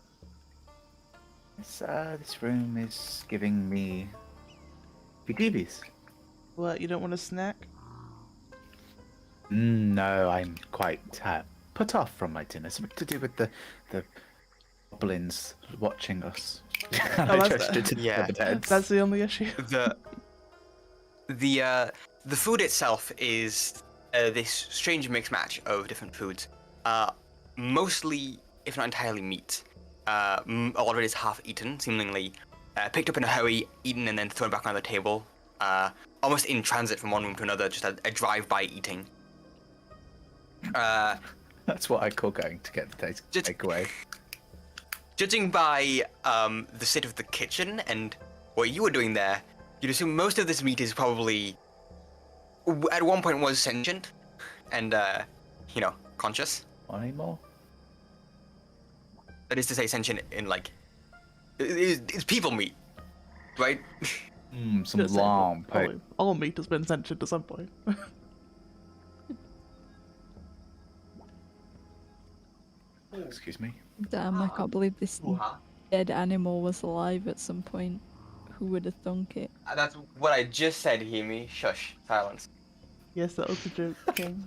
This room is giving me heebie-jeebies. What, you don't want a snack? No, I'm quite put off from my dinner. Something to do with the goblins watching us. I gestured to the severed heads. That's the only issue. The food itself is this strange mixed match of different foods. Mostly, if not entirely, meat. A lot of it is half-eaten, seemingly picked up in a hurry, eaten, and then thrown back on the table. Almost in transit from one room to another, just a drive-by eating. That's what I call going to get the takeaway. Judging by the state of the kitchen and what you were doing there, you'd assume most of this meat is probably, at one point, was sentient and, conscious. Want any more? That is to say, sentient in, it's people meat, right? Some long pipe. All meat has been sentient at some point. Excuse me. Damn, I can't believe this dead animal was alive at some point. Who would have thunk it? That's what I just said, Hiyimi. Shush. Silence. Yes, that was a joke, King.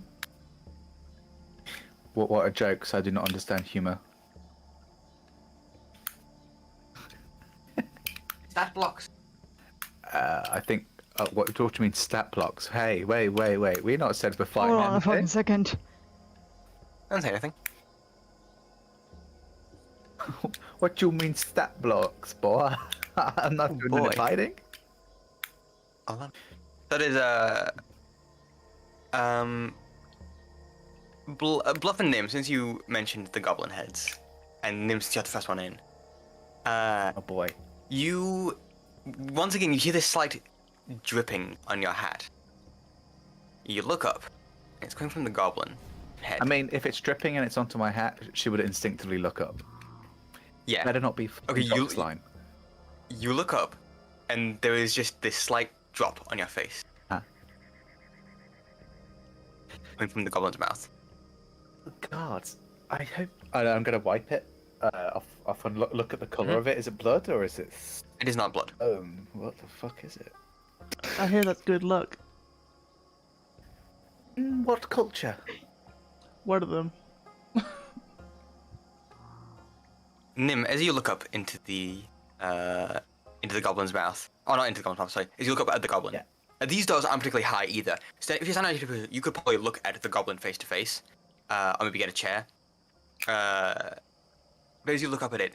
What a joke, so I do not understand humour. Stat blocks. I think... what do you mean stat blocks? Hey, wait. We're not said we're fighting Hold on a anything. fucking second. I don't say anything. What do you mean stat blocks, boy? I'm not doing any fighting. That is Bluff and Nim, since you mentioned the goblin heads, and Nim, since you're the first one in. Oh boy. You once again you hear this slight dripping on your hat. You look up, and it's coming from the goblin head. I mean, if it's dripping and it's onto my hat, she would instinctively look up. Yeah. Better not be Okay, line. You look up, and there is just this slight drop on your face. Huh? Coming from the goblin's mouth. Oh, God, I hope... I'm going to wipe it off and look at the colour of it. Is it blood or is it... It is not blood. What the fuck is it? I hear that's good luck. What culture? One of them. Nim, as you look up into the into the goblin's mouth. Oh, not into the goblin's mouth, sorry. As you look up at the goblin. Yeah. These doors aren't particularly high either. So if you're standing at you could probably look at the goblin face to face, or maybe get a chair. But as you look up at it,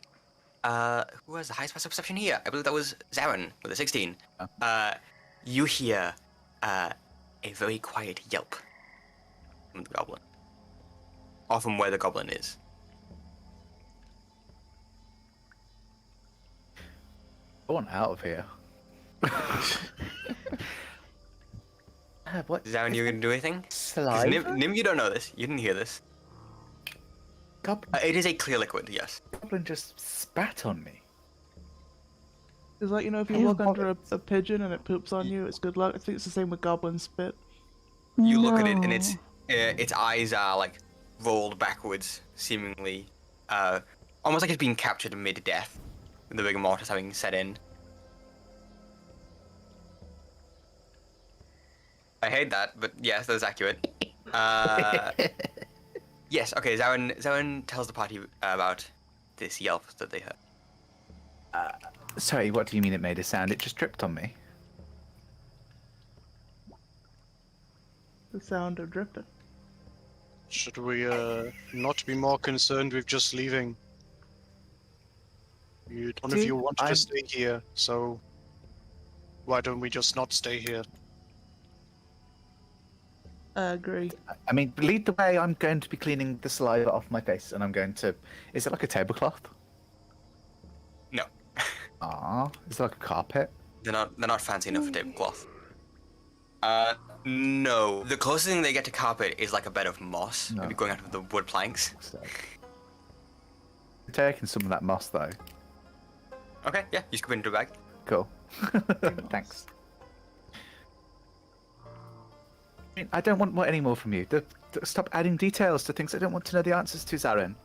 who has the highest passive perception here? I believe that was Zaren with a 16. Oh. You hear a very quiet yelp from the goblin, or from where the goblin is. I want out of here. What? Zaren, you gonna do anything? 'Cause Saliva? Nim, you don't know this. You didn't hear this. Goblin, It is a clear liquid, yes. goblin just spat on me. It's like, you know, if you Ew. walk under a pigeon and it poops on you, it's good luck. I think it's the same with goblin spit. You look at it, and No. its eyes are like rolled backwards, seemingly, almost like it's being captured mid-death, with the rigor mortis having set in. I hate that, but yes, that's accurate. Yes, okay. Zaren tells the party about this yelp that they heard. Sorry, what do you mean it made a sound? It just dripped on me. The sound of dripping. Should we not be more concerned with just leaving? None of you want to stay here, so why don't we just not stay here? I agree. I mean, lead the way. I'm going to be cleaning the saliva off my face, and I'm going to. Is it like a tablecloth? No, Ah, is it like a carpet? they're not fancy enough for tablecloth. No. The closest thing they get to carpet is like a bed of moss, No. maybe going out of the wood planks. So. Taking some of that moss though. Okay, yeah, you scoop it into a bag. Cool. Thanks. I mean, I don't want any more from you. Stop adding details to things I don't want to know the answers to, Zaren.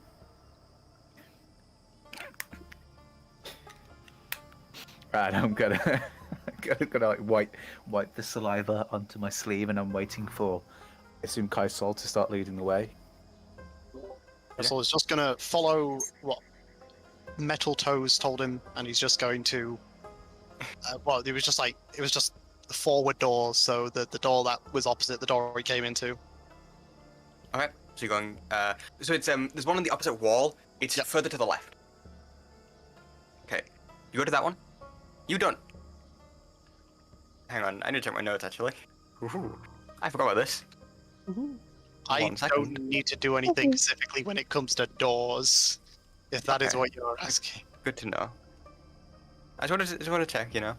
Right, I'm gonna like wipe the saliva onto my sleeve, and I'm waiting for, I assume, Kaisol to start leading the way. So he's just gonna follow what Metal Toes told him, and he's just going to. Well, it was just the forward door, so the door that was opposite the door he came into. Okay, so you're going. So it's there's one on the opposite wall. It's further to the left. Okay, you go to that one. You don't. Hang on, I need to check my notes actually. Ooh, I forgot about this. Ooh. I 1 second. don't need to do anything specifically when it comes to doors, if that is Okay. what you're asking. Good to know. I just want to check, you know.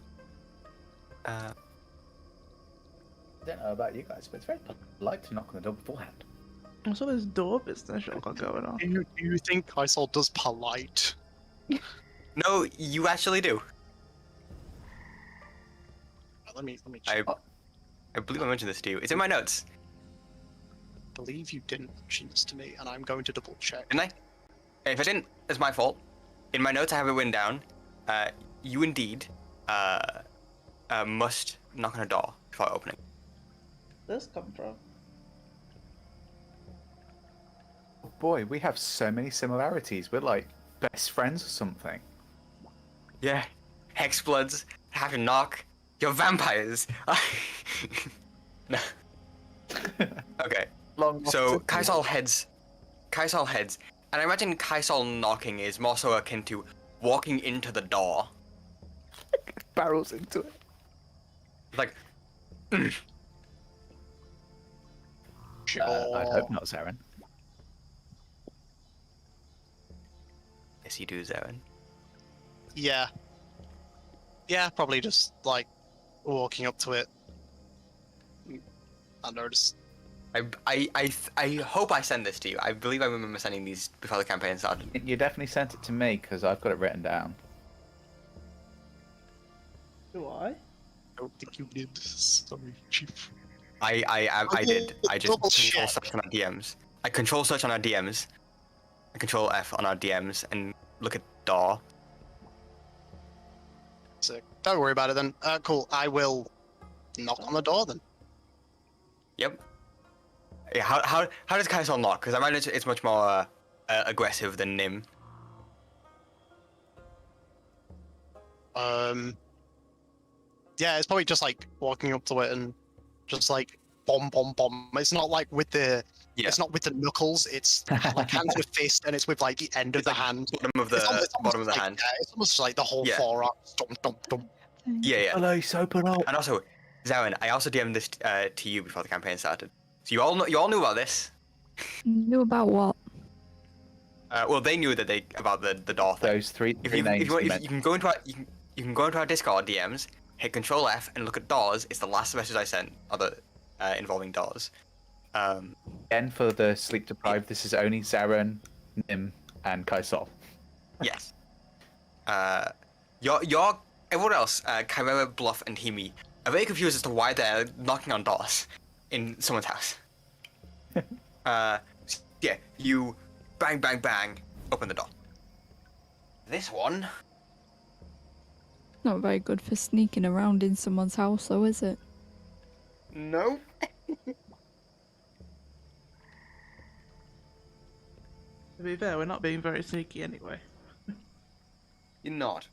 I don't know about you guys, but it's very polite to knock on the door beforehand. What's all this door business y'all got going on? Do you think Kaisol does polite? No, you actually do. Let me check. I believe I mentioned this to you. It's in my notes, I believe you didn't mention this to me, and I'm going to double check. didn't I? If I didn't, it's my fault. In my notes, I have it written down. You indeed must knock on a door before opening. Where's this come from? Oh boy, we have so many similarities. We're like best friends or something. Yeah, hexbloods have to knock. You're vampires. No. Okay. So Kaisal heads, and I imagine Kaisal knocking is more so akin to walking into the door. barrels into it. Like, Sure. I hope not, Zaren. yes, you do, Zaren. Yeah. Yeah, probably just like walking up to it. Unnoticed. I hope I send this to you. I believe I remember sending these before the campaign started. You definitely sent it to me because I've got it written down. Do I? I don't think you did. Sorry, Chief. I did. I just Double control check. search on our DMs. I control search on our DMs. I control F on our DMs and look at door. Sick. Don't worry about it then. Cool. I will knock on the door then. Yep. Yeah. How does Kaisal knock? Because I imagine it's much more aggressive than Nim. Yeah, it's probably just like walking up to it and just like bomb, bomb, bomb. It's not like with the Yeah. it's not with the knuckles. It's like hands with fist, and it's with like the end of It's the like hand. bottom of the It's almost bottom of the like, hand. Yeah, it's almost like the whole Yeah. forearm. Dum, dum, dum. Yeah, yeah. Police, open up. And also, Zaren, I also DM'd this to you before the campaign started. So you all knew about this. Knew about what? Well, they knew that about the door thing. Those three If names you, want, you if you can go into our you can go into our Discord DMs, hit Control F, and look at doors. It's the last message I sent, involving doors. Again, for the sleep deprived, this is only Zaren, Nim, and Kaisol. Yes. Your everyone else, Chimera, Bluff, and Hiyimi, are very confused as to why they're knocking on doors in someone's house. Yeah, you bang, bang, bang, open the door. This one. Not very good for sneaking around in someone's house, though, is it? No. To be fair, we're not being very sneaky anyway. You're not.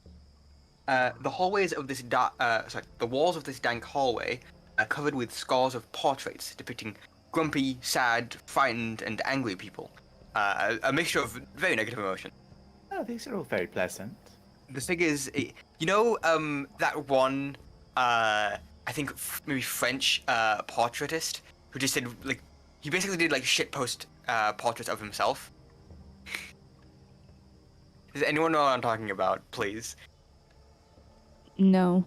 The hallways of this the walls of this dank hallway are covered with scores of portraits depicting grumpy, sad, frightened, and angry people. A mixture of very negative emotion. Oh, these are all very pleasant. The thing is, that one, I think maybe French portraitist who just did he basically did shitpost portraits of himself. Does anyone know what I'm talking about? Please. No.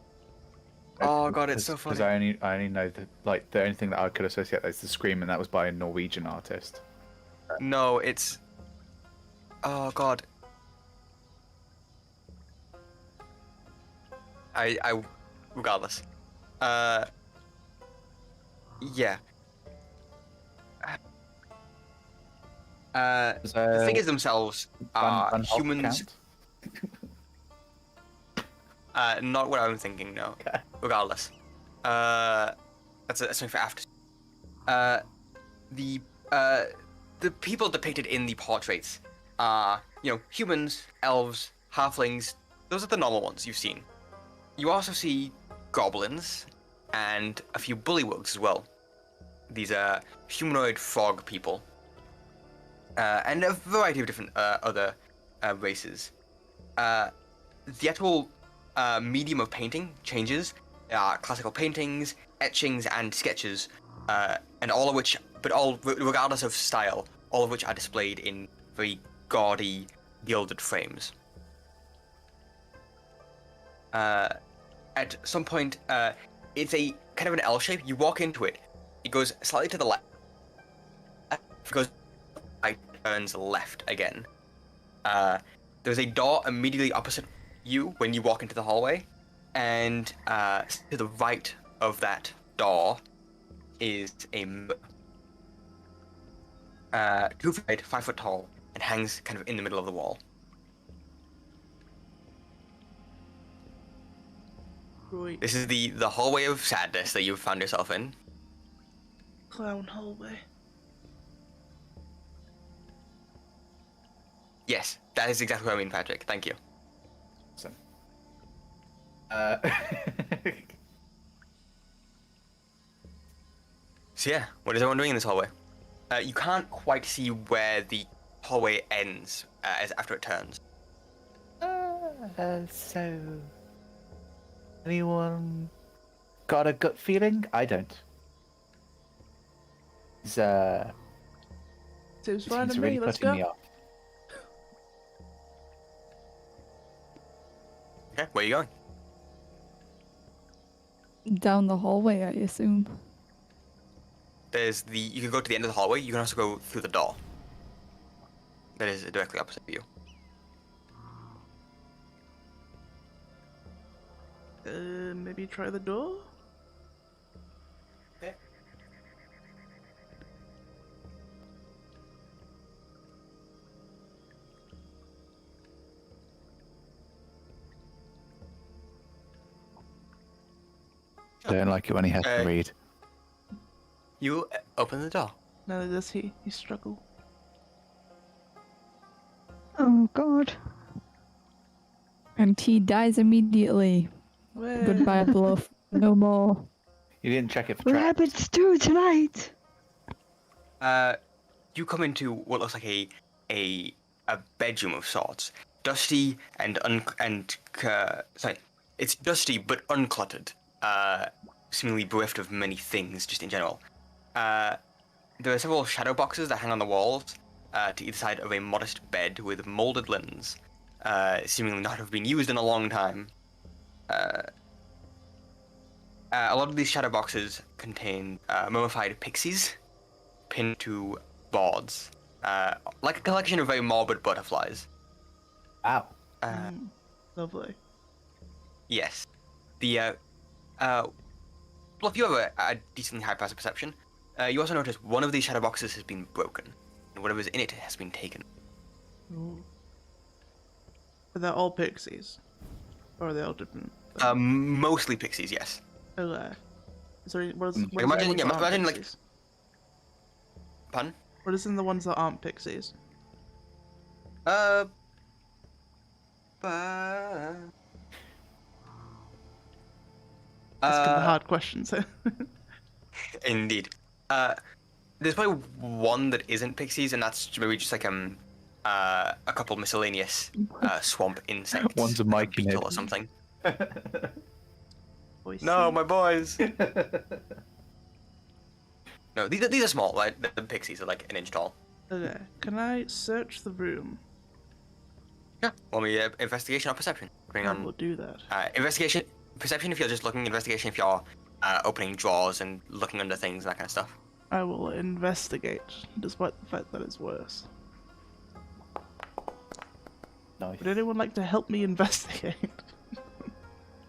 Oh god, it's so funny. Because I only know that the only thing that I could associate is the Scream, and that was by a Norwegian artist. No, it's. Oh god. I regardless. Yeah. The figures themselves are Van Gogh humans. count? Not what I'm thinking. No. Okay. Regardless. That's something for after. The people depicted in the portraits are, humans, elves, halflings. Those are the normal ones you've seen. You also see goblins and a few bullywugs as well. These are humanoid frog people. And a variety of different other races. The actual medium of painting changes. Classical paintings, etchings, and sketches, and all of which, regardless of style, all of which are displayed in very gaudy, gilded frames. At some point, it's a kind of an L shape. You walk into it. It goes slightly to the left. It goes right, turns left again. There's a door immediately opposite you when you walk into the hallway, and to the right of that door is a 2 feet, 5 foot tall, and hangs kind of in the middle of the wall. Right. This is the hallway of sadness that you've found yourself in. Clown hallway. Yes, that is exactly what I mean, Patrick. Thank you. Awesome. So yeah, what is everyone doing in this hallway? You can't quite see where the hallway ends as after it turns. So, anyone got a gut feeling? I don't. It's, Seems fine seems to really me. Let's putting go. me off. Okay, where are you going? Down the hallway, I assume. You can go to the end of the hallway. You can also go through the door. That is directly opposite of you. Maybe try the door? Okay. I don't like it when he has to Uh, read. You open the door. Neither does he. He struggled. Oh god. And T dies immediately. Well, Goodbye, Bluff. No more. You didn't check it for What traps. happened to stew tonight? You come into what looks like a bedroom of sorts, dusty and sorry, it's dusty but uncluttered, seemingly bereft of many things just in general. There are several shadow boxes that hang on the walls, to either side of a modest bed with molded linens, seemingly not have been used in a long time. A lot of these shadow boxes contain mummified pixies pinned to boards, like a collection of very morbid butterflies. Ow. lovely. Yes. The Bluff, you have a decently high passive perception. You also notice one of these shadow boxes has been broken, and whatever's in it has been taken. Ooh. But they're all pixies, or are they all different? Mostly pixies, yes. Okay. So what is? Imagine, yeah, imagine like. Pardon? What is in the ones that aren't pixies? Asking the hard questions. Indeed. There's probably one that isn't pixies, and that's maybe just like a couple miscellaneous swamp insects. One's a like mic beetle nib. or something. Boys, No, see? my boys. No, these are small. Like the pixies are like an inch tall. Okay. Can I search the room? Yeah. Want me investigation or perception? Depending I will on do that. investigation, perception if you're just looking. Investigation if you're opening drawers and looking under things and that kind of stuff. I will investigate, despite the fact that it's worse. Nice. Would anyone like to help me investigate?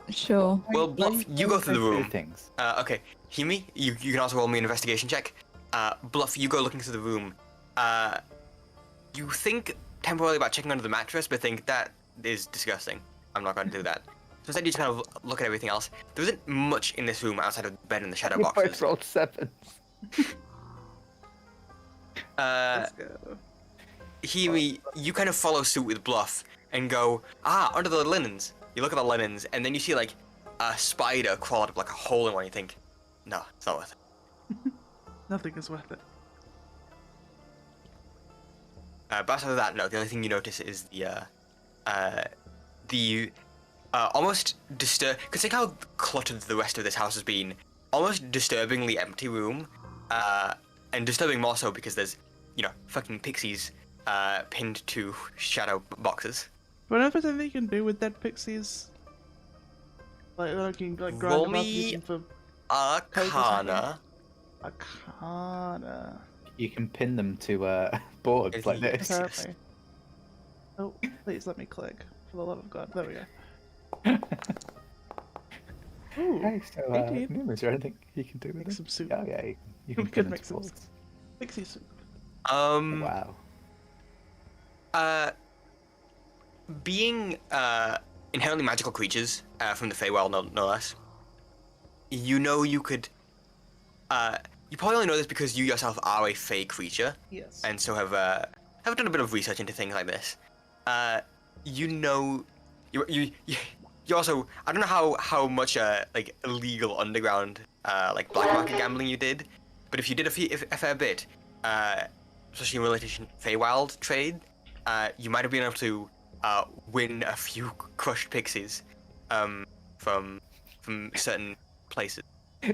Sure. Well, Bluff, you go through the room. Things. Okay, Hiyimi, you can also roll me an investigation check. Bluff, you go looking through the room. You think temporarily about checking under the mattress, but think that is disgusting. I'm not going to do that. So instead, you just kind of look at everything else. There isn't much in this room outside of the bed and the shadow You boxes. both rolled 7s. Let's go. Hiyimi, you kind of follow suit with Bluff and go, under the linens. You look at the linens, and then you see like a spider crawl out of like a hole in one. You think, no, it's not worth it. Nothing is worth it. But outside of that, no. The only thing you notice is the almost considering how cluttered the rest of this house has been, almost disturbingly empty room, and disturbing more so because there's, fucking pixies pinned to shadow boxes. Do I know if there's anything you can do with dead pixies? Like you can grind Roll them up, me use them for Arcana. Arcana. You can pin them to boards If like you- this. Apparently. Oh, please let me click. For the love of God. There we go. Ooh, Okay, so, 18. Nim, is there anything you can do with Make it? some soup. Oh, yeah, you We can could pin them make to some boards. pixie soup. Wow. Being inherently magical creatures from the Feywild, no less. You could. You probably only know this because you yourself are a Fey creature, Yes. and so have done a bit of research into things like this. You also, I don't know how much like illegal underground like black market gambling you did, but if you did a fair bit, especially in relation to Feywild trade, you might have been able to win a few crushed pixies from certain places.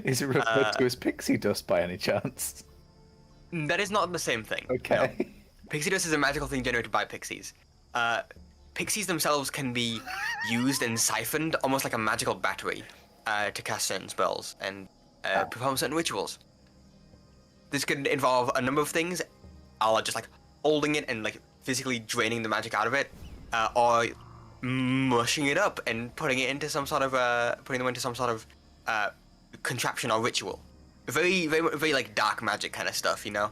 Is it referred to as pixie dust by any chance? That is not the same thing. Okay. No. Pixie dust is a magical thing generated by pixies. Pixies themselves can be used and siphoned almost like a magical battery to cast certain spells and perform certain rituals. This could involve a number of things, just like holding it and like physically draining the magic out of it, or mushing it up and putting them into some sort of contraption or ritual. Very, very, very like dark magic kind of stuff, Now,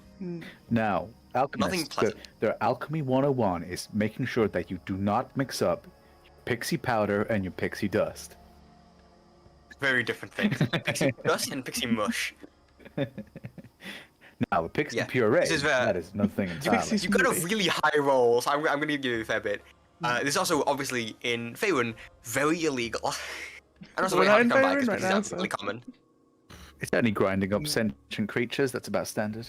Nothing alchemists, pleasant. their alchemy 101 is making sure that you do not mix up pixie powder and your pixie dust. Very different things. Pixie dust and pixie mush. Now, the pixie Yeah, puree, this is, that is nothing entirely. Pixie You got a smoothie. really high roll, so I'm gonna give you a fair bit. This is also obviously in Faerun very illegal. And also We're very not hard in to come by Faerun because right now, it's really common. It's only grinding up sentient creatures. That's about standard.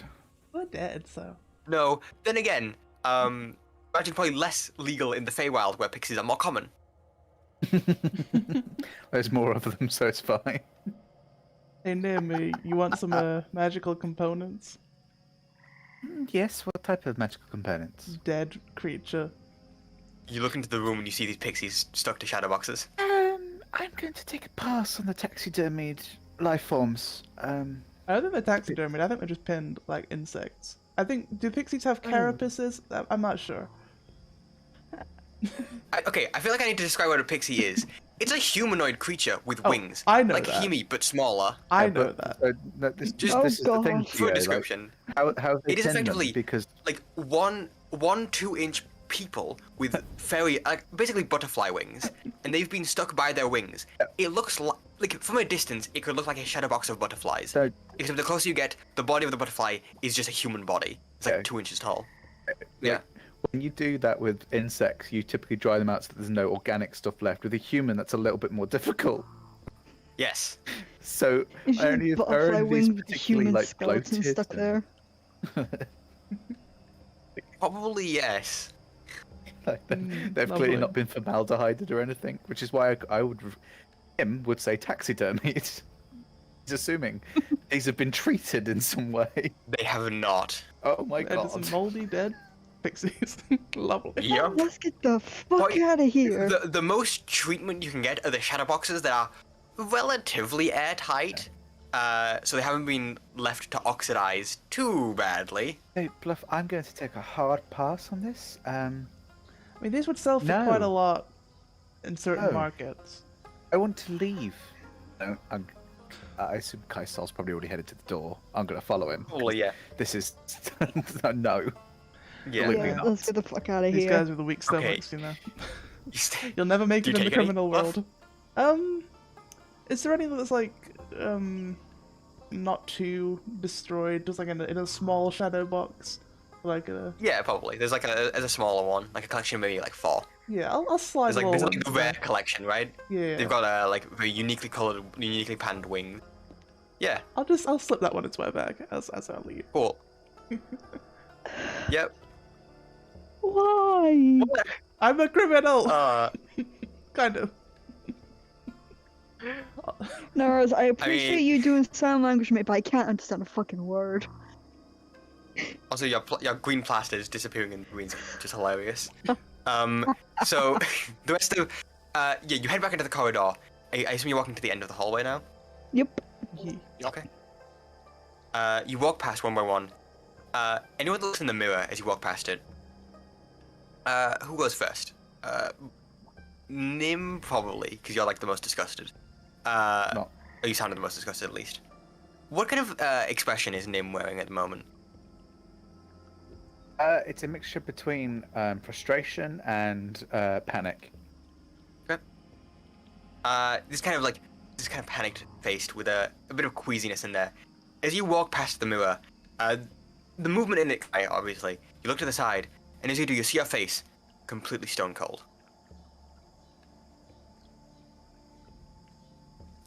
We're dead, so. No, then again, imagine probably less legal in the Feywild where pixies are more common. There's more of them, so it's fine. Hey Nim, you want some magical components? Yes, what type of magical components? Dead creature. You look into the room and you see these pixies stuck to shadow boxes. I'm going to take a pass on the taxidermied life forms. I don't think they're taxidermied. I think they're just pinned like insects. I think, do pixies have carapaces? I'm not sure. I feel like I need to describe what a pixie is. It's a humanoid creature with wings. I know like that. Hiyimi, but smaller. I know that. This Oh, is the thing. God. Full Theo, description. Like, how they It is tend them, effectively because like 2-inch people with very basically butterfly wings, and they've been stuck by their wings. It looks like from a distance, it could look like a shadow box of butterflies. So- Except the closer you get, the body of the butterfly is just a human body. It's like Okay. 2 inches tall. Yeah. when you do that with insects, you typically dry them out so that there's no organic stuff left. With a human, that's a little bit more difficult. Yes. So It's just only butterfly these wings with particularly human like skeletons bloated stuck and- there. Probably yes. Like, they've clearly lovely. not been formaldehyded or anything, which is why him would say taxidermied. He's assuming these have been treated in some way. They have not. Oh my They're god. just moldy dead pixies. Lovely. Yep. Let's get the fuck But out of here. The most treatment you can get are the shadow boxes that are relatively airtight. So they haven't been left to oxidize too badly. Hey, Bluff, I'm going to take a hard pass on this. I mean, these would sell for No. quite a lot in certain No. markets. I want to leave. No, I assume Kaisal's probably already headed to the door. I'm going to follow him. Probably, yeah. This is... no. Yeah. Believe me Yeah, not. let's get the fuck out of These here. guys with the weak Okay. stomachs, you know. You stay- You'll never make Do it you in the take any, criminal Bluff? world. Is there anything that's like, not too destroyed, just like in a small shadow box? Like a... Yeah, probably. There's like a smaller one, like a collection of maybe like 4. Yeah, I'll slide There's more like the ones rare there. collection, right? Yeah. They've got like very uniquely colored, uniquely panned wings. Yeah, I'll slip that one into my bag as I leave. cool. Yep. Why? I'm a criminal! Uh, Kind of. Narose, I appreciate mean- you doing sign language, mate, but I can't understand a fucking word. Also, your green plaster is disappearing in the greens, just hilarious. So the rest of, yeah, you head back into the corridor. I assume you're walking to the end of the hallway now. Yep. Yeah. Okay. You walk past one by one. Anyone that looks in the mirror as you walk past it? Who goes first? Nim probably, because you're like the most disgusted. No. Or you sounded the most disgusted at least. What kind of expression is Nim wearing at the moment? It's a mixture between frustration and panic. Okay. This kind of panicked faced with a bit of queasiness in there. As you walk past the mirror, the movement in it, obviously, you look to the side, and as you do, you see your face completely stone cold.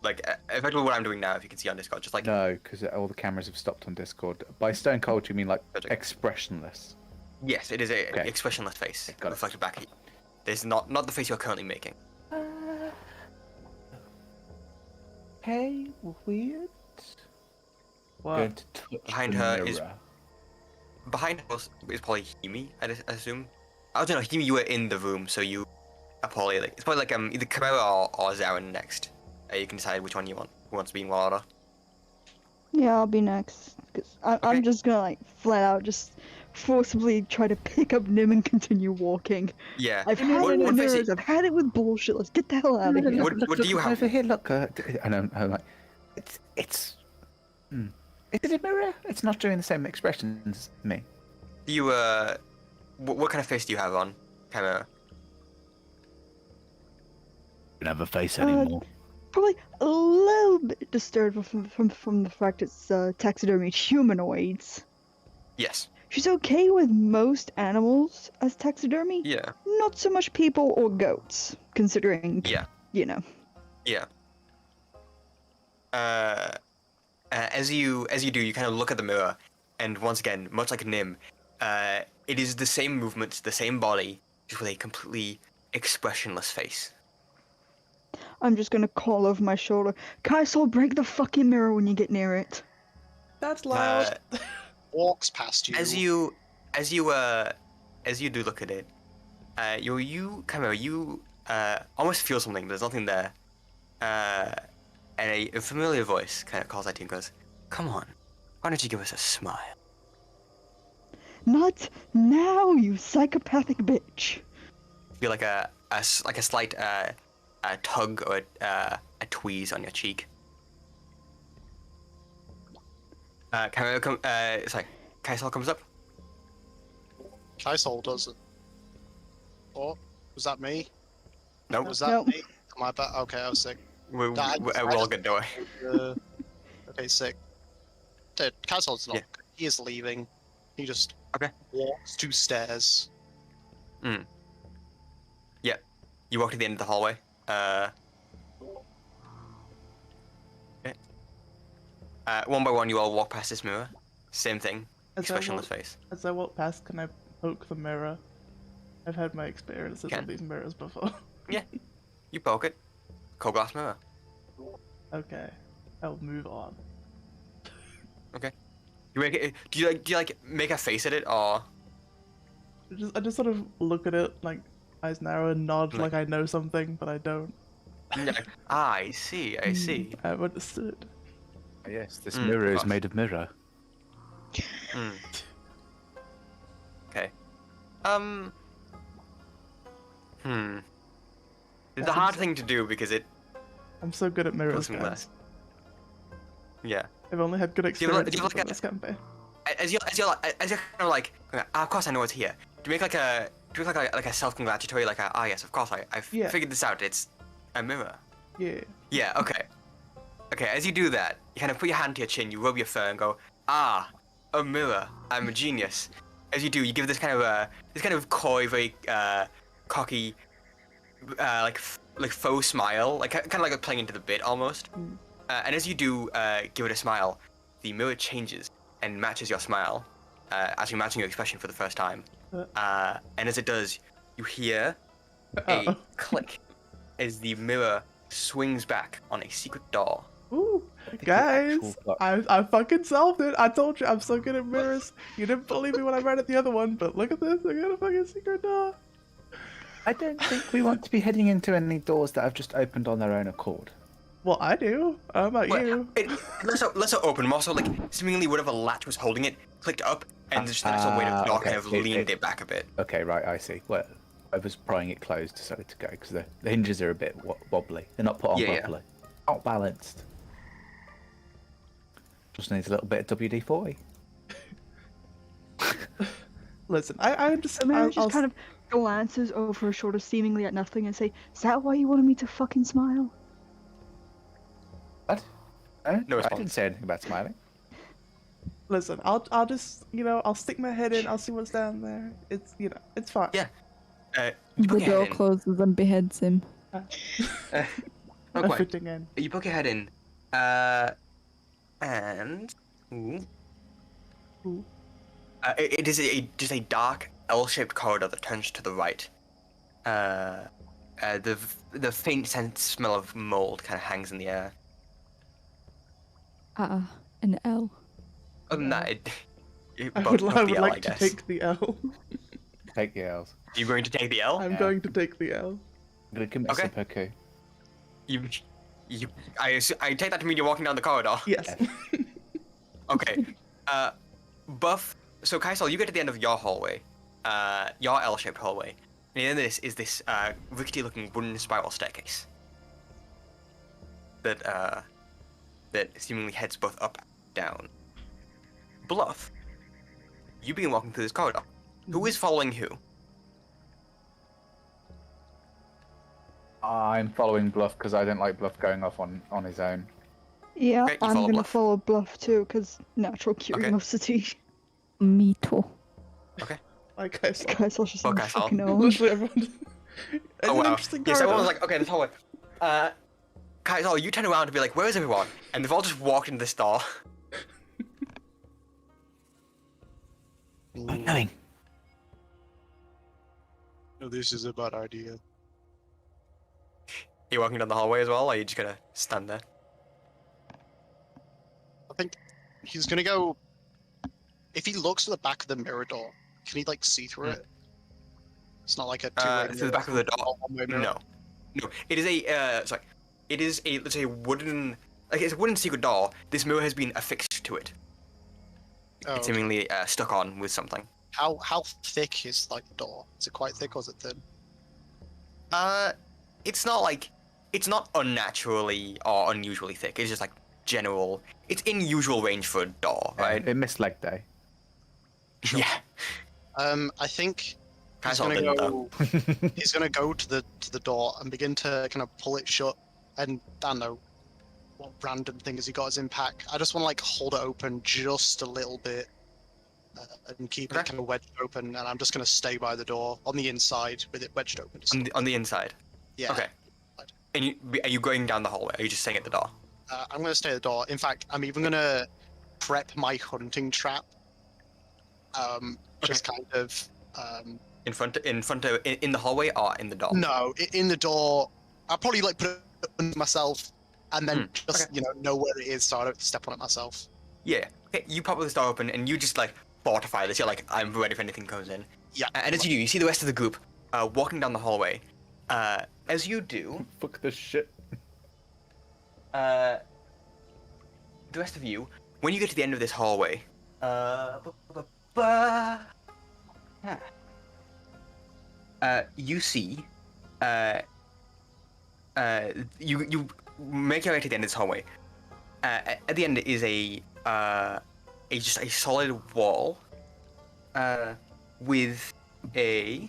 Like, effectively what I'm doing now, if you can see on Discord, just like, No, because all the cameras have stopped on Discord. By stone cold, you mean like Magic. expressionless. yes, it is a Okay. expressionless face, Got it. reflected back at you. There's not the face you're currently making. Hey, weird. What? Going to touch Behind the her is- mirror. Behind her is probably Hiyimi, I assume. I don't know, Hiyimi, you were in the room, so you are probably like, it's probably like either Chimera or Zaren next. You can decide which one you want, who wants to be in what order. Yeah, I'll be next. Cause Okay. I'm just gonna like flat out just forcibly try to pick up Nim and continue walking. Yeah. I've had What- it what with face mirrors, I've had it with bullshit. Let's get the hell out of here. What do you have? Over here, look. I know. I'm like, it's. Is it a mirror? It's not doing the same expressions as me. Do you, what kind of face do you have on, Chimera? Don't have a face Probably a little bit disturbed from the fact it's taxidermy humanoids. Yes. She's okay with most animals as taxidermy. Yeah. Not so much people or goats, considering, Yeah. you know. Yeah. As you do, you kind of look at the mirror, and once again, much like Nim, it is the same movements, the same body, just with a completely expressionless face. I'm just gonna call over my shoulder. Kaisel, break the fucking mirror when you get near it. That's loud. Walks past you. As you do look at it, Chimera, you almost feel something. There's nothing there, and a familiar voice kind of calls out to you and goes, "Come on, why don't you give us a smile?" Not now, you psychopathic bitch. Feel like a slight a tug or a tweeze on your cheek. Kaisel comes up. Kaisel does it. Oh, was that me? Nope. Was that Nope. me? Am I back? Okay, I was sick. We're I all good, don't worry. Okay, sick. Dude, Kaisel's not. Yeah. He is leaving. He just Okay. walks 2 stairs. Yeah. You walk to the end of the hallway. Okay. One by one, you all walk past this mirror. Same thing. As I Expressionless walk- face. As I walk past, can I poke the mirror? I've had my experiences Can. with these mirrors before. You poke it. Cold glass mirror. Okay, I'll move on. You make it. Do you make a face at it or? I just sort of look at it, like eyes narrow and nod, Like- like I know something, but I don't. I see. I see. I've understood. Yes, this Mm, mirror is gosh. made of mirror. Okay. It's a That hard seems- thing to do because it I'm so good at mirrors, goes from there. guys. Yeah. I've only had good you have like- experiences do you have with like a- this campaign. As you're kind of like, of course I know it's here. Do you make like a self-congratulatory yes, of course I've Yeah. figured this out. It's a mirror. Yeah. Yeah. Okay. Okay. As you do that, you kind of put your hand to your chin, you rub your fur, and go, a mirror. I'm a genius. As you do, you give this kind of coy, very cocky, like faux smile, like kind of like playing into the bit almost. And as you do give it a smile, the mirror changes and matches your smile, actually matching your expression for the first time. And as it does, you hear a Uh-oh. click as the mirror swings back on a secret door. Ooh, I think the guys, actual plot- I fucking solved it. I told you I'm so good at mirrors. You didn't believe me when I read it the other one, but look at this. I got a fucking secret door. I don't think we want to be heading into any doors that have just opened on their own accord. Well, I do. How about you? Let's open them. Also, like seemingly whatever latch was holding it clicked up, and just the actual weight of the door okay. kind of leaned it back a bit. Okay, right, I see. Well, I was prying it closed, decided to go because the hinges are a bit wobbly. They're not put on Yeah, yeah. properly. Not balanced. Just needs a little bit of WD-40. Listen, I just Mary I'll just kind of glances over her shoulder, seemingly at nothing, and say, "Is that why you wanted me to fucking smile?" What? No I response. didn't say anything about smiling. listen. I'll just I'll stick my head in. I'll see what's down there. It's it's fine. Yeah. You The poke your door head in. closes and beheads him. Not I'm quite. fitting in. You poke your head in, and ooh. Ooh. It is just a dark L-shaped corridor that turns to the right. The faint smell of mold kind of hangs in the air. An L. Other than that, I both would the L, I like to guess. take the L. Take the L's. You going to take the L? I'm Yeah. going to take the L. I'm gonna commit Okay. seppuku. I take that to mean you're walking down the corridor. Yes. Okay. Buff. So Kaisel, you get to the end of your hallway, your L-shaped hallway. And in this is this rickety-looking wooden spiral staircase that seemingly heads both up and down. Bluff. You begin walking through this corridor. Who is following who? I'm following Bluff because I don't like Bluff going off on his own. Yeah, Okay, you I'm follow gonna Bluff. follow Bluff too, because natural curiosity. Me too. Okay. Like I said. Kaisel's just Okay, on Sal. fucking own. Literally everyone. It's Oh an wow. interesting Yes, everyone was corridor. like, okay, this hallway. Kaiser, you turn around to be like, where is everyone? And they've all just walked into this door. I'm going. No, this is a bad idea. You walking down the hallway as well, or are you just gonna stand there? I think he's gonna go. If he looks at the back of the mirror door, can he like see through it? It's not like a two-way Through the back of the door? one-way mirror. No. It is a, sorry. It is a, let's say, wooden, like, it's a wooden secret door. This mirror has been affixed to it. Oh, It's seemingly stuck on with something. how thick is like the door? Is it quite thick or is it thin? It's not like, it's not unnaturally or unusually thick. It's just like general, it's in usual range for a door, right? It missed leg day. Yeah. I think he's Kaiser gonna didn't, go. He's gonna go to the door and begin to kind of pull it shut. And I don't know what random thing has he got as impact. I just want to like hold it open just a little bit and keep it Okay. kind of wedged open. And I'm just gonna stay by the door on the inside with it wedged open. Just, On the inside. yeah. Okay. And are you going down the hallway? Or are you just staying at the door? I'm gonna stay at the door. In fact, I'm even gonna prep my hunting trap. Just kind of. In front of, in the hallway or in the door? No, in the door. I'll probably like put it under myself, and then just okay. know where it is, so I don't step on it myself. Yeah. Okay, you pop this door open and you just like fortify this. You're like, I'm ready if anything comes in. Yeah. And as you do, you see the rest of the group walking down the hallway. As you do, Fuck this shit. the rest of you, when you get to the end of this hallway, you see, you make your way to the end of this hallway. At the end is just a solid wall, with a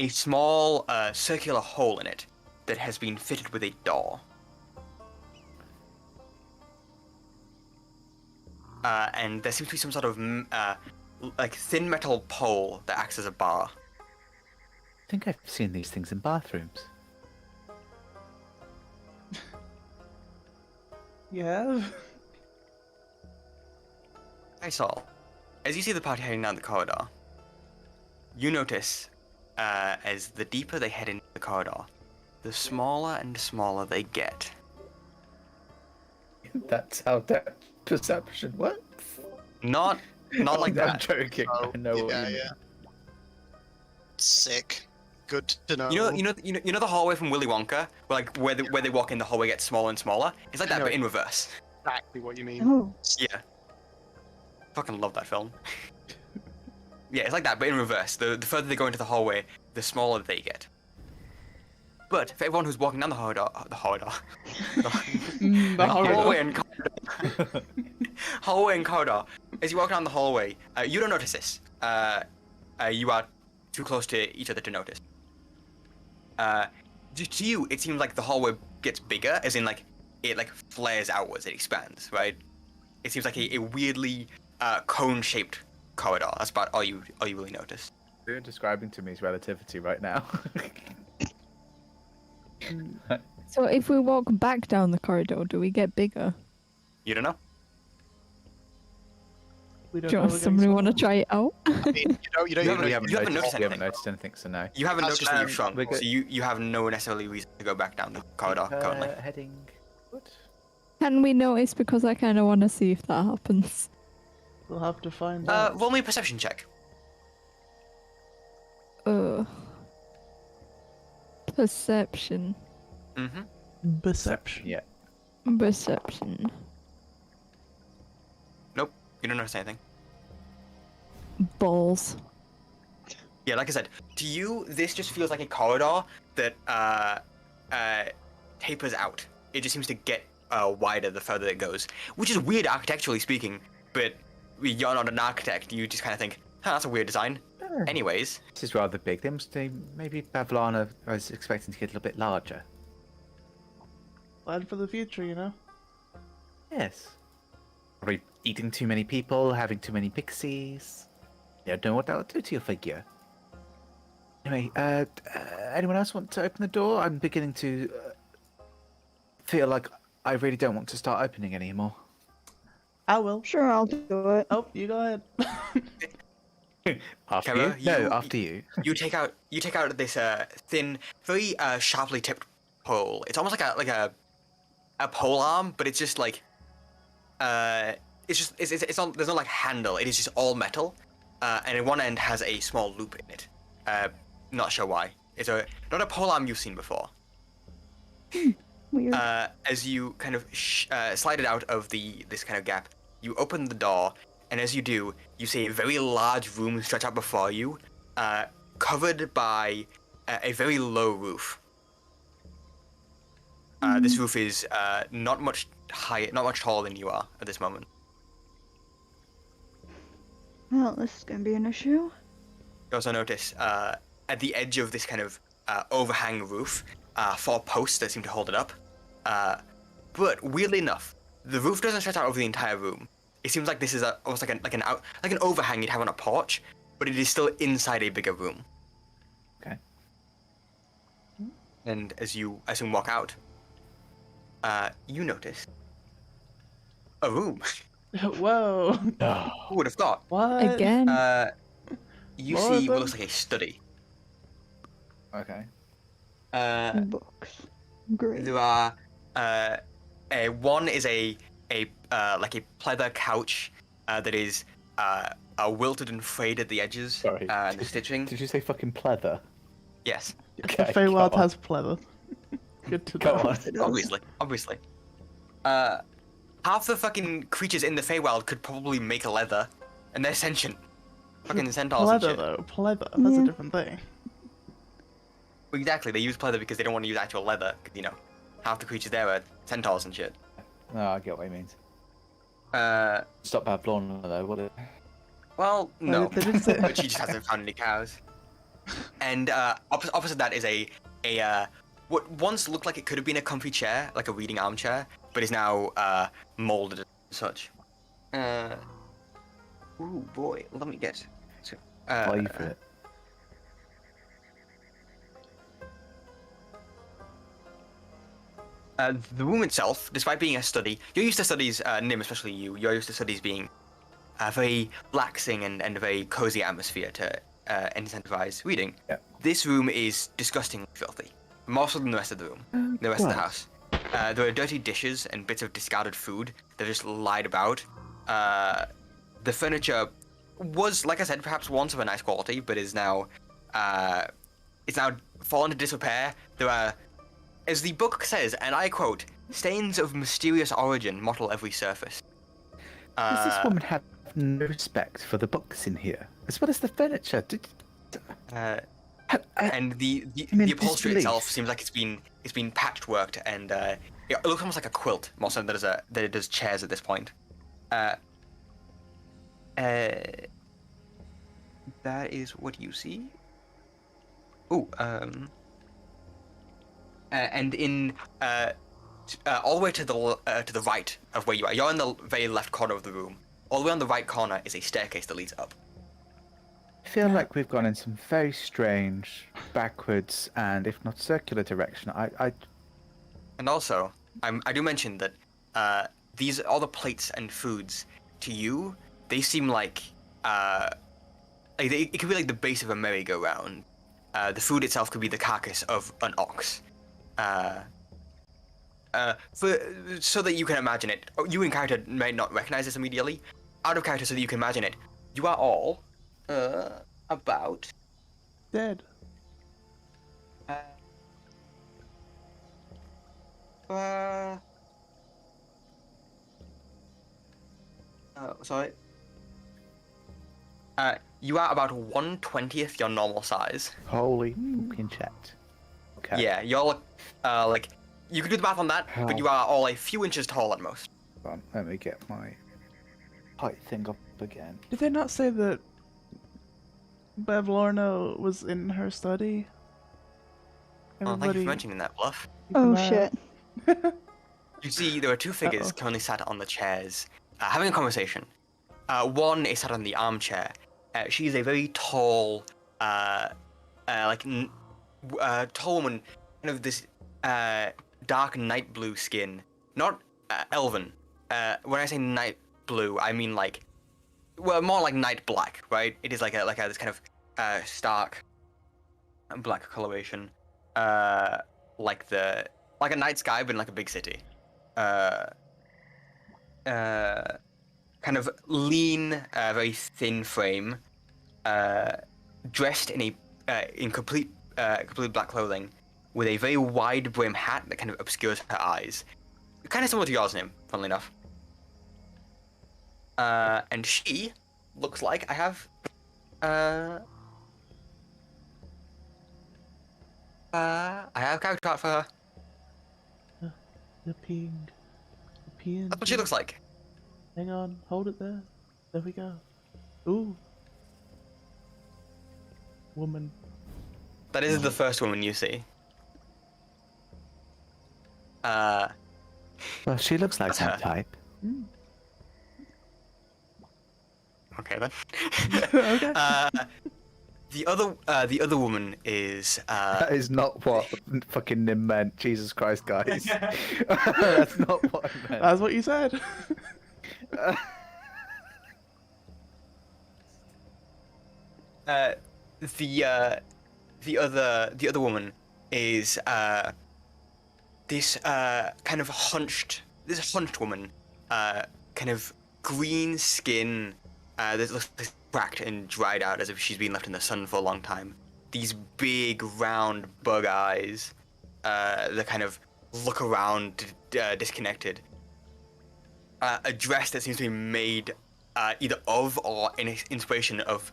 small circular hole in it that has been fitted with a door. And there seems to be some sort of like thin metal pole that acts as a bar. I think I've seen these things in bathrooms. Yeah. I saw. As you see the party heading down the corridor, you notice as the deeper they head into the corridor, the smaller and smaller they get. That's how that perception works. Not like I'm that. joking. Oh, I know what yeah, you mean. yeah. Sick. Good to know. You know the hallway from Willy Wonka, where they walk in, the hallway gets smaller and smaller. It's like I that, know but in reverse. exactly what you mean. Oh, Yeah. Fucking love that film. Yeah, it's like that, but in reverse. The further they go into the hallway, the smaller they get. But for everyone who's walking down the corridor, The hallway corridor. and corridor, hallway and corridor. As you walk down the hallway, you don't notice this. You are too close to each other to notice. To you, it seems like the hallway gets bigger, as in like it like flares outwards, it expands, right? It seems like a weirdly cone-shaped corridor. That's about all you really notice. You're describing to me is relativity right now. So if we walk back down the corridor, do we get bigger? You don't know. We don't Do know we're getting somebody want to smaller. try it out? I mean, you don't You even haven't- we know. haven't you haven't noticed. noticed We haven't anything. noticed anything, so no. You haven't That's, noticed that you've shrunk, we're so good. you have no necessarily reason to go back down the corridor currently. Heading. What? Can we notice? Because I kind of want to see if that happens. We'll have to find out. Roll me a perception check. Perception. Mm-hmm. Perception. Yeah. Perception. Nope, you don't notice anything. Balls. Yeah, like I said, to you, this just feels like a corridor that tapers out. It just seems to get wider the further it goes, which is weird architecturally speaking, but you're not an architect, you just kind of think, huh, that's a weird design. Anyways, This is rather big. They must maybe Bavlana was expecting to get a little bit larger. Plan for the future, you know? Yes. Probably eating too many people, having too many pixies. You don't know what that'll do to your figure. Anyway, anyone else want to open the door? I'm beginning to feel like I really don't want to start opening anymore. I will. Sure, I'll do it. Oh, you go ahead. After Kara, you? No, after you. You take out this thin, very sharply tipped pole. It's almost like a pole arm, but it's just like it's not, there's no like handle. It is just all metal, and at one end has a small loop in it. Not sure why. It's not a pole arm you've seen before. Weird. As you kind of slide it out of this kind of gap, you open the door, and as you do, you see a very large room stretch out before you, covered by a very low roof. This roof is not much taller than you are at this moment. Well, this is gonna be an issue. You also notice at the edge of this kind of overhang roof, 4 posts that seem to hold it up. But weirdly enough, the roof doesn't stretch out over the entire room. It seems like this is almost like an overhang you'd have on a porch, but it is still inside a bigger room. Okay. And as you walk out, you notice a room. Whoa. Who would have thought? What? Again? You More see of what them? looks like a study. Okay. Books. Great. There are one is a like a pleather couch that is wilted and frayed at the edges. Sorry. The stitching. Did you say fucking pleather? Yes, The Okay, Feywild go on. has pleather. Good to Go know. on. It is. obviously. Half the fucking creatures in the Feywild could probably make leather, and they're sentient. Fucking centaurs and Pleather shit. though, pleather. That's Yeah. a different thing. Exactly, they use pleather because they don't want to use actual leather. 'Cause, you know, half the creatures there are centaurs and shit. No, I get what he means. Uh, Stop bad blonde though, what it? well, no. They didn't say. But she just hasn't found any cows. And opposite that is a what once looked like it could have been a comfy chair, like a reading armchair, but is now molded and such. Ooh boy, let me get. Favorite. The room itself, despite being a study, you're used to studies, Nim, especially you. You're used to studies being a very relaxing and a very cozy atmosphere to incentivize reading. Yeah. This room is disgustingly filthy, more so than the rest of the room, the rest of the house. There are dirty dishes and bits of discarded food that are just lied about. The furniture was, like I said, perhaps once of a nice quality, but is now, it's now fallen to disrepair. There are, as the book says, and I quote, "stains of mysterious origin mottle every surface." Does this woman have no respect for the books in here, as well as the furniture? And the upholstery itself seems like it's been patchworked, and it looks almost like a quilt, more so than it does chairs at this point. That is what you see. Oh, and in all the way to the right of where you are, you're in the very left corner of the room. All the way on the right corner is a staircase that leads up. I feel like we've gone in some very strange, backwards, and if not circular direction. And also, I do mention that all the plates and foods to you, they seem like it could be like the base of a merry-go-round. The food itself could be the carcass of an ox. So that you can imagine it. You in character may not recognize this immediately. Out of character, so that you can imagine it. You are all about Dead. Sorry. You are about 1/20th your normal size. Holy fucking shit. Okay. Yeah, you're like you can do the math on that, but you are all a few inches tall at most. Hold on, let me get my height thing up again. Did they not say that Lorna was in her study? Oh, thank you for mentioning that, Bluff. Oh Mad. shit. You see, there are two figures Uh-oh. currently sat on the chairs having a conversation. One is sat on the armchair. She is a very tall, tall woman, kind of this dark night blue skin. Not elven. When I say night blue, I mean more like night black, right? It is like this kind of stark black coloration, like a night sky, but in like a big city. Kind of lean, very thin frame, dressed in complete black clothing, with a very wide brim hat that kind of obscures her eyes. Kind of similar to yours, Nim, funnily enough. And she looks like I have character art for her. The peeing. That's what she looks like. Hang on, hold it there. There we go. Ooh. Woman. That is the first woman you see. Well, she looks like That's that her. type. Okay then. Okay. The other woman is That is not what fucking Nim meant. Jesus Christ, guys. That's not what I meant. That's what you said. The other woman is this kind of hunched woman, kind of green skin that looks cracked and dried out as if she's been left in the sun for a long time. These big round bug eyes that kind of look around disconnected. A dress that seems to be made either of or in inspiration of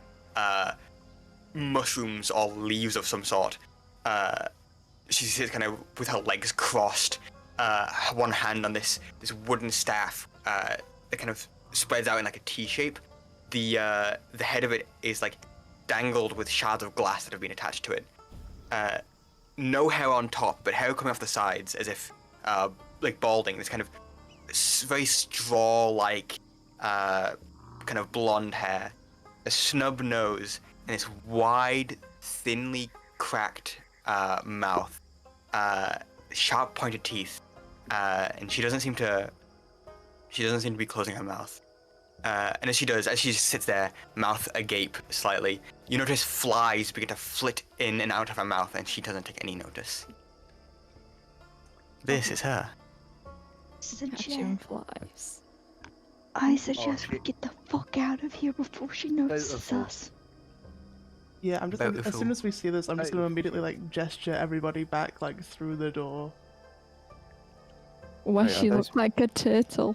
mushrooms or leaves of some sort. She sits kind of with her legs crossed, one hand on this wooden staff that kind of spreads out in like a T shape. The head of it is like dangled with shards of glass that have been attached to it. No hair on top, but hair coming off the sides as if like balding. This kind of very straw-like kind of blonde hair, a snub nose, and this wide, thinly cracked mouth, sharp pointed teeth, and she doesn't seem to be closing her mouth. And as she sits there, mouth agape slightly, you notice flies begin to flit in and out of her mouth, and she doesn't take any notice. This is her. Catching flies. I suggest we get the fuck out of here before she notices us. Yeah, I'm just gonna, as soon as we see this, I'm just gonna immediately like gesture everybody back like through the door. Why Wait, she are look like a turtle?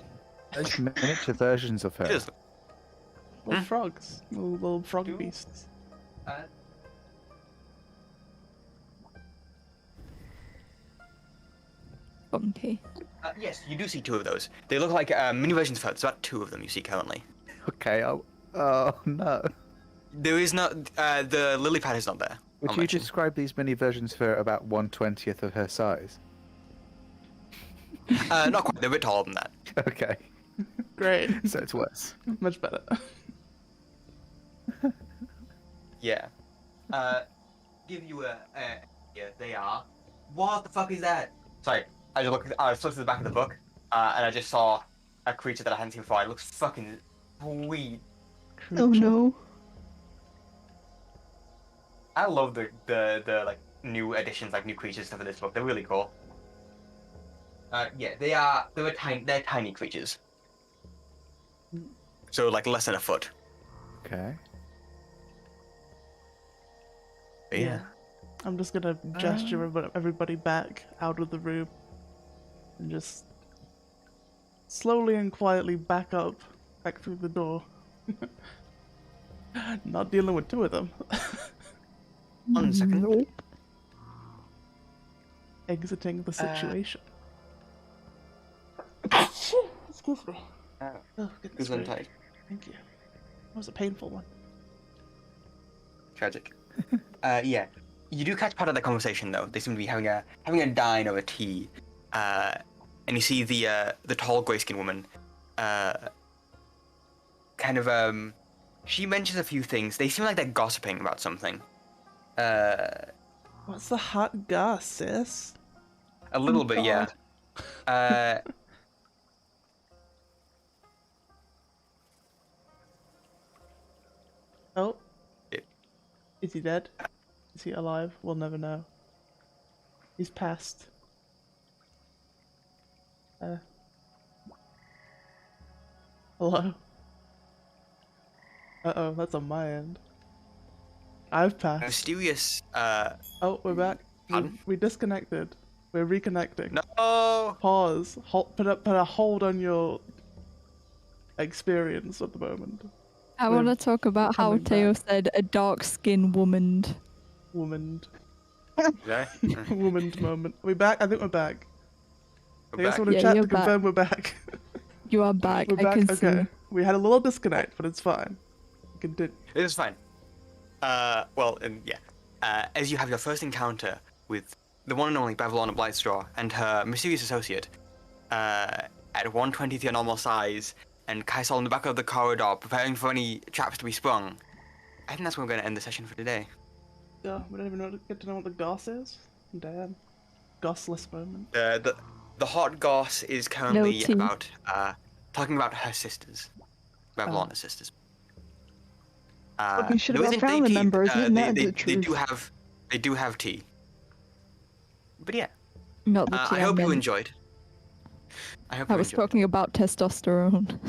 Those miniature versions of her. It is. Little frogs, little frog beasts. Funky. Yes, you do see two of those. They look like mini versions of her. There's about two of them you see currently. Okay, oh no. There is not. The lily pad is not there. Would I'll you mention. describe these mini versions for about 1/20th of her size? Not quite. They're a bit taller than that. Okay, Great, so it's worse. much better. Yeah. Give you a. Yeah, they are. What the fuck is that? Sorry, I flipped to the back of the book, and I just saw a creature that I hadn't seen before. It looks fucking sweet. Oh no. I love the like new additions, like new creatures stuff in this book. They're really cool. Yeah, they're tiny creatures. So like less than a foot. Okay. But yeah. I'm just gonna gesture everybody back out of the room, and just slowly and quietly back through the door. Not dealing with two of them. 1 second. Nope. Exiting the situation. Excuse me. Oh, goodness Who's gracious. untied? Thank you. That was a painful one. Tragic. Yeah. You do catch part of the conversation though. They seem to be having a dine over tea, and you see the tall grey-skinned woman kind of she mentions a few things. They seem like they're gossiping about something. What's the hot goss, sis? A little bit, yeah. Oh. It- Is he dead? Is he alive? We'll never know. He's passed. Hello? Uh-oh, that's on my end. I've passed. Mysterious. Oh, we're back. Pardon? We disconnected. We're reconnecting. No. Pause. Put a hold on your experience at the moment. I We're want to talk about how coming Theo back. said a dark-skinned woman. Womaned. Yeah. Womaned moment. We back? I think we're back. We're I guess back. want to Yeah, chat you're to confirm we're back. You are back. We're I back? can Okay. see. We had a little disconnect, but it's fine. Continue. It is fine. Well, yeah. As you have your first encounter with the one and only Bavlorna Blightstraw and her mysterious associate, at 1/20th your normal size, and Kaisal in the back of the corridor preparing for any traps to be sprung, I think that's where we're going to end the session for today. Yeah, we don't even get to know what the goss is. Damn. Gossless moment. The hot goss is currently tea. about talking about her sisters, Bavlorna's sisters. Talking shit there about isn't family tea. members, isn't that the They truth? do have tea. But yeah, Not the tea I hope you meant. enjoyed. I hope I you was enjoyed. talking about testosterone.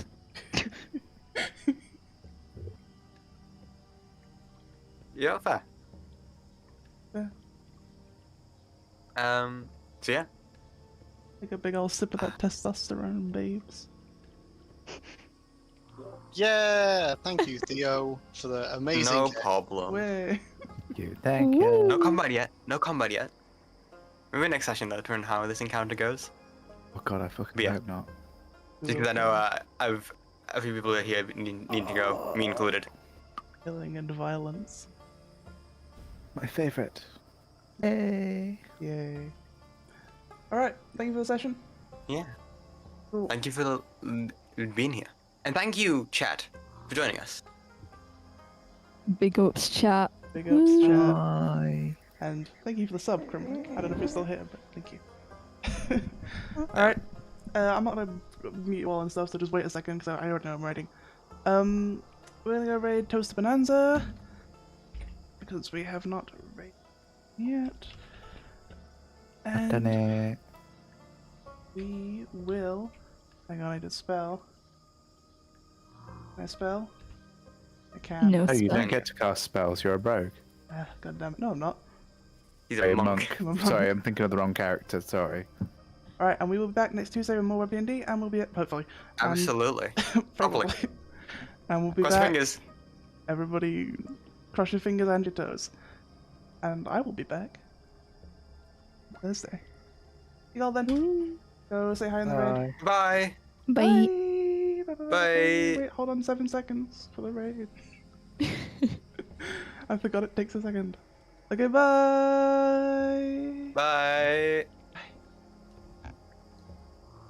Yeah, fair. Yeah. So yeah, Take a big old sip of that testosterone, babes. Yeah, thank you, Theo, for the amazing. no problem. Way. Thank you. No combat yet. No combat yet. Maybe next session though, to learn how this encounter goes. Oh god, I fucking Yeah. hope not. Just because I know I've a few people that here need to go, me included. Killing and violence. My favorite. Hey. Yay. Alright, thank you for the session. Yeah. Cool. Thank you for being here, and thank you, chat, for joining us. Big ups, chat. Big ups, chat. Bye. And thank you for the sub, Criminal. I don't know if you're still here, but thank you. Alright. I'm not gonna mute you all and stuff, so just wait a second, because I already know I'm writing. We're gonna go raid Toast Bonanza, because we have not raided yet. I've done And it. we will... Hang on, I need a spell. Can I spell? I can. No Oh, you spell. don't get to cast spells, you're a rogue. Ah, God damn it. No, I'm not. He's Sorry, a monk. I'm a monk. Sorry, I'm thinking of the wrong character, sorry. Alright, and we will be back next Tuesday with more WebDND, and we'll be hopefully. And- Absolutely. probably. And we'll be Cross your back. fingers. Everybody, cross your fingers and your toes. And I will be back Thursday. See y'all then. Go say hi in the raid. Bye. Bye. Bye. Bye. Wait, hold on 7 seconds for the raid. I forgot it takes a second. Okay, bye. Bye.